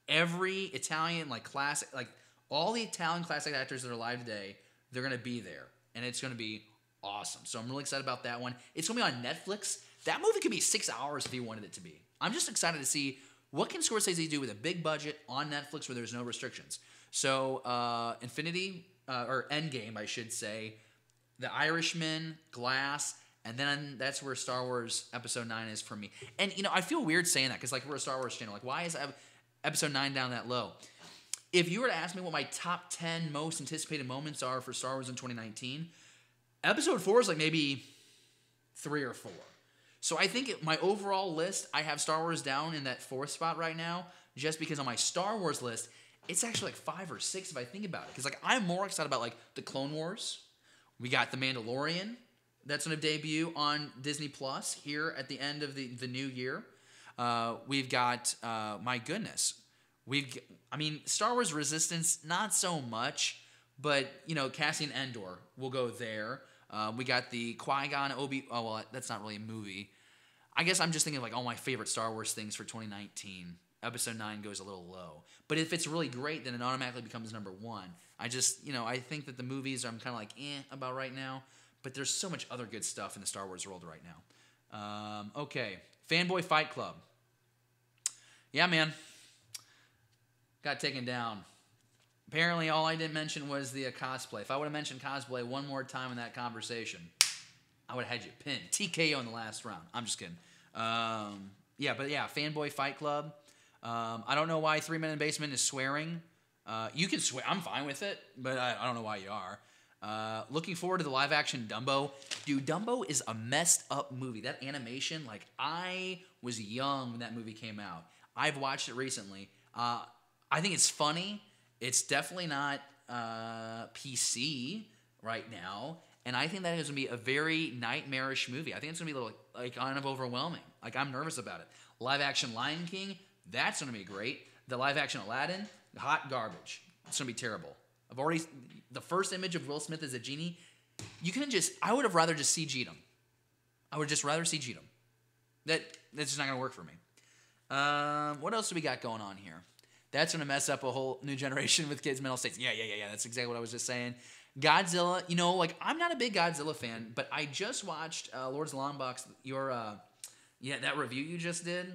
every Italian, like classic, like all the Italian classic actors that are alive today, they're going to be there. And it's going to be awesome. So I'm really excited about that one. It's going to be on Netflix. That movie could be 6 hours if he wanted it to be. I'm just excited to see what can Scorsese do with a big budget on Netflix where there's no restrictions. So Endgame, I should say, The Irishman, Glass, and then that's where Star Wars Episode 9 is for me. And, I feel weird saying that because, like, we're a Star Wars channel. Like, why is Episode 9 down that low? If you were to ask me what my top 10 most anticipated moments are for Star Wars in 2019, Episode 4 is like maybe 3 or 4. So I think my overall list, I have Star Wars down in that 4th spot right now, just because on my Star Wars list, it's actually like 5 or 6 if I think about it. Because like I'm more excited about like the Clone Wars. We got the Mandalorian that's going to debut on Disney Plus here at the end of the new year. We've got my goodness, Star Wars Resistance not so much, but Cassian Andor will go there. We got the Qui-Gon that's not really a movie. I guess I'm just thinking of like all my favorite Star Wars things for 2019. Episode 9 goes a little low. But if it's really great, then it automatically becomes number 1. I just, I think that the movies I'm kind of like, about right now. But there's so much other good stuff in the Star Wars world right now. Okay. Fanboy Fight Club. Yeah, man. Got taken down. Apparently, all I didn't mention was the cosplay. If I would have mentioned cosplay one more time in that conversation, I would have had you pinned. TKO in the last round. I'm just kidding. Fanboy Fight Club. I don't know why 3 Men in Basement is swearing. You can swear. I'm fine with it, but I don't know why you are. Looking forward to the live action Dumbo. Dude, Dumbo is a messed up movie. That animation, like, I was young when that movie came out. I've watched it recently. I think it's funny. It's definitely not PC right now. And I think that is going to be a very nightmarish movie. I think it's going to be a little, like, kind of overwhelming. Like, I'm nervous about it. Live action Lion King, that's going to be great. The live action Aladdin, hot garbage. It's going to be terrible. The first image of Will Smith as a genie, I would have rather just CG'd him. I would just rather CG'd him. That's just not going to work for me. What else do we got going on here? That's going to mess up a whole new generation with kids' mental states. Yeah. That's exactly what I was just saying. Godzilla, like, I'm not a big Godzilla fan, but I just watched Lord's Long Box, that review you just did,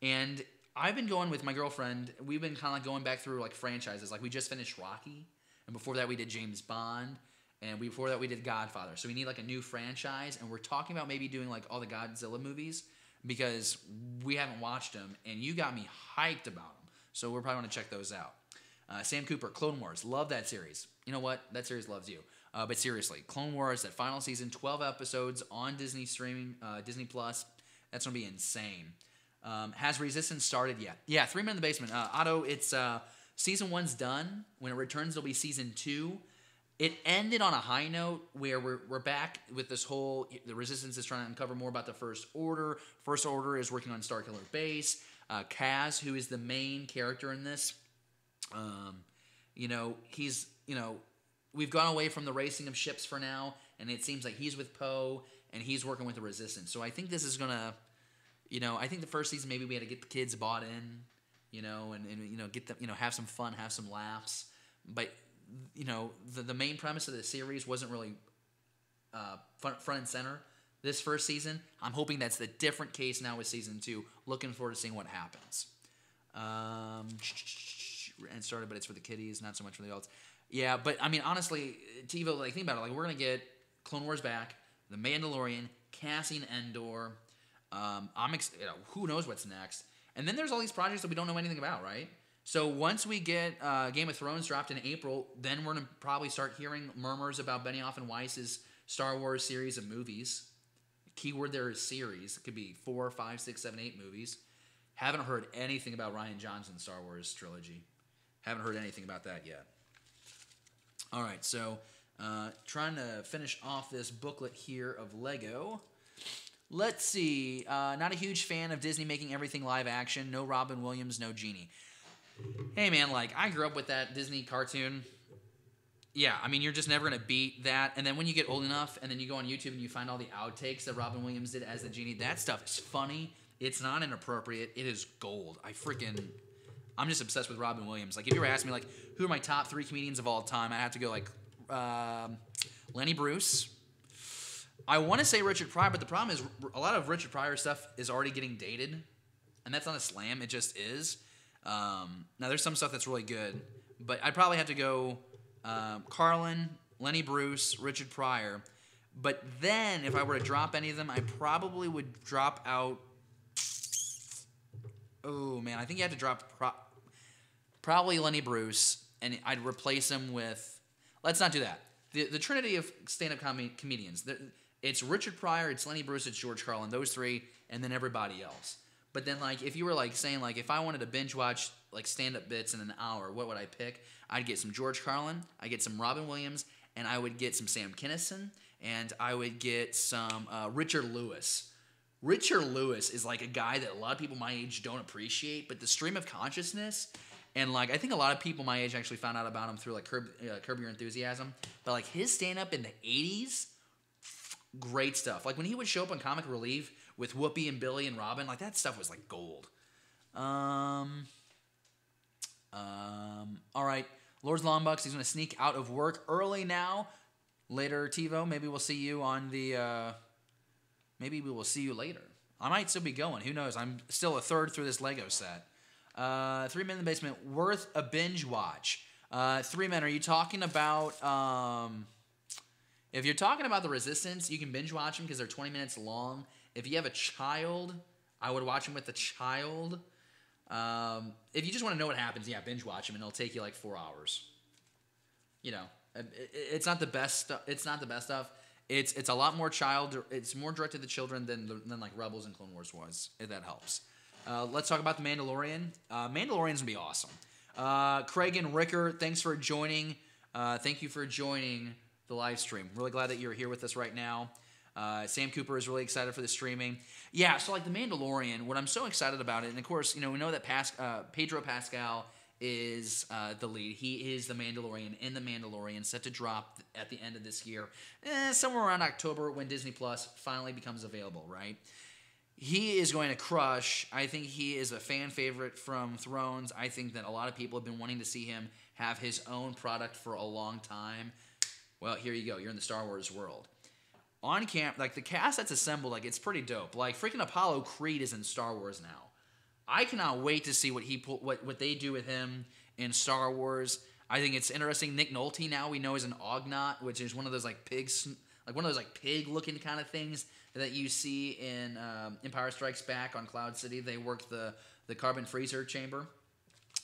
and I've been going with my girlfriend. We've been kind of like going back through like franchises. Like, we just finished Rocky, and before that we did James Bond, and before that we did Godfather. So we need like a new franchise, and we're talking about maybe doing like all the Godzilla movies because we haven't watched them, and you got me hyped about them. So we're probably going to check those out. Sam Cooper, Clone Wars. Love that series. You know what? That series loves you. But seriously, Clone Wars, that final season, 12 episodes on Disney streaming, Disney Plus. That's going to be insane. Has Resistance started yet? Yeah, 3 Men in the Basement. Otto, it's season 1's done. When it returns, there'll be season 2. It ended on a high note where we're back with this whole, the Resistance is trying to uncover more about the First Order. First Order is working on Starkiller Base. Kaz, who is the main character in this, he's, we've gone away from the racing of ships for now, and it seems like he's with Poe, and he's working with the Resistance. So I think this is going to, I think the first season maybe we had to get the kids bought in, and get them, have some fun, have some laughs. But, the main premise of the series wasn't really front and center this first season. I'm hoping that's the different case now with season 2. Looking forward to seeing what happens. And started, but it's for the kiddies, not so much for the adults. Yeah, but I mean, honestly, TiVo, like, think about it. Like, we're gonna get Clone Wars back, The Mandalorian, Cassian Andor. Who knows what's next? And then there's all these projects that we don't know anything about, right? So once we get Game of Thrones dropped in April, then we're gonna probably start hearing murmurs about Benioff and Weiss's Star Wars series of movies. Keyword there is series. It could be 4, 5, 6, 7, 8 movies. Haven't heard anything about Rian Johnson's Star Wars trilogy. Haven't heard anything about that yet. All right, so trying to finish off this booklet here of Lego. Let's see. Not a huge fan of Disney making everything live action. No Robin Williams, no Genie. Hey, man, like, I grew up with that Disney cartoon. Yeah, I mean, you're just never going to beat that. And then when you get old enough and then you go on YouTube and you find all the outtakes that Robin Williams did as the Genie, that stuff is funny. It's not inappropriate. It is gold. I'm just obsessed with Robin Williams. Like, if you were asking me, like, who are my top 3 comedians of all time, I have to go, like, Lenny Bruce. I want to say Richard Pryor, but the problem is a lot of Richard Pryor stuff is already getting dated. And that's not a slam. It just is. Now, there's some stuff that's really good. But I'd probably have to go Carlin, Lenny Bruce, Richard Pryor. But then, if I were to drop any of them, I probably would drop out... Oh, man, I think you have to drop probably Lenny Bruce, and I'd replace him with... Let's not do that. The trinity of stand-up comedians. It's Richard Pryor, it's Lenny Bruce, it's George Carlin. Those 3, and then everybody else. But then, like, if you were, like, saying, like, if I wanted to binge watch, like, stand-up bits in an hour, what would I pick? I'd get some George Carlin, I'd get some Robin Williams, and I would get some Sam Kinison, and I would get some Richard Lewis. Richard Lewis is, like, a guy that a lot of people my age don't appreciate, but the stream of consciousness, and, like, I think a lot of people my age actually found out about him through, like, Curb Your Enthusiasm, but, like, his stand-up in the 80s, great stuff. Like, when he would show up on Comic Relief with Whoopi and Billy and Robin, like, that stuff was, like, gold. All right. Lord's Longbucks, he's going to sneak out of work early now. Later, TiVo, maybe we'll see you on the... maybe we will see you later. I might still be going. Who knows? I'm still a third through this Lego set. 3 Men in the Basement, worth a binge watch. 3 Men, are you talking about... if you're talking about The Resistance, you can binge watch them because they're 20 minutes long. If you have a child, I would watch them with a child. If you just want to know what happens, yeah, binge watch them, and it'll take you like 4 hours. It's not the best stuff. It's not the best stuff. It's a lot more It's more directed to children than like Rebels and Clone Wars was. If that helps. Let's talk about the Mandalorian. Mandalorian's gonna be awesome. Craig and Ricker, thanks for joining. Thank you for joining the live stream. Really glad that you're here with us right now. Sam Cooper is really excited for the streaming. Yeah, so like the Mandalorian, what I'm so excited about it, and of course, we know that Pedro Pascal is the lead. He is the Mandalorian in The Mandalorian, set to drop at the end of this year, somewhere around October when Disney Plus finally becomes available, right? He is going to crush. I think he is a fan favorite from Thrones. I think that a lot of people have been wanting to see him have his own product for a long time. Well, here you go. You're in the Star Wars world. On camp, like the cast that's assembled, like it's pretty dope. Like freaking Apollo Creed is in Star Wars now. I cannot wait to see what they do with him in Star Wars. I think it's interesting. Nick Nolte now we know is an Ognot, which is one of those like pigs, like one of those like pig-looking kind of things that you see in Empire Strikes Back on Cloud City. They work the carbon freezer chamber.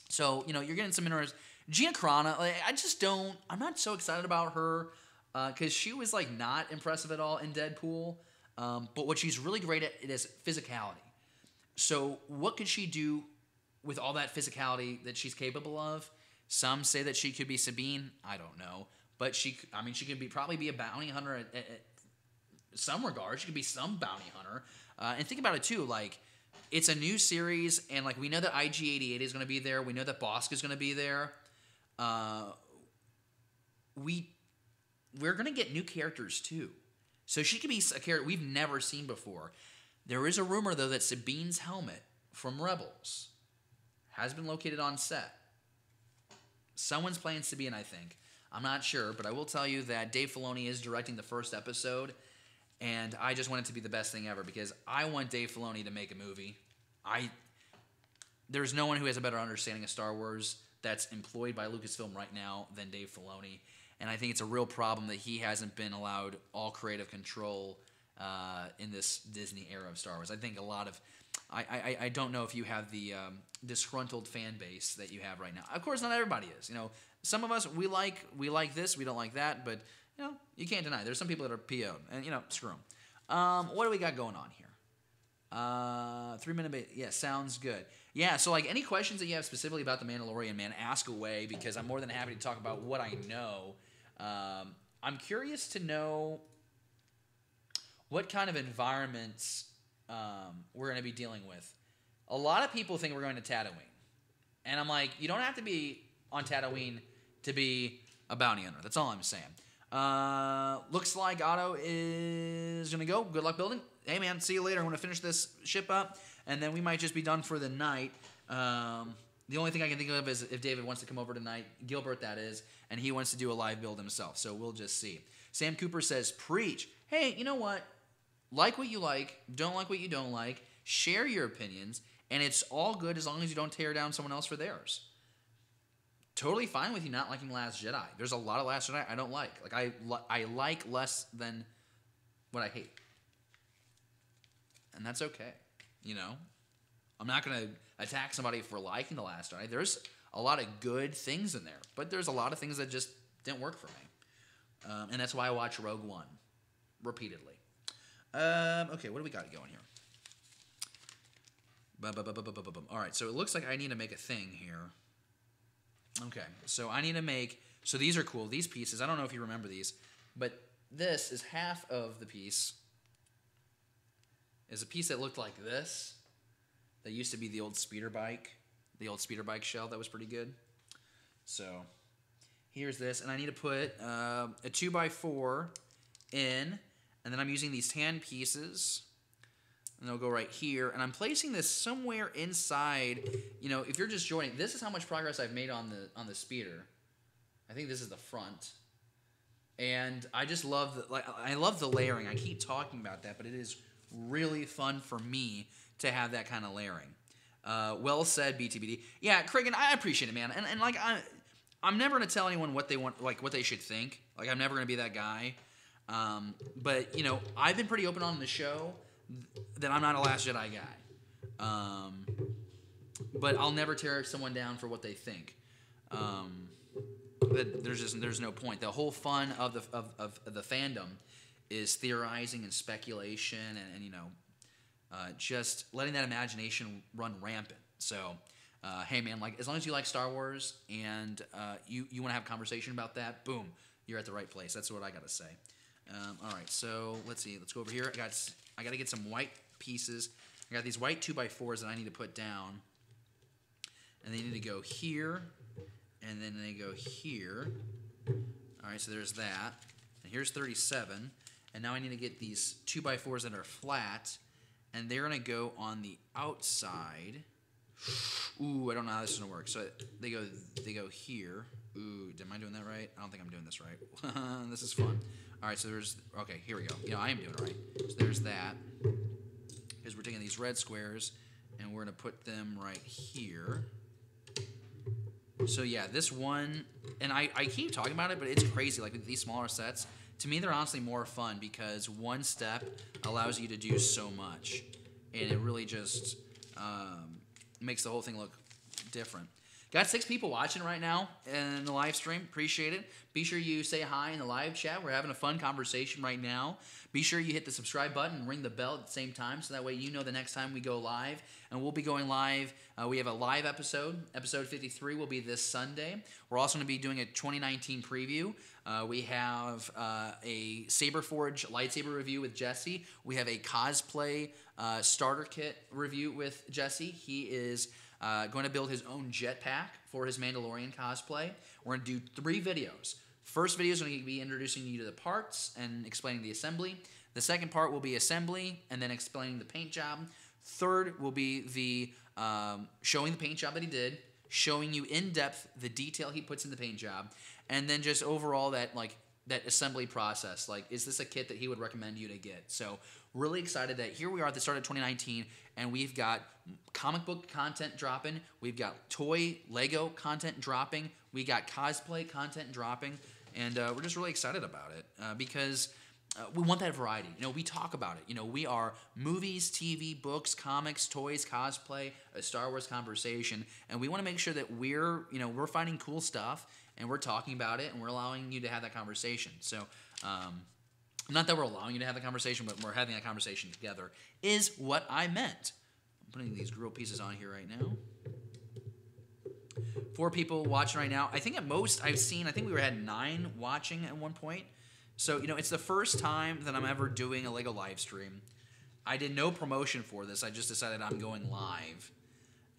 So you're getting some interest. Gina Carano, like, I'm not so excited about her because she was like not impressive at all in Deadpool. But what she's really great at is physicality. So what could she do with all that physicality that she's capable of? Some say that she could be Sabine. I don't know. But she could probably be a bounty hunter at some regard. She could be some bounty hunter. And think about it too, like it's a new series, and like we know that IG-88 is going to be there. We know that Bosk is going to be there. We're going to get new characters too. So she could be a character we've never seen before. There is a rumor, though, that Sabine's helmet from Rebels has been located on set. Someone's playing Sabine, I think. I'm not sure, but I will tell you that Dave Filoni is directing the first episode, and I just want it to be the best thing ever because I want Dave Filoni to make a movie. There's no one who has a better understanding of Star Wars that's employed by Lucasfilm right now than Dave Filoni, and I think it's a real problem that he hasn't been allowed all creative control in this Disney era of Star Wars. I think a lot of I don't know if you have the disgruntled fan base that you have right now. Of course, not everybody is. Some of us we like this, we don't like that, but you can't deny there's some people that are PO'd, and screw them. What do we got going on here? 3 minute yeah, sounds good. Yeah, so like any questions that you have specifically about the Mandalorian, man, ask away because I'm more than happy to talk about what I know. I'm curious to know what kind of environments we're going to be dealing with. A lot of people think we're going to Tatooine. And I'm like, you don't have to be on Tatooine to be a bounty hunter. That's all I'm saying. Looks like Otto is going to go. Good luck building. Hey, man, see you later. I'm going to finish this ship up, and then we might just be done for the night. The only thing I can think of is if David wants to come over tonight, Gilbert that is, and he wants to do a live build himself. So we'll just see. Sam Cooper says, preach. Hey, you know what? Like what you like, don't like what you don't like, share your opinions, and it's all good as long as you don't tear down someone else for theirs. Totally fine with you not liking Last Jedi. There's a lot of Last Jedi I don't like. Like I like less than what I hate. And that's okay. I'm not going to attack somebody for liking The Last Jedi. There's a lot of good things in there, but there's a lot of things that just didn't work for me. And that's why I watch Rogue One repeatedly. Okay, what do we got going here? All right, so it looks like I need to make a thing here. Okay, so I need to make... So these are cool. These pieces, I don't know if you remember these, but this is half of the piece. Is a piece that looked like this. That used to be the old speeder bike. The old speeder bike shell that was pretty good. So here's this, and I need to put a 2x4 in... And then I'm using these tan pieces, and they'll go right here. And I'm placing this somewhere inside. If you're just joining, this is how much progress I've made on the speeder. I think this is the front. And I just love I love the layering. I keep talking about that, but it is really fun for me to have that kind of layering. Well said, BTBD. Yeah, Craig, I appreciate it, man. And like I'm never gonna tell anyone what they want, like what they should think. Like I'm never gonna be that guy. But I've been pretty open on the show that I'm not a Last Jedi guy. But I'll never tear someone down for what they think. there's no point. The whole fun of the fandom is theorizing and speculation and just letting that imagination run rampant. So, hey man, like as long as you like Star Wars and you want to have a conversation about that, boom, you're at the right place. That's what I gotta say. All right, so let's see. Let's go over here. I gotta get some white pieces. I got these white 2x4s that I need to put down, and they need to go here, and then they go here. All right, so there's that. And here's 37. And now I need to get these 2x4s that are flat, and they're gonna go on the outside. Ooh, I don't know how this is gonna work. So they go here. Ooh, am I doing that right? I don't think I'm doing this right. This is fun. All right, so okay, here we go. I am doing it right. So there's that. Because we're taking these red squares, and we're gonna put them right here. So yeah, this one, and I keep talking about it, but it's crazy. Like with these smaller sets, to me they're honestly more fun because one step allows you to do so much, and it really just makes the whole thing look different. Got 6 people watching right now in the live stream. Appreciate it. Be sure you say hi in the live chat. We're having a fun conversation right now. Be sure you hit the subscribe button and ring the bell at the same time so that way you know the next time we go live. And we'll be going live. We have a live episode. Episode 53 will be this Sunday. We're also going to be doing a 2019 preview. We have a Saberforge lightsaber review with Jesse. We have a cosplay starter kit review with Jesse. He is going to build his own jetpack for his Mandalorian cosplay. We're going to do 3 videos. First video is going to be introducing you to the parts and explaining the assembly. The second part will be assembly and then explaining the paint job. Third will be the showing the paint job that he did, showing you in depth the detail he puts in the paint job, and then just overall that assembly process. Like, is this a kit that he would recommend you to get? So really excited that here we are at the start of 2019, and we've got comic book content dropping. We've got toy Lego content dropping. We got cosplay content dropping, and we're just really excited about it because we want that variety. We talk about it. We are movies, TV, books, comics, toys, cosplay, a Star Wars conversation, and we want to make sure that we're finding cool stuff and we're talking about it and we're allowing you to have that conversation. So, not that we're allowing you to have the conversation, but we're having that conversation together is what I meant. I'm putting these grill pieces on here right now. 4 people watching right now. I think at most I've seen, I think we had 9 watching at one point. So, it's the first time that I'm ever doing a Lego live stream. I did no promotion for this. I just decided I'm going live.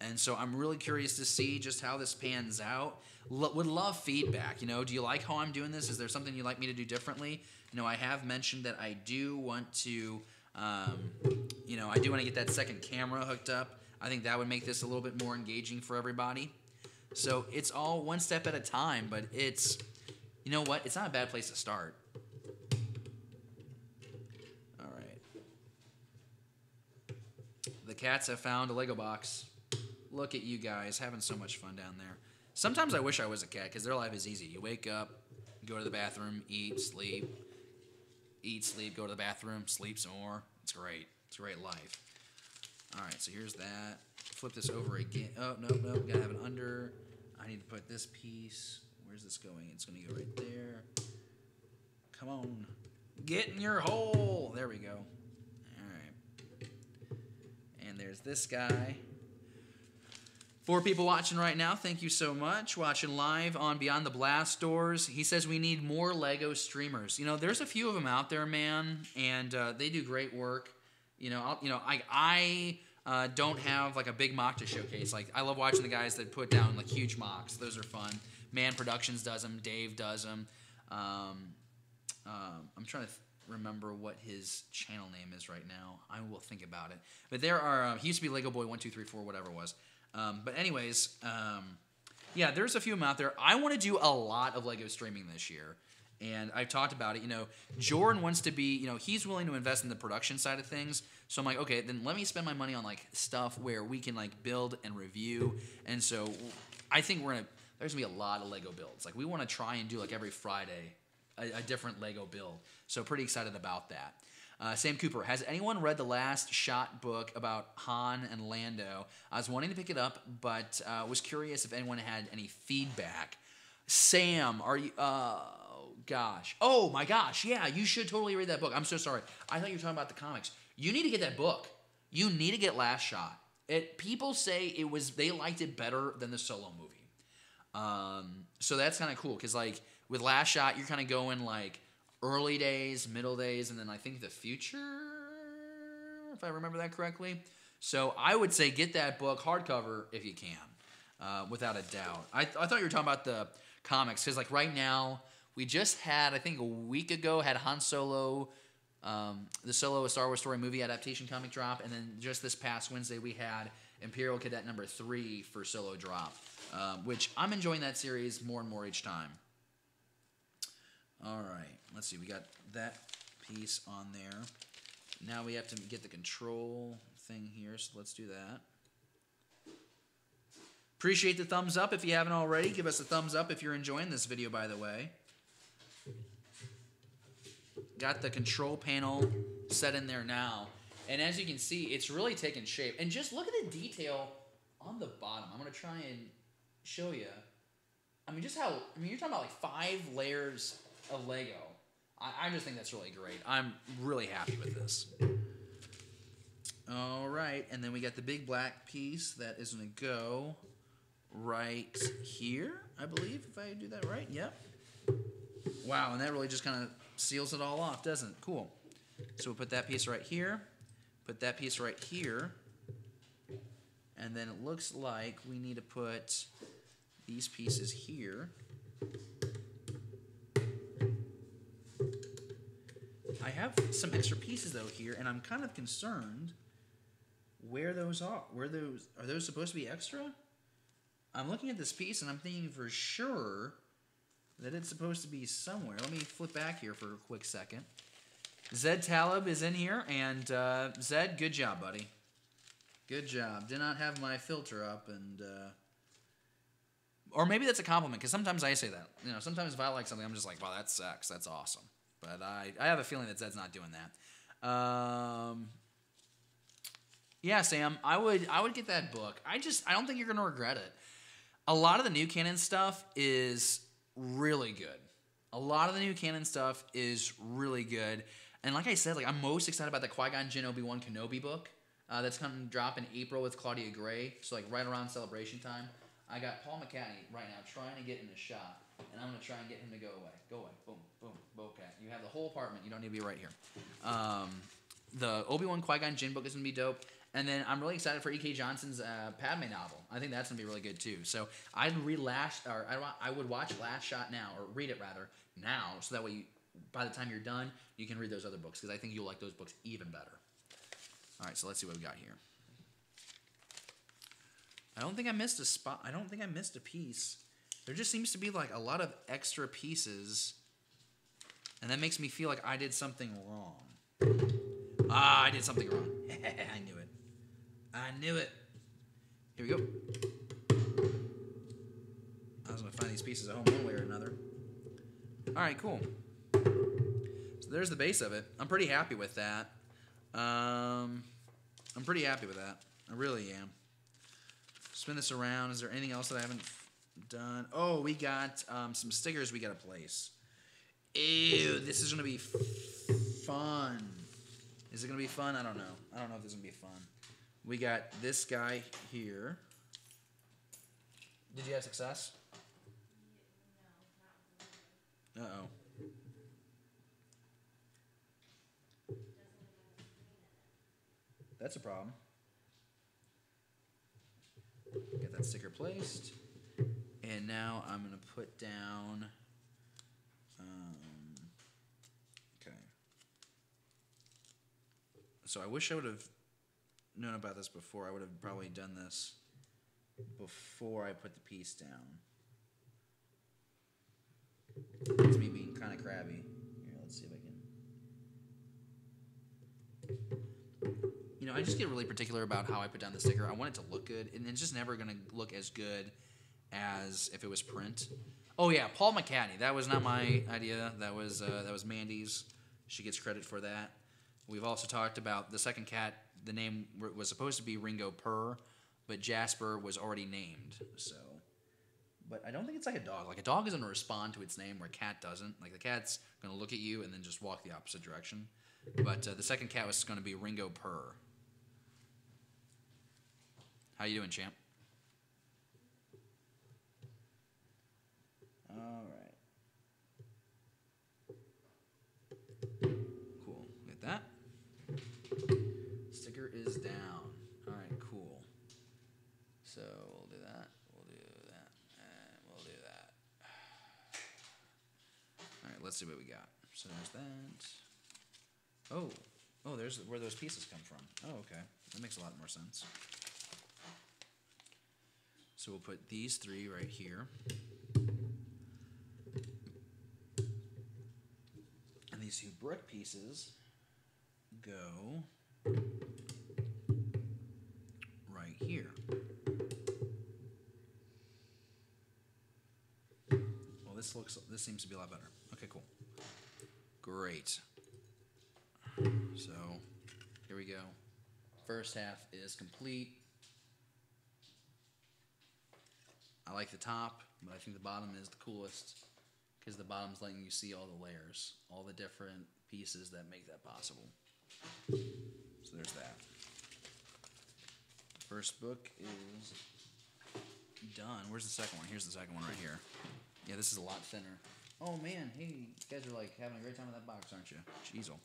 And so I'm really curious to see just how this pans out. Would love feedback. Do you like how I'm doing this? Is there something you'd like me to do differently? I have mentioned that I do want to, I do want to get that second camera hooked up. I think that would make this a little bit more engaging for everybody. So it's all one step at a time, but it's, it's not a bad place to start. All right. The cats have found a Lego box. Look at you guys having so much fun down there. Sometimes I wish I was a cat because their life is easy. You wake up, go to the bathroom, eat, sleep, go to the bathroom, sleep some more. It's great. It's a great life. All right, so here's that. Flip this over again. Oh, no, gotta have it under. I need to put this piece. Where's this going? It's gonna go right there. Come on. Get in your hole. There we go. All right. And there's this guy. 4 people watching right now. Thank you so much. Watching live on Beyond the Blast Doors. He says we need more Lego streamers. There's a few of them out there, man, and they do great work. I don't have like a big mock to showcase. Like, I love watching the guys that put down like huge mocks. Those are fun. Man Productions does them. Dave does them. I'm trying to remember what his channel name is right now. I will think about it. But there are. He used to be Lego Boy 1234, whatever it was. But anyways, yeah, there's a few of them out there. I want to do a lot of Lego streaming this year. And I've talked about it. Jordan wants to be, he's willing to invest in the production side of things. So I'm like, okay, then let me spend my money on like stuff where we can like build and review. And so I think there's gonna be a lot of Lego builds. Like, we want to try and do like every Friday a different Lego build. So pretty excited about that. Sam Cooper, has anyone read the Last Shot book about Han and Lando? I was wanting to pick it up, but was curious if anyone had any feedback. Sam, are you? Gosh. Oh my gosh. Yeah, you should totally read that book. I'm so sorry. I thought you were talking about the comics. You need to get that book. You need to get Last Shot. People say they liked it better than the Solo movie. So that's kind of cool because like with Last Shot, you're kind of going like early days, middle days, and then I think the future, if I remember that correctly. So I would say get that book hardcover if you can, without a doubt. I thought you were talking about the comics because like right now we just had, I think a week ago, had Han Solo, the Solo A Star Wars Story movie adaptation comic drop, and then just this past Wednesday we had Imperial Cadet number 3 for Solo drop, which I'm enjoying that series more and more each time. All right, let's see. We got that piece on there. Now we have to get the control thing here, so let's do that. Appreciate the thumbs up if you haven't already. Give us a thumbs up if you're enjoying this video, by the way. Got the control panel set in there now. And as you can see, it's really taking shape. And just look at the detail on the bottom. I'm going to try and show you. I mean, just how, I mean, you're talking about like 5 layers of Lego. I just think that's really great. I'm really happy with this. All right, and then we got the big black piece that is going to go right here, I believe, if I do that right. Yep. Wow, and that really just kind of seals it all off, doesn't it? Cool. So we'll put that piece right here, put that piece right here, and then it looks like we need to put these pieces here. I have some extra pieces though here, and I'm kind of concerned where those are. Are those supposed to be extra? I'm looking at this piece and I'm thinking for sure that it's supposed to be somewhere. Let me flip back here for a quick second. Zed Talib is in here, and Zed, good job, buddy. Good job. Did not have my filter up, and or maybe that's a compliment, because sometimes I say that. You know, sometimes if I like something, I'm just like, wow, that sucks. That's awesome. But I have a feeling that Zed's not doing that. Yeah, Sam, I would get that book. I don't think you're gonna regret it. A lot of the new canon stuff is really good. A lot of the new canon stuff is really good. And like I said, like I'm most excited about the Qui-Gon Jinn Obi-Wan Kenobi book that's coming to drop in April with Claudia Gray. So like right around celebration time. I got Paul McCartney right now trying to get in a shot, and I'm going to try and get him to go away. Go away. Boom, boom, okay. You have the whole apartment. You don't need to be right here. The Obi-Wan Qui-Gon Jinn book is going to be dope. And then I'm really excited for E.K. Johnson's Padme novel. I think that's going to be really good too. So I would watch Last Shot now, or read it rather, now, so that way by the time you're done, you can read those other books, because I think you'll like those books even better. All right, so let's see what we got here. I don't think I missed a spot. I don't think I missed a piece. There just seems to be like a lot of extra pieces, and that makes me feel like I did something wrong. I did something wrong. I knew it. I knew it. Here we go. I was going to find these pieces at home one way or another. All right, cool. So there's the base of it. I'm pretty happy with that. I'm pretty happy with that. I really am. Spin this around. Is there anything else that I haven't done? Oh, we got some stickers we got to place. Ew, this is going to be fun. Is it going to be fun? I don't know. I don't know if this is going to be fun. We got this guy here. Did you have success? No, not Uh-oh. That's a problem. Get that sticker placed. And now I'm going to put down... okay. So I wish I would have known about this before. I would have probably done this before I put the piece down. It's me being kind of crabby. Here, let's see if I can... You know, I just get really particular about how I put down the sticker. I want it to look good, and it's just never going to look as good as if it was print. Oh yeah, Paul McCartney. That was not my idea. That was Mandy's. She gets credit for that. We've also talked about the second cat. The name was supposed to be Ringo Purr, but Jasper was already named. So but I don't think it's like a dog. Like a dog is going to respond to its name where a cat doesn't. Like the cat's going to look at you and then just walk the opposite direction. But the second cat was going to be Ringo Purr. How you doing, champ? All right. Cool. Get that. Sticker is down. All right, cool. So we'll do that. We'll do that. And we'll do that. All right, let's see what we got. So there's that. Oh, there's where those pieces come from. Oh, okay. That makes a lot more sense. So we'll put these three right here. And these two brick pieces go right here. Well, this seems to be a lot better. Okay, cool. Great. So, here we go. First half is complete. I like the top, but I think the bottom is the coolest because the bottom's letting you see all the layers, all the different pieces that make that possible. So there's that. First book is done. Where's the second one? Here's the second one right here. Yeah, this is a lot thinner. Oh man, hey, you guys are like having a great time with that box, aren't you? Jeezle.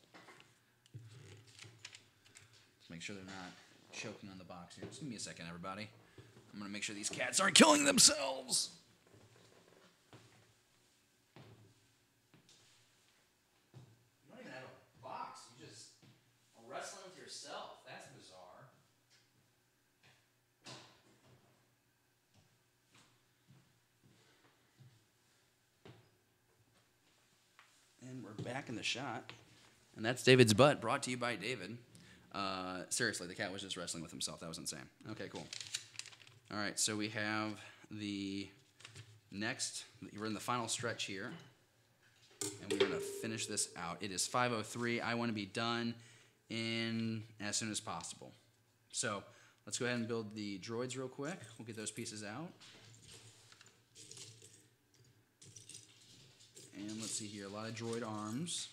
Let's make sure they're not choking on the box here. Just give me a second, everybody. I'm going to make sure these cats aren't killing themselves. You don't even have a box. You just are wrestling with yourself. That's bizarre. And we're back in the shot. And that's David's butt, brought to you by David. Seriously, the cat was just wrestling with himself. That was insane. Okay, cool. All right, so we have the next, we're in the final stretch here, and we're going to finish this out. It is 5:03. I want to be done in as soon as possible. So let's go ahead and build the droids real quick. We'll get those pieces out. And let's see here, a lot of droid arms.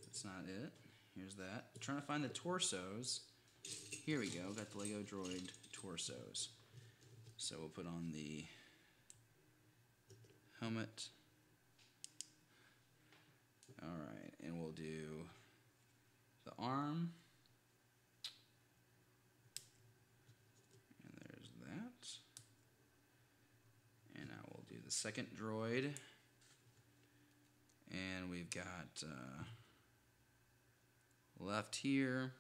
That's not it. Here's that. I'm trying to find the torsos. Here we go, got the Lego droid torsos. So we'll put on the helmet. Alright, and we'll do the arm. And there's that. And now we'll do the second droid. And we've got left here.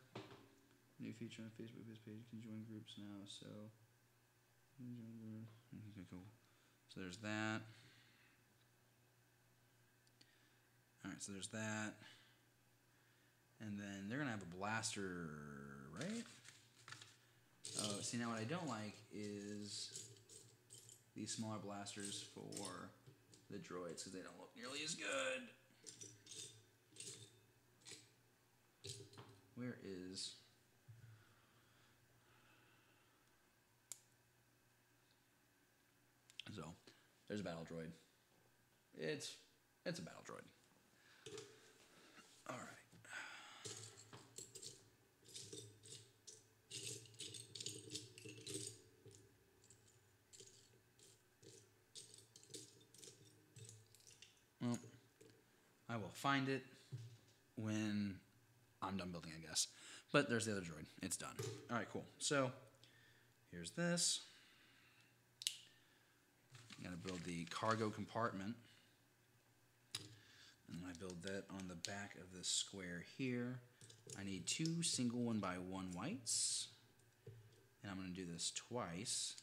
New feature on Facebook page. You can join groups now. So, okay, cool. So there's that. All right, so there's that. And then they're gonna have a blaster, right? Oh, see, now what I don't like is these smaller blasters for the droids because they don't look nearly as good. Where is... So, there's a battle droid. It's a battle droid. All right. Well, I will find it when I'm done building, I guess. But there's the other droid. It's done. All right, cool. So, here's this. I'm going to build the cargo compartment. And I build that on the back of this square here. I need 2 single 1x1 whites. And I'm going to do this twice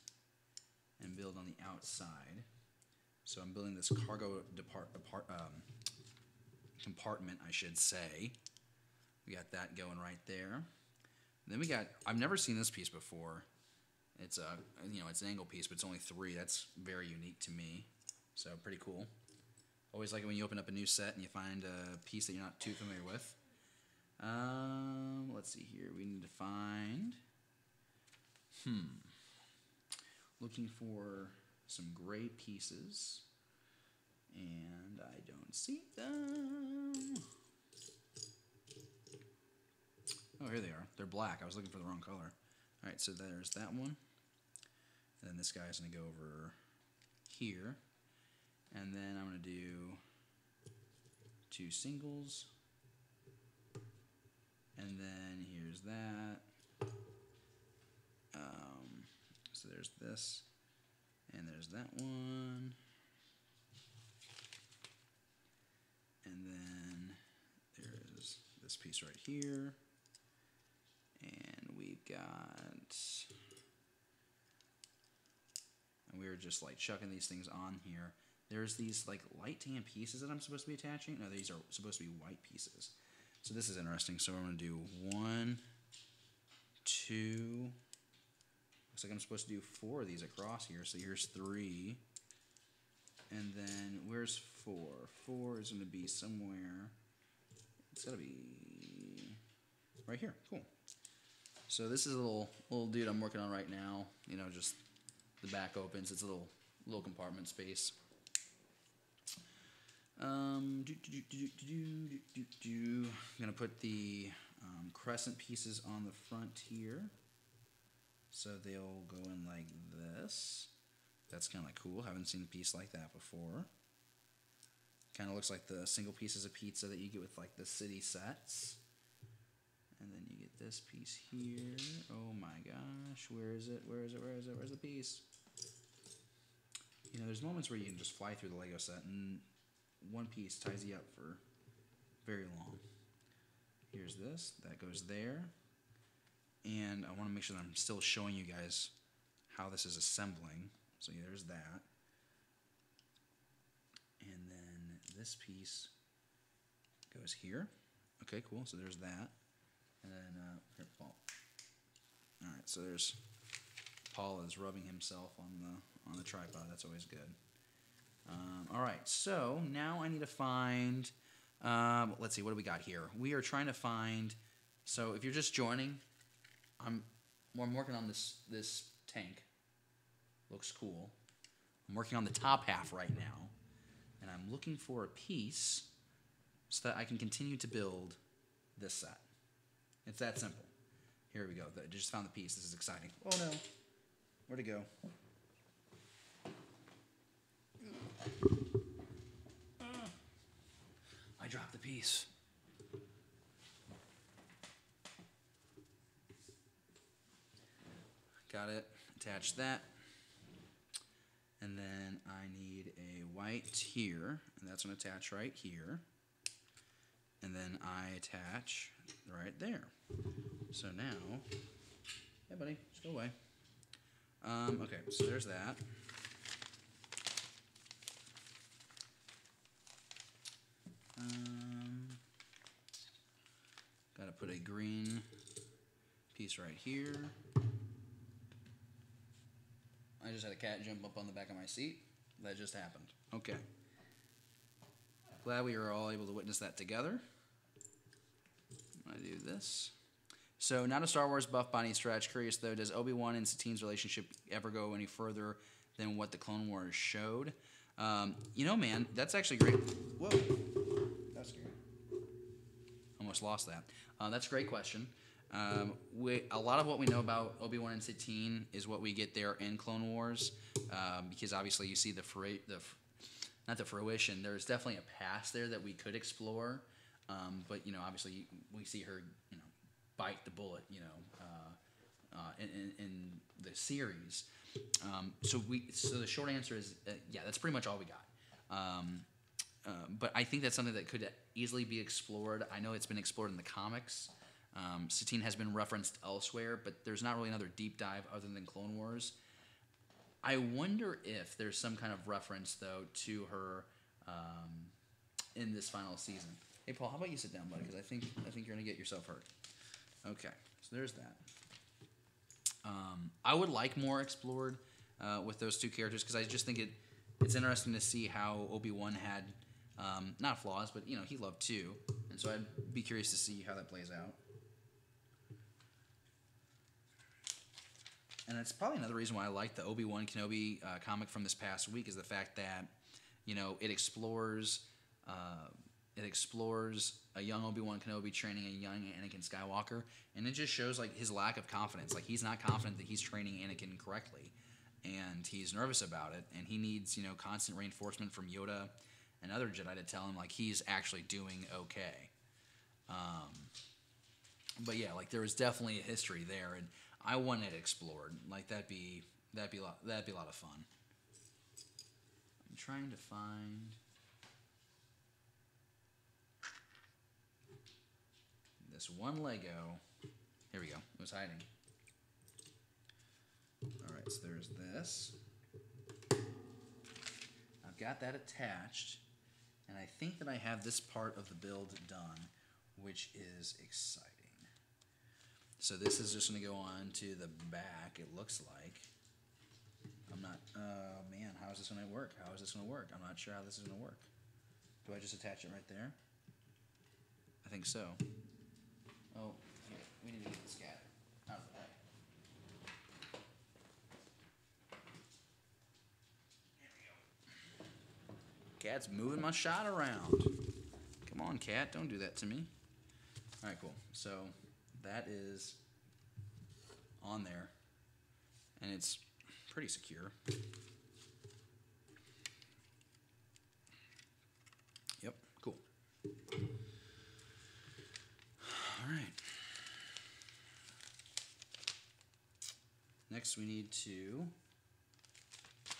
and build on the outside. So I'm building this cargo compartment, I should say. We got that going right there. And then we got, I've never seen this piece before. It's a, it's an angle piece, but it's only 3. That's very unique to me. So pretty cool. Always like it when you open up a new set and you find a piece that you're not too familiar with. Let's see here. We need to find. Looking for some gray pieces, and I don't see them. Oh, here they are. They're black. I was looking for the wrong color. All right, so there's that one. And then this guy's going to go over here. And then I'm going to do 2 singles. And then here's that. So there's this. And there's that one. And then there's this piece right here. And we've got... And we were just like chucking these things on here. There's these like light tan pieces that I'm supposed to be attaching. No, these are supposed to be white pieces. So this is interesting. So I'm going to do 1, 2. Looks like I'm supposed to do 4 of these across here. So here's 3. And then where's 4? 4 is going to be somewhere. It's got to be right here. Cool. So this is a little dude I'm working on right now. You know, just the back opens. It's a little compartment space. I'm gonna put the crescent pieces on the front here, so they'll go in like this. That's kind of cool. Haven't seen a piece like that before. Kind of looks like the single pieces of pizza that you get with like the city sets. And then you get this piece here. Oh my gosh, where is it? Where is it? Where is it? Where's the piece? You know, there's moments where you can just fly through the Lego set and one piece ties you up for very long. Here's this. That goes there. And I want to make sure that I'm still showing you guys how this is assembling. So yeah, there's that. And then this piece goes here. Okay, cool. So there's that. And then, here, Paul. All right, so there's Paul is rubbing himself on the tripod. That's always good. All right, so now I need to find. Let's see, what do we got here? We are trying to find. So if you're just joining, I'm working on this tank. Looks cool. I'm working on the top half right now, and I'm looking for a piece so that I can continue to build this set. It's that simple. Here we go. I just found the piece. This is exciting. Oh no. Where'd it go? I dropped the piece. Got it. Attach that. And then I need a white here, and that's going to attach right here. And then I attach right there. So now, hey buddy, just go away. Okay, so there's that. Got to put a green piece right here. I just had a cat jump up on the back of my seat. That just happened. Okay. Glad we were all able to witness that together. I do this. So, not a Star Wars buff by any stretch. Curious though, does Obi-Wan and Satine's relationship ever go any further than what the Clone Wars showed? You know, man, that's actually great. Whoa, that's scary. Almost lost that. That's a great question. A lot of what we know about Obi-Wan and Satine is what we get there in Clone Wars, because obviously you see not the fruition. There's definitely a past there that we could explore, but you know, obviously we see her, you know, bite the bullet, you know, in the series. So the short answer is yeah, that's pretty much all we got. But I think that's something that could easily be explored. I know it's been explored in the comics. Satine has been referenced elsewhere, but there's not really another deep dive other than Clone Wars. I wonder if there's some kind of reference, though, to her in this final season. Hey, Paul, how about you sit down, buddy? Because I think you're going to get yourself hurt. Okay, so there's that. I would like more explored with those two characters, because I just think it's interesting to see how Obi-Wan had, not flaws, but, you know, he loved too. And so I'd be curious to see how that plays out. and it's probably another reason why I like the Obi-Wan Kenobi comic from this past week is the fact that, you know, it explores a young Obi-Wan Kenobi training a young Anakin Skywalker, and it just shows like his lack of confidence. Like he's not confident that he's training Anakin correctly, and he's nervous about it, and he needs, you know, constant reinforcement from Yoda and other Jedi to tell him like he's actually doing okay. But yeah, like there was definitely a history there, and I want it explored. Like that'd be a lot of fun. I'm trying to find. This one Lego. Here we go. It was hiding. Alright, so there's this. I've got that attached. And I think that I have this part of the build done, which is exciting. So this is just going to go on to the back, it looks like. I'm not... man, how is this going to work? How is this going to work? I'm not sure how this is going to work. Do I just attach it right there? I think so. Oh, here, we need to get this cat out of the way. There we go. Cat's moving my shot around. Come on, cat, don't do that to me. Alright, cool. So, that is on there. And it's pretty secure. Yep, cool. Alright. Next we need to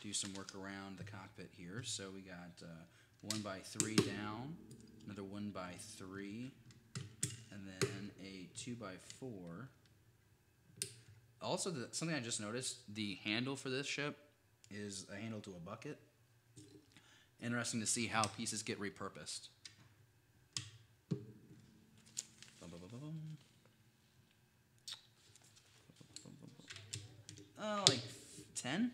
do some work around the cockpit here. So we got 1x3 down, another 1x3, and then a 2x4. Also, something I just noticed, the handle for this ship is a handle to a bucket. Interesting to see how pieces get repurposed. Like 10?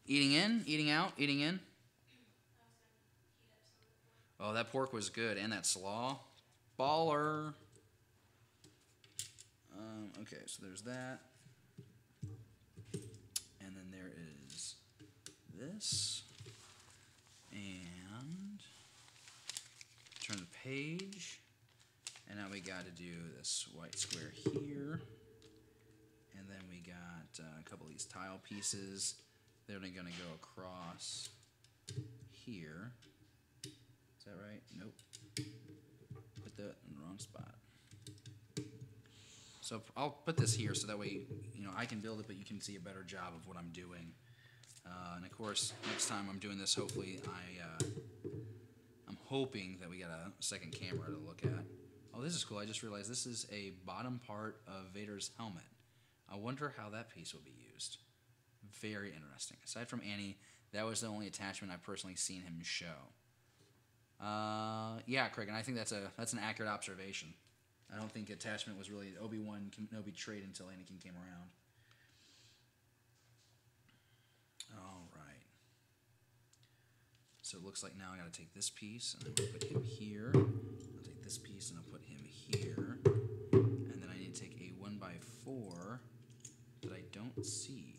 Eating in, eating out, eating in. Oh, that pork was good, and that slaw. Baller. Okay, so there's that. And then there is this. And turn the page. And now we got to do this white square here. And then we got a couple of these tile pieces. They're going to go across here. Is that right? Nope. Put that in the wrong spot. So I'll put this here so that way, you know, I can build it, but you can see a better job of what I'm doing. And of course, next time I'm doing this, hopefully I'm hoping that we got a second camera to look at. Oh, this is cool. I just realized this is a bottom part of Vader's helmet. I wonder how that piece will be used. Very interesting. Aside from Annie, that was the only attachment I've personally seen him show. Yeah, Craig, and I think that's an accurate observation. I don't think attachment was really Obi-Wan Kenobi trait until Anakin came around. All right. So it looks like now I got to take this piece and I'm going to put him here. I'll take this piece and I'll put him here. And then I need to take a 1x4 that I don't see.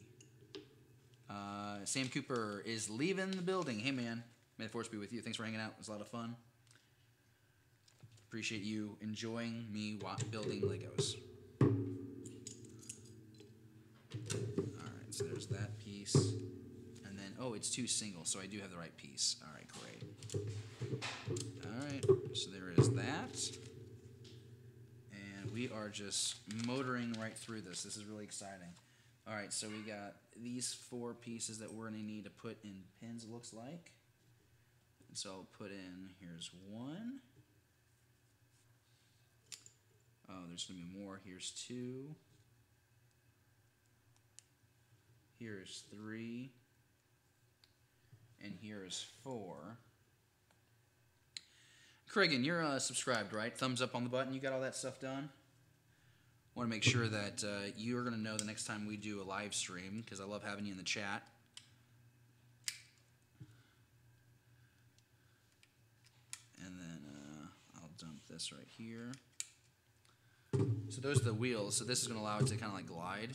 Sam Cooper is leaving the building. Hey, man. May the force be with you. Thanks for hanging out. It was a lot of fun. Appreciate you enjoying me building Legos. Alright, so there's that piece. And then, oh, it's two singles, so I do have the right piece. Alright, great. Alright, so there is that. And we are just motoring right through this. This is really exciting. Alright, so we got these 4 pieces that we're going to need to put in pins, it looks like. And so I'll put in, here's 1. Oh, there's going to be more. Here's 2. Here's 3. And here's 4. Cragen, you're subscribed, right? Thumbs up on the button. You got all that stuff done? Want to make sure that you're going to know the next time we do a live stream, because I love having you in the chat. And then I'll dump this right here. So those are the wheels. So this is going to allow it to kind of like glide.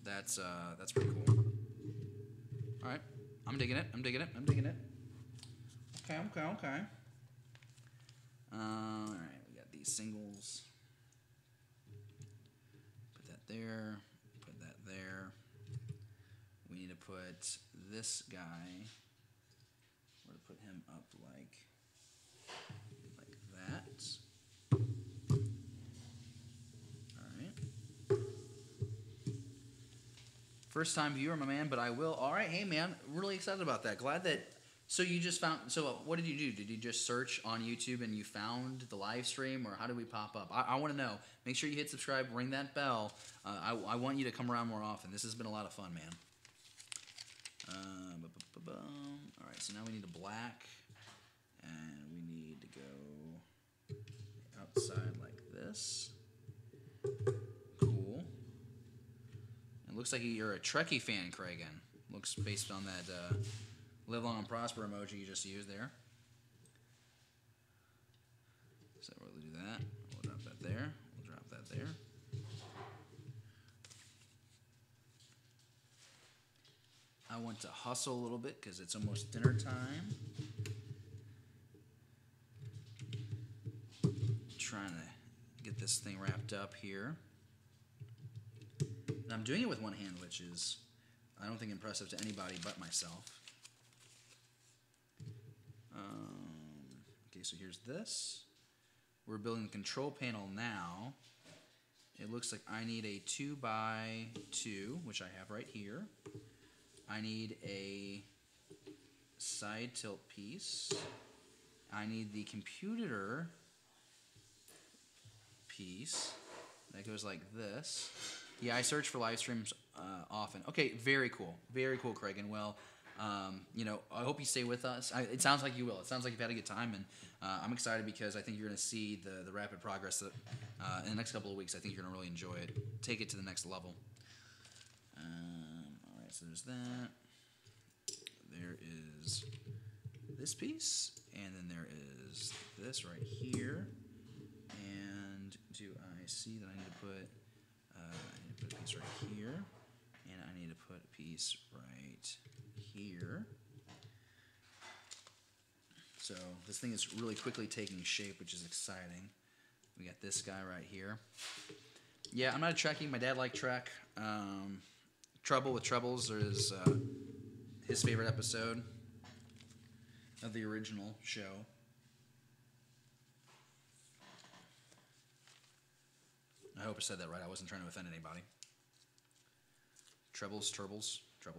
That's pretty cool. All right, I'm digging it. I'm digging it. I'm digging it. Okay, okay, okay. All right, we got these singles. Put that there. Put that there. We need to put this guy. We're gonna put him up like that. All right. First time viewer, my man, but I will. All right, hey man, really excited about that. Glad that. So you just found. So what did you do? Did you just search on YouTube and you found the live stream, or how did we pop up? I want to know. Make sure you hit subscribe, ring that bell. I want you to come around more often. This has been a lot of fun, man. All right, so now we need a black, and we need to go outside like this. Cool. It looks like you're a Trekkie fan, Kragan. Looks based on that live long and prosper emoji you just used there. So we'll do that. We'll drop that there. We'll drop that there. I want to hustle a little bit because it's almost dinner time. Trying to get this thing wrapped up here. And I'm doing it with one hand, which is, I don't think, impressive to anybody but myself. Okay, so here's this. We're building the control panel now. It looks like I need a 2x2, which I have right here. I need a side tilt piece. I need the computer piece that goes like this. Yeah, I search for live streams often. Okay, very cool, Kragan. Well, you know, I hope you stay with us. It sounds like you will. It sounds like you've had a good time, and I'm excited because I think you're going to see the rapid progress that in the next couple of weeks. I think you're going to really enjoy it. Take it to the next level. All right, so there's that. There is this piece, and then there is this right here. And do I see that I need to put? I need to put a piece right here, and I need to put a piece right here. So this thing is really quickly taking shape, which is exciting. We got this guy right here. Yeah, I'm not a Trekkie. My dad liked Trek. Trouble with Troubles is his favorite episode of the original show. I hope I said that right. I wasn't trying to offend anybody. Trebles. Oh.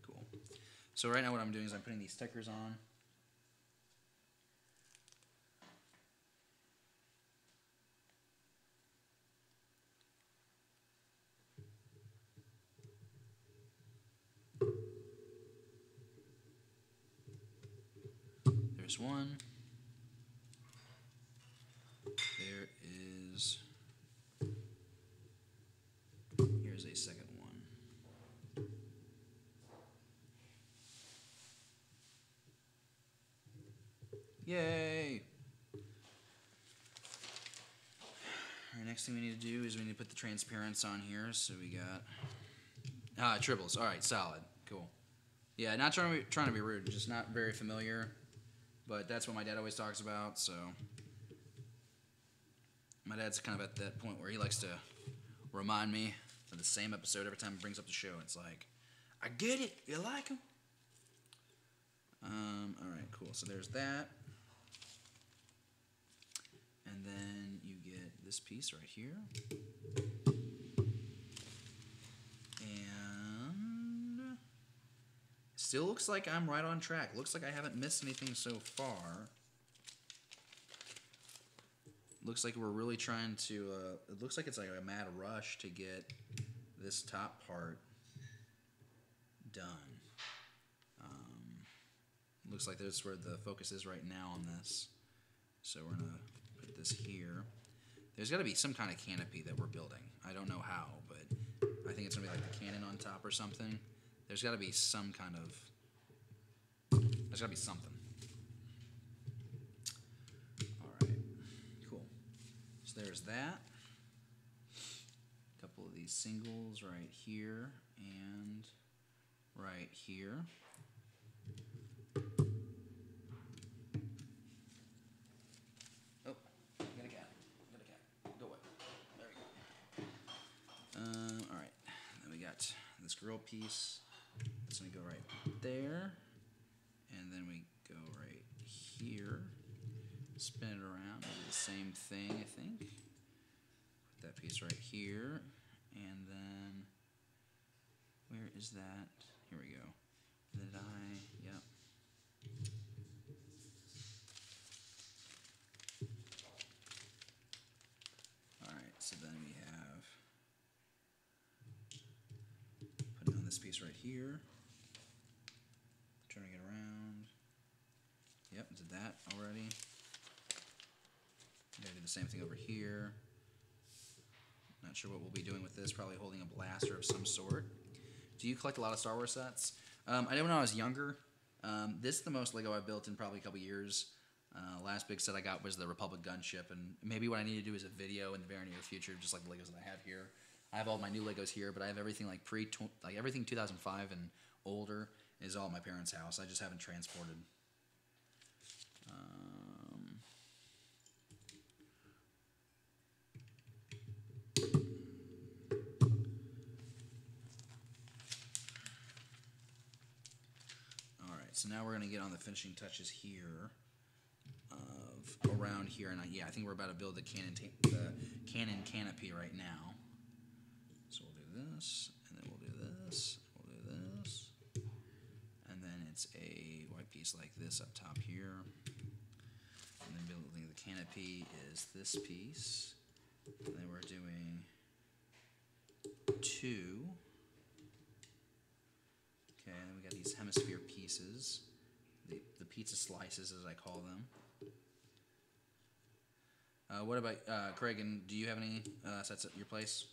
Cool. So right now what I'm doing is I'm putting these stickers on. There's one. There is. Here's a second one. Yay! Alright, next thing we need to do is we need to put the transparents on here. So we got tribbles. Alright, solid. Cool. Yeah, not trying to be rude, just not very familiar. But that's what my dad always talks about, so my dad's kind of at that point where he likes to remind me of the same episode every time he brings up the show. It's like, I get it, you like him? Alright, cool, so there's that. And then you get this piece right here. And still looks like I'm right on track. Looks like I haven't missed anything so far. Looks like we're really trying to, it looks like it's like a mad rush to get this top part done. Looks like that's where the focus is right now on this. So we're going to put this here. There's got to be some kind of canopy that we're building. I don't know how, but I think it's going to be like the cannon on top or something. There's got to be some kind of, there's got to be something. there's that. A couple of these singles right here and right here. Oh, got a cat. Got a cat. Go away. There we go. All right. Then we got this grill piece. It's gonna go right there, and then we go right here. Spin it around. Do the same thing, I think. Put that piece right here, and then where is that? Here we go. Did I? Yep. Alright, so then we have putting on this piece right here. Turning it around. Yep, did that already. Gotta do the same thing over here. Not sure what we'll be doing with this. Probably holding a blaster of some sort. Do you collect a lot of Star Wars sets? I know when I was younger. This is the most Lego I've built in probably a couple years. Last big set I got was the Republic gunship, and maybe what I need to do is a video in the very near future, just like the Legos that I have here. I have all my new Legos here, but I have everything like everything 2005 and older is all at my parents' house. I just haven't transported. So now we're going to get on the finishing touches here of around here, and I think we're about to build the cannon canopy right now. So we'll do this, and then we'll do this, we'll do this, and then it's a white piece like this up top here, and then building the canopy is this piece, and then we're doing 2. Okay, and then we got these hemisphere pieces, the pizza slices as I call them. What about Craig? And do you have any sets at your place?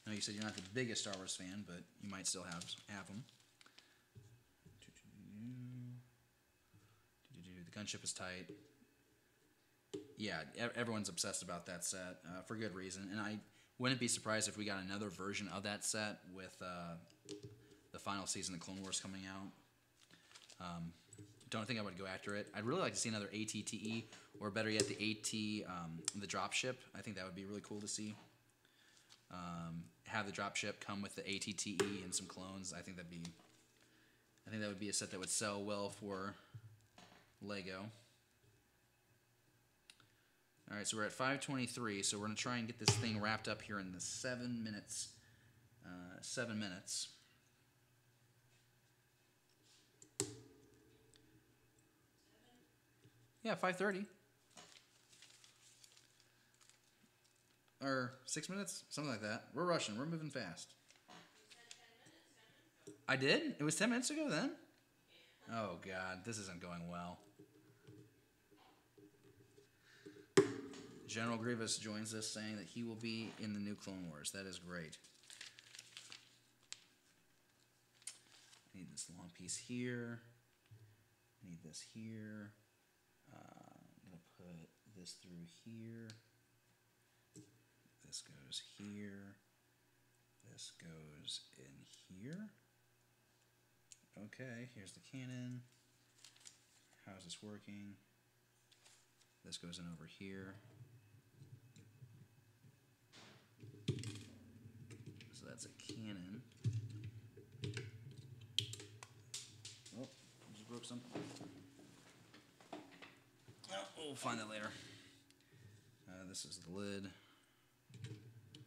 I know you said you're not the biggest Star Wars fan, but you might still have them. The gunship is tight. Yeah, everyone's obsessed about that set for good reason, and I wouldn't be surprised if we got another version of that set with the final season of Clone Wars coming out. Don't think I would go after it. I'd really like to see another ATTE, or better yet, the the dropship. I think that would be really cool to see. Have the dropship come with the ATTE and some clones. I think that would be a set that would sell well for Lego. All right, so we're at 5:23, so we're going to try and get this thing wrapped up here in the 7 minutes. 7 minutes. Yeah, 5:30. Or 6 minutes? Something like that. We're rushing. We're moving fast. I did? It was 10 minutes ago then? Oh, God. This isn't going well. General Grievous joins us saying that he will be in the new Clone Wars. That is great. I need this long piece here. I need this here. I'm going to put this through here. This goes here. This goes in here. Okay, here's the cannon. How is this working? This goes in over here. So that's a cannon. Oh, I just broke something. Oh, we'll find that later. This is the lid.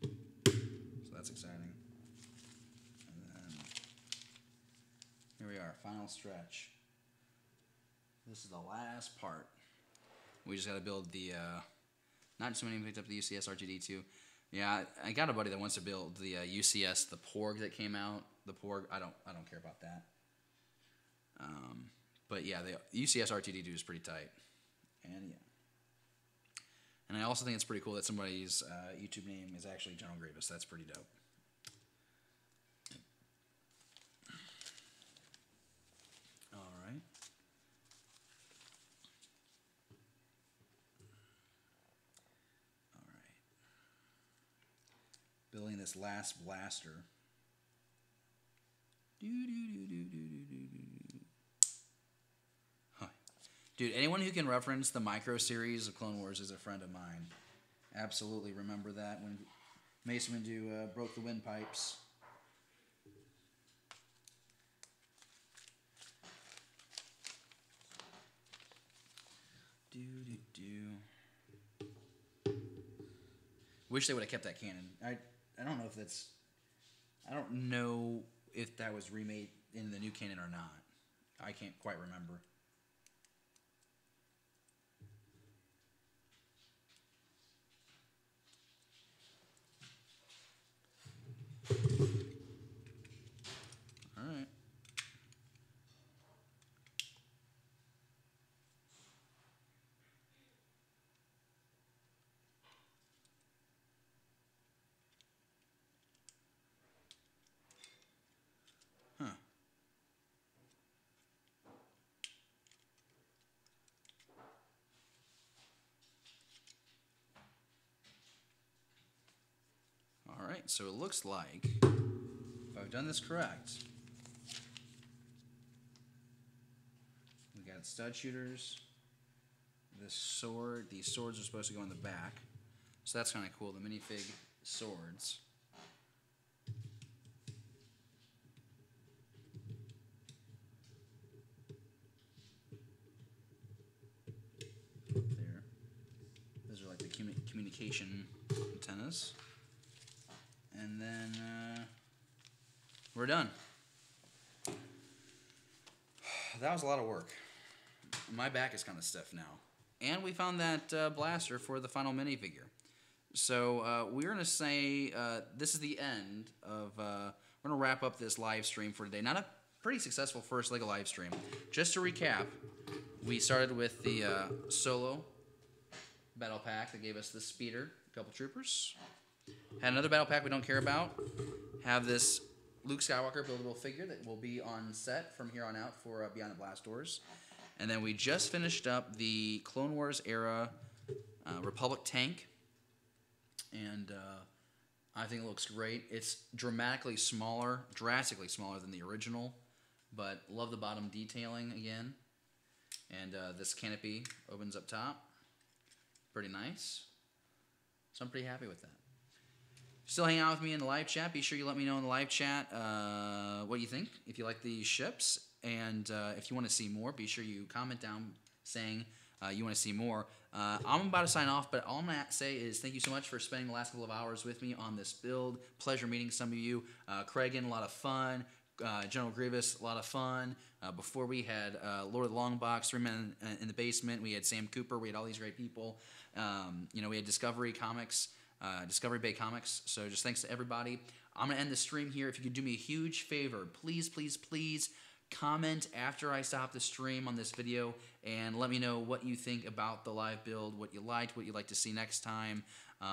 So that's exciting. And then here we are, final stretch. This is the last part. We just got to build the, not too many picked up the UCS RTD2. Yeah, I got a buddy that wants to build the UCS, the Porg that came out. The Porg, I don't care about that. But yeah, the UCS RTD2 is pretty tight. And yeah. And I also think it's pretty cool that somebody's YouTube name is actually General Grievous. That's pretty dope. All right. this last blaster. Huh. Dude, anyone who can reference the micro series of Clone Wars is a friend of mine. Absolutely remember that when Mace Windu broke the windpipes. Wish they would have kept that canon. I don't know if that's... I don't know if that was remade in the new canon or not. I can't quite remember. All right. Huh. All right, so it looks like, if I've done this correct, we got stud shooters, this sword. These swords are supposed to go in the back, so that's kind of cool, the minifig swords. There. Those are like the communication antennas. And then we're done. That was a lot of work. My back is kind of stiff now. And we found that blaster for the final minifigure. So we're going to say this is the end of... we're going to wrap up this live stream for today. Not a pretty successful first LEGO live stream. Just to recap, we started with the Solo battle pack that gave us the speeder, a couple troopers. Had another battle pack we don't care about. Have this Luke Skywalker buildable figure that will be on set from here on out for Beyond the Blast Doors. And then we just finished up the Clone Wars era Republic tank. And I think it looks great. It's drastically smaller than the original. But love the bottom detailing again. And this canopy opens up top. Pretty nice. So I'm pretty happy with that. Still hang out with me in the live chat. Be sure you let me know in the live chat what you think, if you like these ships. And if you want to see more, be sure you comment down saying you want to see more. I'm about to sign off, but all I'm going to say is thank you so much for spending the last couple of hours with me on this build. Pleasure meeting some of you. Craigan, a lot of fun. General Grievous, a lot of fun. Before we had Lord of the Longbox, 3 Men in the Basement. We had Sam Cooper. We had all these great people. We had Discovery Comics. Discovery Bay Comics. So just thanks to everybody. I'm going to end the stream here. If you could do me a huge favor, please, please, please comment after I stop the stream on this video and let me know what you think about the live build, what you liked, what you'd like to see next time.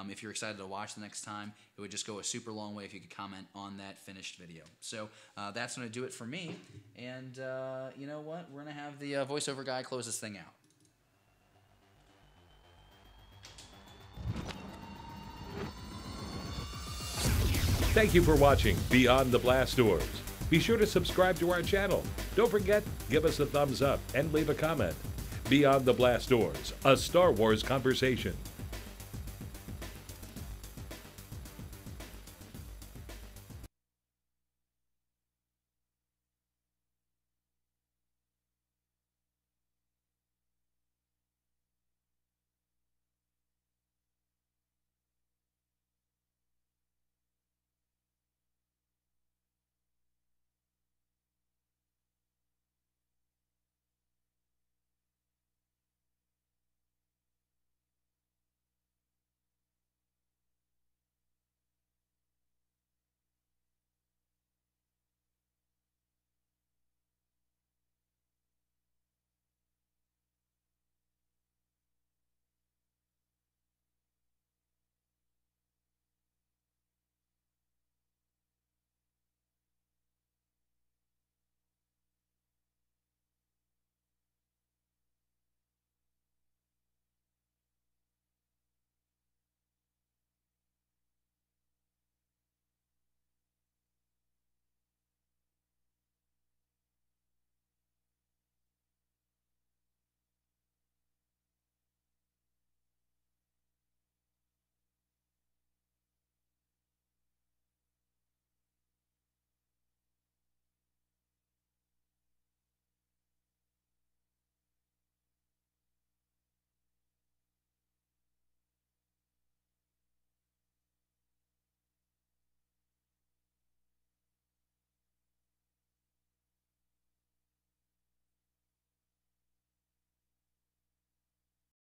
If you're excited to watch the next time, it would just go a super long way if you could comment on that finished video. So that's going to do it for me. And you know what? We're going to have the voiceover guy close this thing out. Thank you for watching Beyond the Blast Doors. Be sure to subscribe to our channel. Don't forget, give us a thumbs up and leave a comment. Beyond the Blast Doors, a Star Wars conversation.